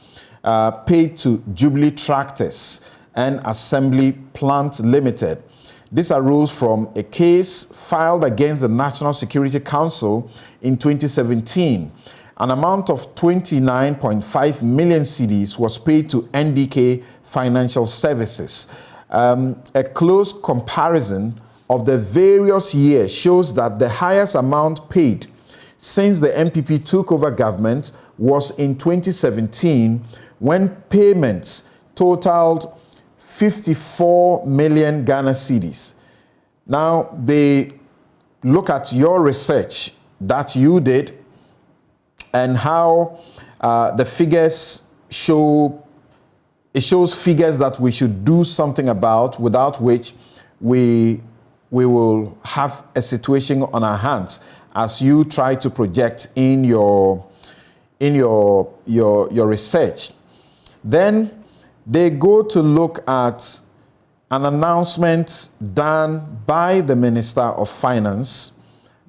paid to Jubilee Tractors and Assembly Plant Limited. This arose from a case filed against the National Security Council in 2017. An amount of 29.5 million cedis was paid to NDK Financial Services. A close comparison of the various years shows that the highest amount paid since the NPP took over government was in 2017, when payments totaled 54 million Ghana cedis. Now, they look at your research that you did and how the figures shows figures that we should do something about, without which we will have a situation on our hands as you try to project in your research. Then they go to look at an announcement done by the Minister of Finance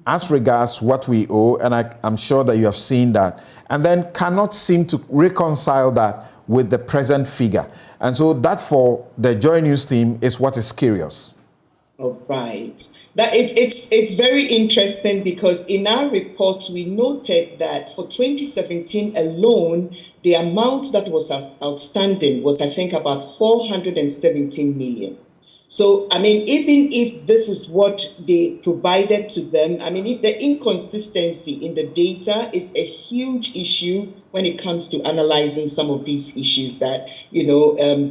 as regards what we owe, and I'm sure that you have seen that, and then cannot seem to reconcile that with the present figure. And so that, for the JoyNews team, is what is curious. Oh, right. That it's very interesting, because in our report we noted that for 2017 alone, the amount that was outstanding was, I think, about 417 million. So, even if this is what they provided to them, if the inconsistency in the data is a huge issue when it comes to analyzing some of these issues that,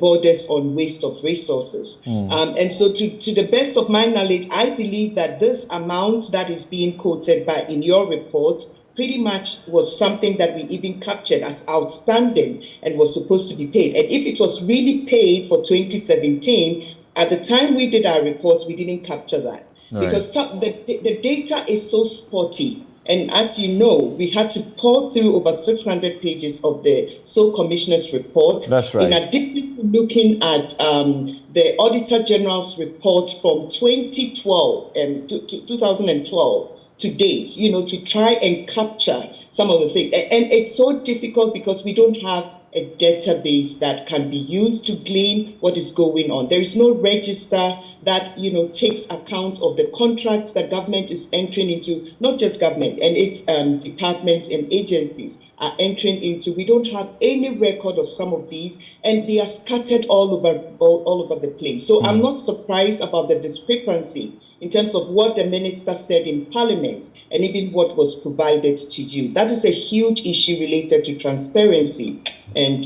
borders on waste of resources. And so to the best of my knowledge, I believe that this amount that is being quoted in your report pretty much was something that we even captured as outstanding and was supposed to be paid. And if it was really paid for 2017, at the time we did our reports, we didn't capture that. Right. Because the data is so spotty. And as you know, we had to pour through over 600 pages of the Sole Commissioner's report. That's right. In addition to looking at the Auditor General's report from 2012 to 2012 to date, to try and capture some of the things. And it's so difficult because we don't have a database that can be used to glean what is going on. There is no register that takes account of the contracts that government is entering into, not just government and its departments and agencies are entering into. We don't have any record of some of these, and they are scattered all over the place. So I'm not surprised about the discrepancy in terms of what the minister said in Parliament and even what was provided to you. That is a huge issue related to transparency. And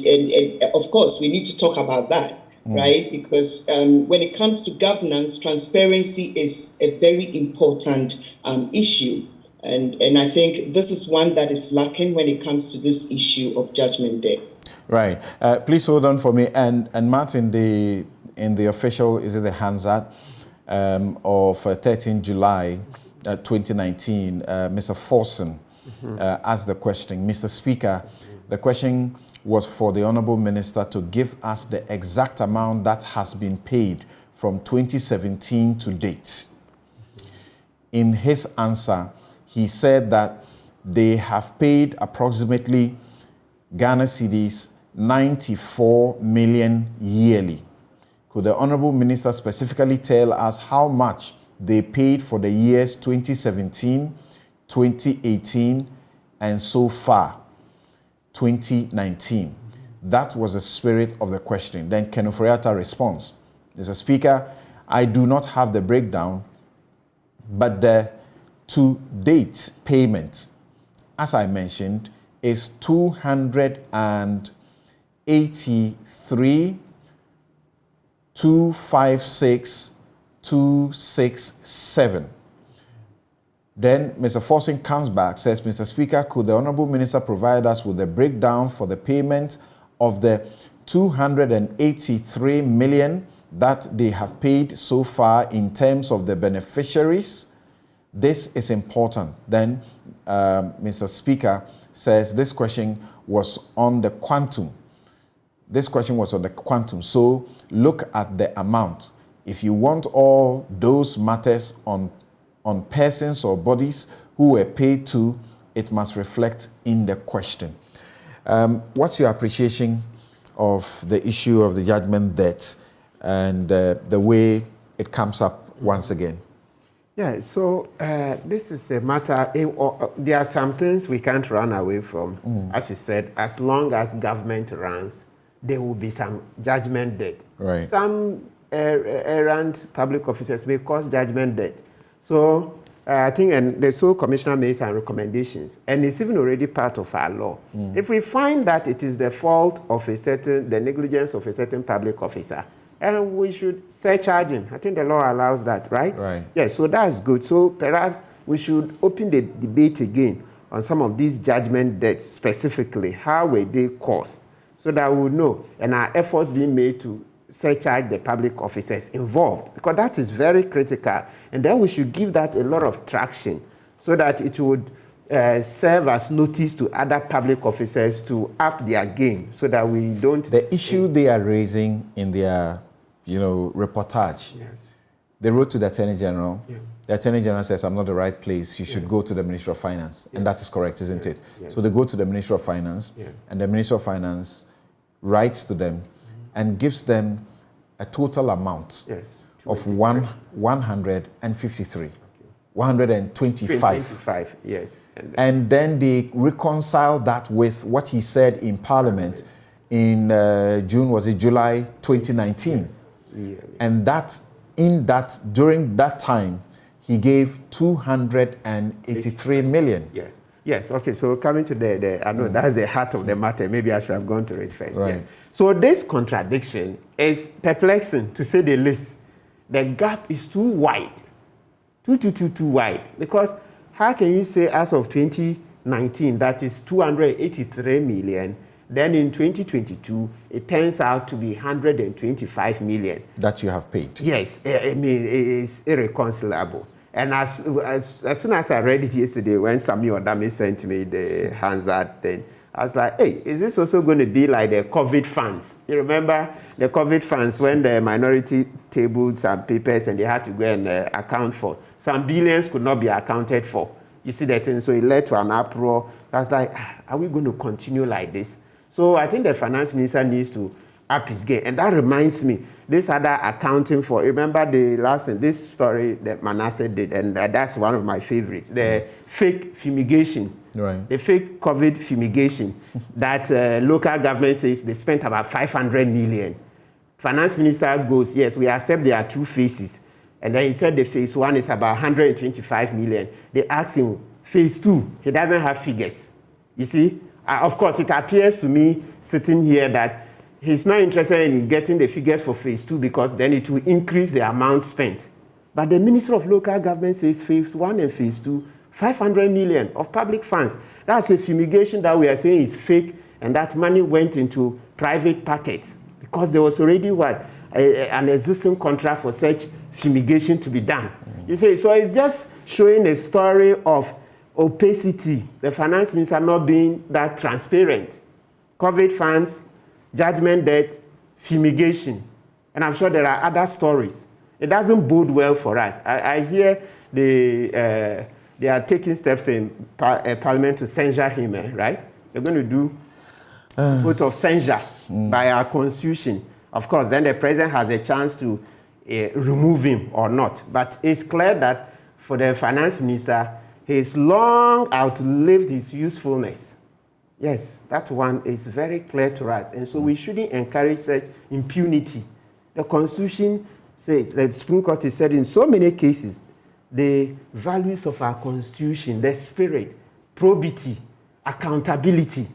of course, we need to talk about that, right? Because when it comes to governance, transparency is a very important issue. And I think this is one that is lacking when it comes to this issue of Judgment Day. Right. Please hold on for me. And Matt, in the official, is it the Hansard of 13 July 2019, Mr. Forson asked the question, Mr. Speaker, the question was for the Honourable Minister to give us the exact amount that has been paid from 2017 to date. In his answer, he said that they have paid approximately Ghana cedis 94 million yearly. Could the Honourable Minister specifically tell us how much they paid for the years 2017, 2018, and so far, 2019? That was the spirit of the question. Then Ken Ofori-Atta responds, Mr. Speaker, I do not have the breakdown, but the to-date payment, as I mentioned, is 286,256,267. Then Mr. Forson comes back, says, Mr. Speaker, could the Honourable Minister provide us with a breakdown for the payment of the 283 million that they have paid so far in terms of the beneficiaries? This is important. Then Mr. Speaker says this question was on the quantum. This question was on the quantum. So look at the amount. If you want all those matters on persons or bodies who were paid to, it must reflect in the question. What's your appreciation of the issue of the judgment debt and the way it comes up once again? Yeah, so this is a matter, there are some things we can't run away from. As you said, as long as government runs, there will be some judgment debt. Right. Some errant public officers may cause judgment debt. So I think, and the sole commissioner made some recommendations, and it's even already part of our law. If we find that it is the fault of the negligence of a certain public officer, and we should surcharge him. I think the law allows that, right? Right. Yeah, so that's good. So perhaps we should open the debate again on some of these judgment debts specifically. How were they caused? So that we will know, and our efforts being made to surcharge the public officers involved, because that is very critical. And then we should give that a lot of traction so that it would serve as notice to other public officers to up their game so that we don't... The issue they are raising in their reportage, they wrote to the Attorney General. The Attorney General says, I'm not the right place. You should go to the Ministry of Finance. And that is correct, isn't it? So they go to the Ministry of Finance, and the Ministry of Finance writes to them and gives them a total amount of 153, 125. Yes. And then they reconcile that with what he said in Parliament in July 2019. And during that time, he gave 283 million. Yes, okay, so coming to I know that's the heart of the matter. Maybe I should have gone to it first. Right. Yes. So this contradiction is perplexing, to say the least. The gap is too wide, too wide. Because how can you say as of 2019, that is 283 million, then in 2022, it turns out to be 125 million. That you have paid. Yes, I mean, it is irreconcilable. And as soon as I read it yesterday, when Samuel Odame sent me the Hansard thing, I was like, hey, is this also going to be like the COVID funds? You remember the COVID funds when the minority tabled some papers and they had to go and account for. Some billions could not be accounted for. You see that thing? So it led to an uproar. I was like, are we going to continue like this? So I think the finance minister needs to up his game. And that reminds me, this other accounting for, remember the last thing, this story that Manasseh did, and that's one of my favorites, the fake fumigation. Right. The fake COVID fumigation that local government says they spent about 500 million. Finance minister goes, yes, we accept there are two phases. And then he said the phase one is about 125 million. They asked him, phase two, he doesn't have figures. You see? Of course, it appears to me sitting here that he's not interested in getting the figures for phase two because then it will increase the amount spent. But the Minister of Local Government says phase one and phase two, 500 million of public funds. That's a fumigation that we are saying is fake, and that money went into private pockets because there was already an existing contract for such fumigation to be done. You see, so it's just showing a story of opacity, the finance minister not being that transparent. COVID funds, judgment debt, fumigation. And I'm sure there are other stories. It doesn't bode well for us. I hear they are taking steps in Parliament to censure him, right? They're going to do a vote of censure by our constitution. Of course, then the president has a chance to remove him or not. But it's clear that for the finance minister, he's long outlived his usefulness. Yes, that one is very clear to us. And so we shouldn't encourage such impunity. The Constitution says, the Supreme Court has said in so many cases, the values of our Constitution, the spirit, probity, accountability,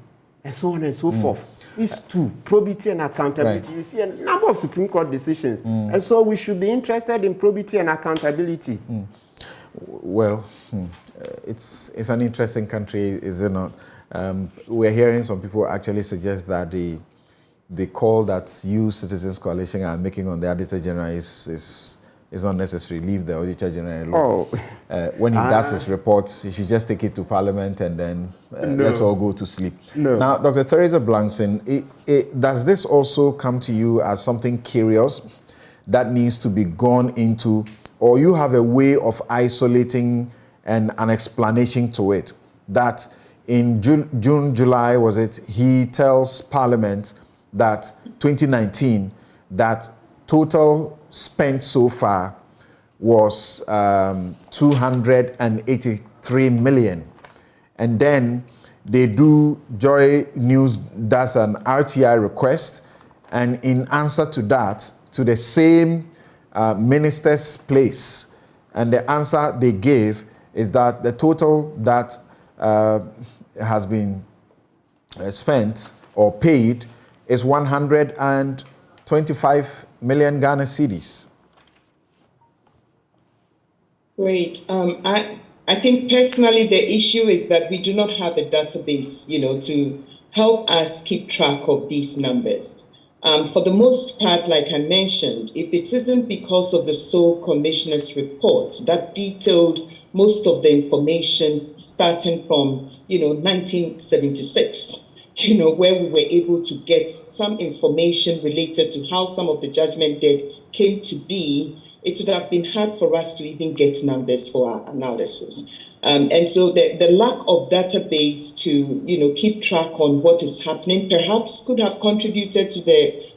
and so on and so forth. These two, probity and accountability. Right. You see a number of Supreme Court decisions. And so we should be interested in probity and accountability. Well, it's an interesting country, is it not? We're hearing some people actually suggest that the call that you Citizens Coalition are making on the Auditor General is unnecessary. Leave the Auditor General alone. When he does his reports, he should just take it to Parliament and then let's all go to sleep. Now, Dr. Theresa Blankson, does this also come to you as something curious that needs to be gone into, or you have a way of isolating and an explanation to it? That in June, July, was it, he tells Parliament that 2019, that total spent so far was 283 million. And then JoyNews does an RTI request, and in answer to that, to the same minister's place, and the answer they gave is that the total that has been spent or paid is 125 million Ghana cedis. Great. I think personally the issue is that we do not have a database, to help us keep track of these numbers. For the most part, like I mentioned, if it isn't because of the sole commissioner's report that detailed most of the information starting from, 1976, where we were able to get some information related to how some of the judgment debt came to be, it would have been hard for us to even get numbers for our analysis. And so the lack of database to, keep track on what is happening perhaps could have contributed to the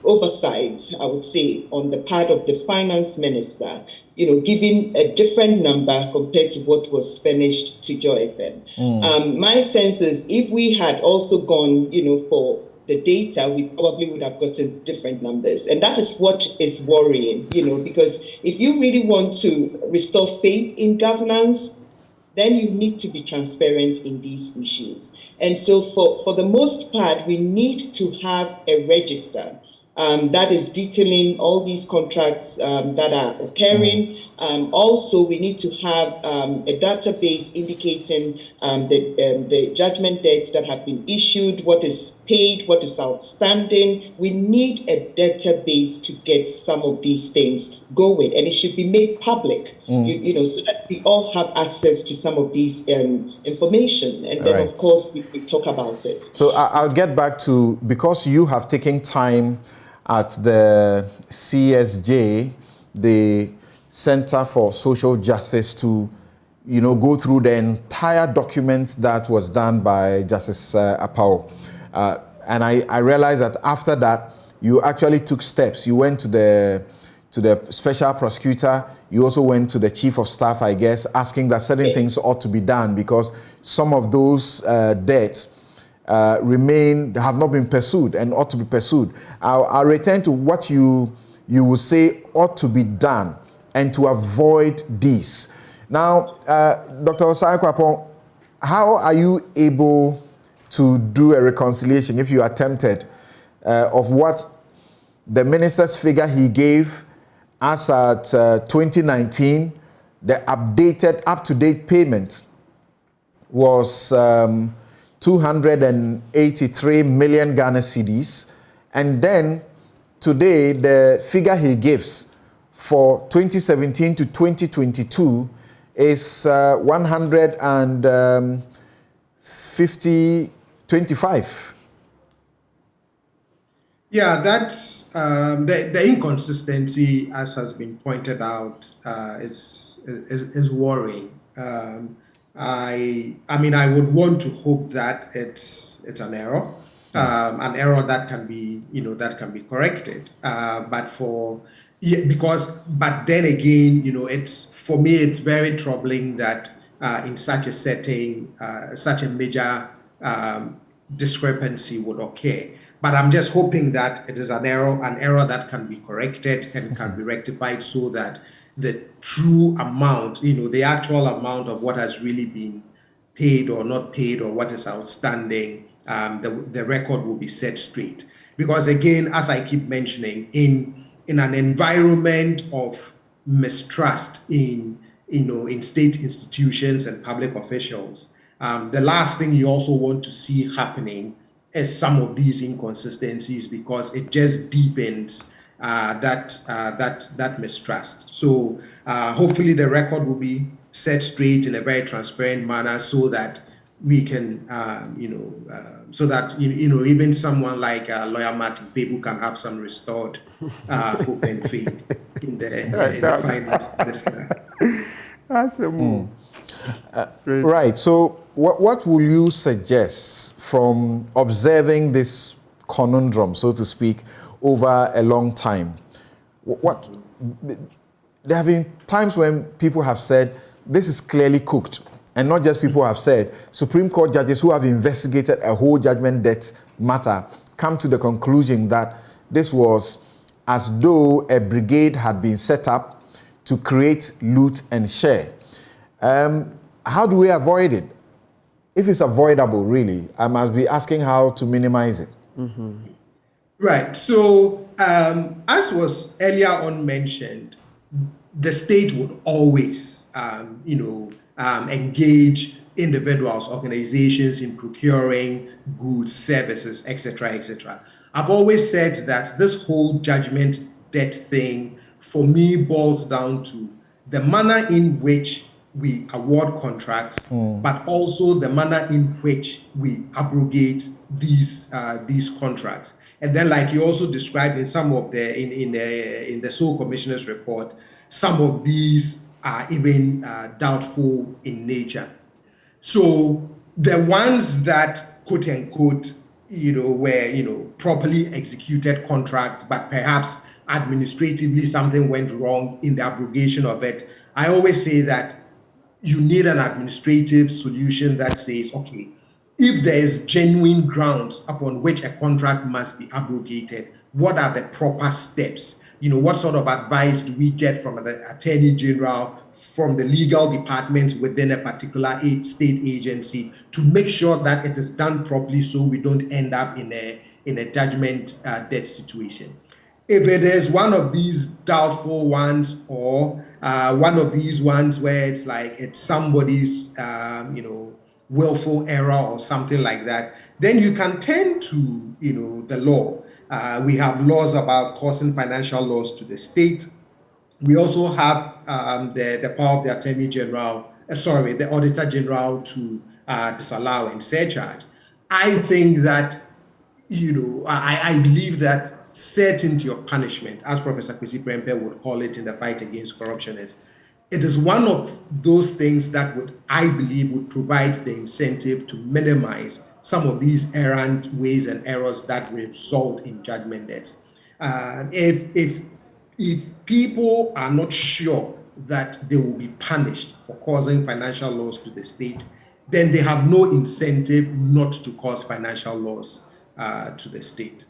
oversight, I would say, on the part of the finance minister, giving a different number compared to what was furnished to Joy FM. My sense is if we had also gone, for the data, we probably would have gotten different numbers. And that is what is worrying, because if you really want to restore faith in governance, then you need to be transparent in these issues. And so for the most part, we need to have a register that is detailing all these contracts that are occurring. Also, we need to have a database indicating the judgment debts that have been issued, what is paid, what is outstanding. We need a database to get some of these things going, and it should be made public, so that we all have access to some of these information. And then, of course, we talk about it. So I'll get back to, because you have taken time at the CSJ, the Center for Social Justice, to go through the entire document that was done by Justice Apao. and I realized that after that, you actually took steps. You went to the special prosecutor. You also went to the chief of staff, I guess, asking that certain things ought to be done because some of those debts have not been pursued and ought to be pursued. I'll return to what you will say ought to be done and to avoid this. Now, Dr. Osai Kwapong, how are you able to do a reconciliation, if you attempted, of what the minister's figure he gave as at 2019, the updated, up-to-date payment was 283 million Ghana cedis, and then today the figure he gives for 2017 to 2022 is 125. Yeah, that's the inconsistency, as has been pointed out, is worrying. I mean, I would want to hope that it's an error that can be, that can be corrected. But then again, for me, it's very troubling that in such a setting, such a major discrepancy would occur. But I'm just hoping that it is an error that can be corrected and can be rectified so that the true amount, the actual amount of what has really been paid or not paid or what is outstanding, the record will be set straight. Because again, as I keep mentioning, in an environment of mistrust in state institutions and public officials, the last thing you also want to see happening is some of these inconsistencies, because it just deepens that mistrust. So hopefully the record will be set straight in a very transparent manner so that we can, even someone like lawyer Martin Pebu can have some restored hope and faith in the finance minister. That's a move. Right. So what will you suggest from observing this conundrum, so to speak, over a long time? There have been times when people have said, this is clearly cooked. And not just people have said, Supreme Court judges who have investigated a whole judgment debt matter come to the conclusion that this was as though a brigade had been set up to create loot and share. How do we avoid it? If it's avoidable, really, I must be asking how to minimize it. Mm-hmm. Right. So, as was earlier on mentioned, the state would always, engage individuals, organizations in procuring goods, services, etc., etc. I've always said that this whole judgment debt thing, for me, boils down to the manner in which we award contracts, but also the manner in which we abrogate these contracts. And then, like you also described in some of in the sole commissioner's report, some of these are even doubtful in nature. So the ones that, quote unquote, were properly executed contracts, but perhaps administratively something went wrong in the abrogation of it. I always say that you need an administrative solution that says, okay, if there is genuine grounds upon which a contract must be abrogated, what are the proper steps? What sort of advice do we get from the Attorney General, from the legal departments within a particular state agency to make sure that it is done properly so we don't end up in a judgment debt situation? If it is one of these doubtful ones or one of these ones where it's like it's somebody's willful error or something like that, then you can turn to the law. We have laws about causing financial loss to the state. We also have the power of the Attorney General, the Auditor General to disallow and surcharge. I think that I believe that certainty of punishment, as Professor Kwesi Prempeh would call it in the fight against corruption, it is one of those things that I believe would provide the incentive to minimize some of these errant ways and errors that result in judgment debts. If people are not sure that they will be punished for causing financial loss to the state, then they have no incentive not to cause financial loss to the state.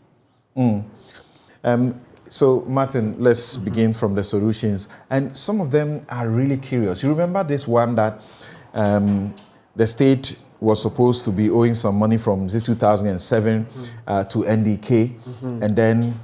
So, Martin, let's begin from the solutions. And some of them are really curious. You remember this one that the state was supposed to be owing some money from 2007 to NDK, and then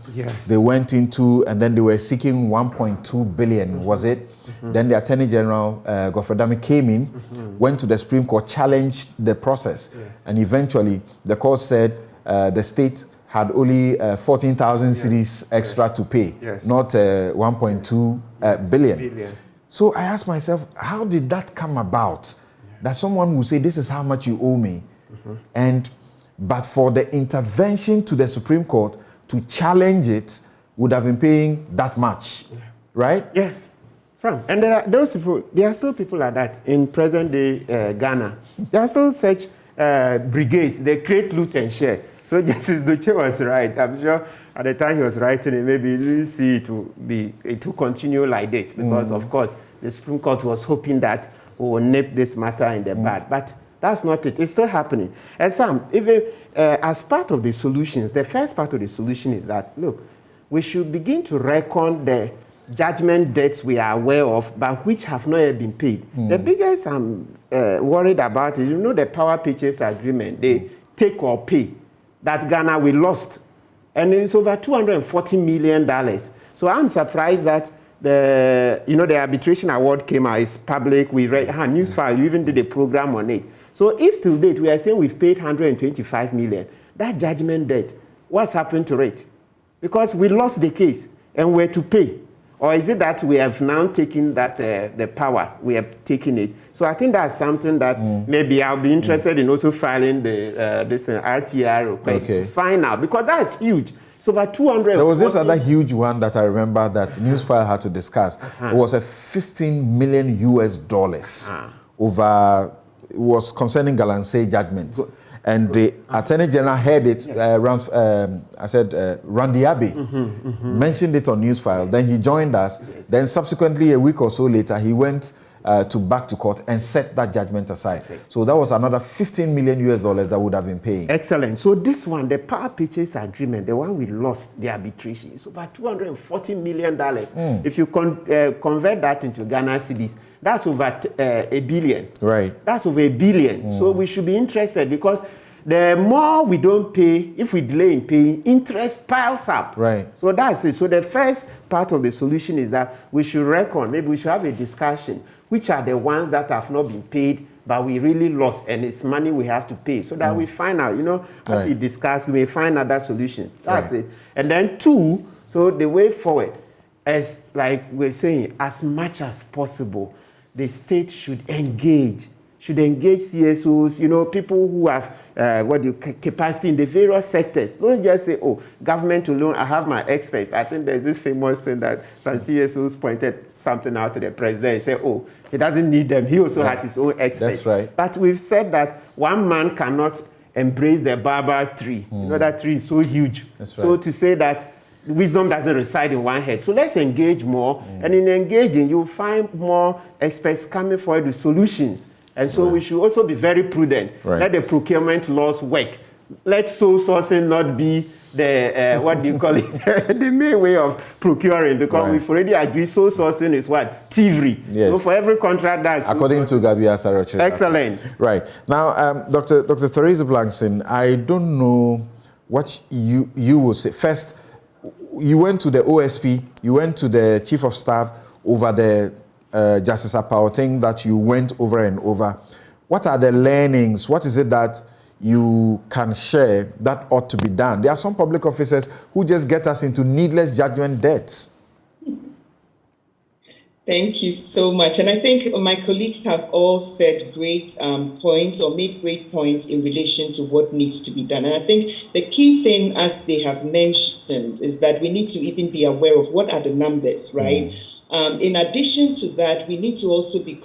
they went into, and then they were seeking 1.2 billion, was it? Then the Attorney General, Godfrey Dame, came in, went to the Supreme Court, challenged the process, and eventually the court said the state had only 14,000 cedis extra to pay, not 1.2 billion. So I asked myself, how did that come about? That someone will say, this is how much you owe me. But for the intervention to the Supreme Court to challenge it would have been paying that much, right? Yes. And there are those people, there are still people like that in present day Ghana. There are still such brigades, they create loot and share. So Justice Duche was right. I'm sure at the time he was writing it, maybe he didn't see it to continue like this because, of course, the Supreme Court was hoping that we will nip this matter in the bud. But that's not it. It's still happening. And Sam, even as part of the solutions, the first part of the solution is that, look, we should begin to reckon the judgment debts we are aware of, but which have not yet been paid. The biggest I'm worried about is, the power purchase agreement, they take or pay. That Ghana, we lost. And it's over $240 million. So I'm surprised that the arbitration award came out, it's public, we read, Newsfile, you even did a program on it. So if to date we are saying we've paid 125 million, that judgment debt, what's happened to it? Because we lost the case and we're to pay. Or is it that we have now taken that the power, we have taken it? So I think that's something that maybe I'll be interested in also filing this RTR request to find out, because that's huge. So about 200. There was this other huge one that I remember that Newsfile had to discuss. It was a $15 million over, it was concerning Galamsey judgments. And the Attorney General heard it around, Randy Abbey mentioned it on Newsfile. Then he joined us. Then subsequently, a week or so later, he went back to court and set that judgment aside. So that was another $15 million that would have been paying. Excellent. So this one, the power purchase agreement, the one we lost, the arbitration, is over $240 million. If you convert that into Ghana cedis, that's over $1 billion. Right. That's over $1 billion. So we should be interested, because the more we don't pay, if we delay in paying, interest piles up. Right. So that's it. So the first part of the solution is that we should reckon, maybe we should have a discussion, which are the ones that have not been paid, but we really lost, and it's money we have to pay, so that we find out, as we discuss, we may find other solutions. That's it. And then two, so the way forward, as like we're saying, as much as possible, the state should engage CSOs, people who have capacity in the various sectors. Don't just say, government alone, I have my experts. I think there's this famous thing that some CSOs pointed something out to the president and said, he doesn't need them. He also has his own experts. That's right. But we've said that one man cannot embrace the baobab tree. That tree is so huge. That's right. So to say that wisdom doesn't reside in one head. So let's engage more. And in engaging, you'll find more experts coming forward with solutions. And so we should also be very prudent. Let the procurement laws work. Let sole sourcing not be the, the main way of procuring, because we've already agreed sole sourcing is what? Thievery. Yes. So for every contract that's... According to Gabia Sarachi. Excellent. Right. Now, Dr. Theresa Blankson, I don't know what you will say. First, you went to the OSP, you went to the Chief of Staff over the Justice Apao thing that you went over and over. What are the learnings? What is it that you can share that ought to be done? There are some public officers who just get us into needless judgment debts. Thank you so much. And I think my colleagues have all said great points, or made great points in relation to what needs to be done. And I think the key thing, as they have mentioned, is that we need to even be aware of what are the numbers, right? In addition to that, we need to also be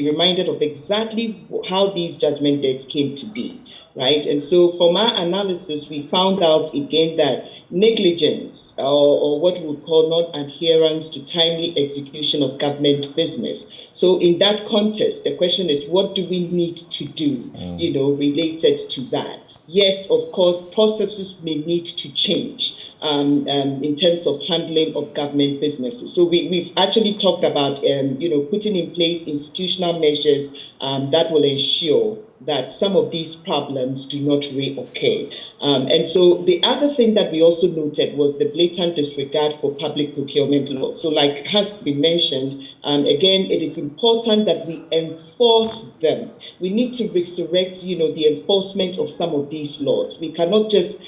reminded of exactly how these judgment debts came to be, right? And so from our analysis, we found out again that negligence or what we would call non-adherence to timely execution of government business. So in that context, the question is, what do we need to do, related to that? Yes, of course, processes may need to change in terms of handling of government businesses. So we've actually talked about, putting in place institutional measures that will ensure that some of these problems do not reoccur. And so the other thing that we also noted was the blatant disregard for public procurement laws. So like has been mentioned, again, it is important that we enforce them. We need to resurrect, the enforcement of some of these laws. We cannot just,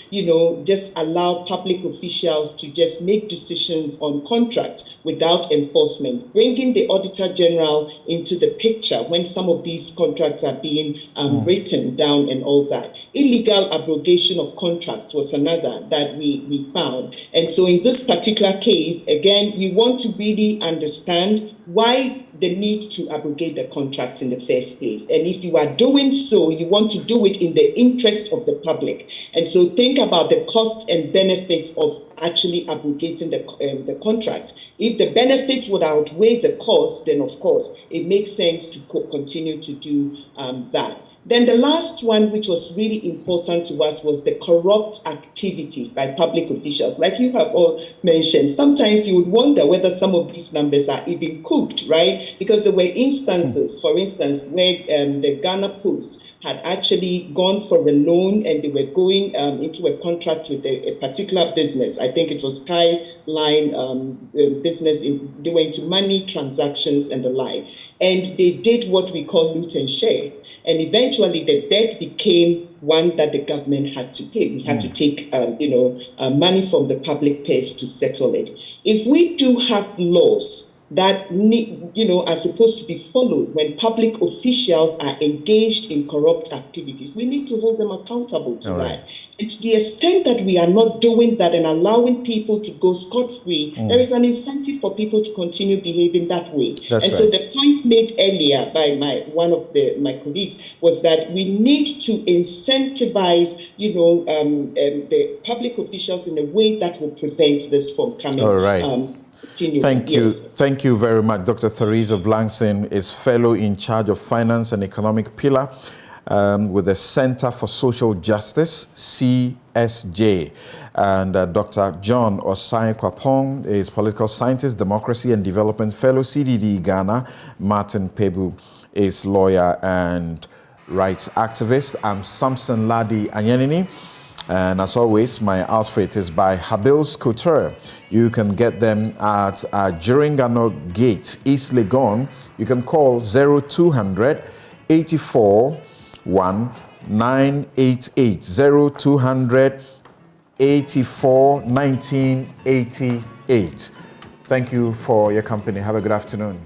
just allow public officials to just make decisions on contracts without enforcement. Bringing the Auditor General into the picture when some of these contracts are being written down and all that. Illegal abrogation of contracts was another that we found. And so in this particular case, again, you want to really understand why the need to abrogate the contract in the first place. And if you are doing so, you want to do it in the interest of the public. And so think about the cost and benefits of actually abrogating the contract. If the benefits would outweigh the cost, then of course it makes sense to continue to do that. Then the last one, which was really important to us, was the corrupt activities by public officials. Like you have all mentioned, sometimes you would wonder whether some of these numbers are even cooked, right? Because there were instances, for instance, where the Ghana Post had actually gone for a loan and they were going into a contract with a particular business. I think it was Skyline business. They were into money transactions and the like. And they did what we call loot and share. And eventually the debt became one that the government had to pay. We had to take, money from the public purse to settle it. If we do have laws that are supposed to be followed when public officials are engaged in corrupt activities, we need to hold them accountable to that. And to the extent that we are not doing that and allowing people to go scot-free, there is an incentive for people to continue behaving that way. So the point made earlier by one of my colleagues was that we need to incentivize, the public officials in a way that will prevent this from coming. All right. Thank you. Yes. Thank you very much. Dr. Theresa Blankson is fellow in charge of finance and economic pillar with the Center for Social Justice, CSJ. And Dr. John Osai Kwapong is political scientist, democracy and development fellow, CDD Ghana. Martin Pebu is lawyer and rights activist. I'm Samson Lardy Anyenini. And as always, my outfit is by Habil's Couture. You can get them at Jiringano Gate, East Legon. You can call 0200 84 1988. 0200 84 1988. Thank you for your company. Have a good afternoon.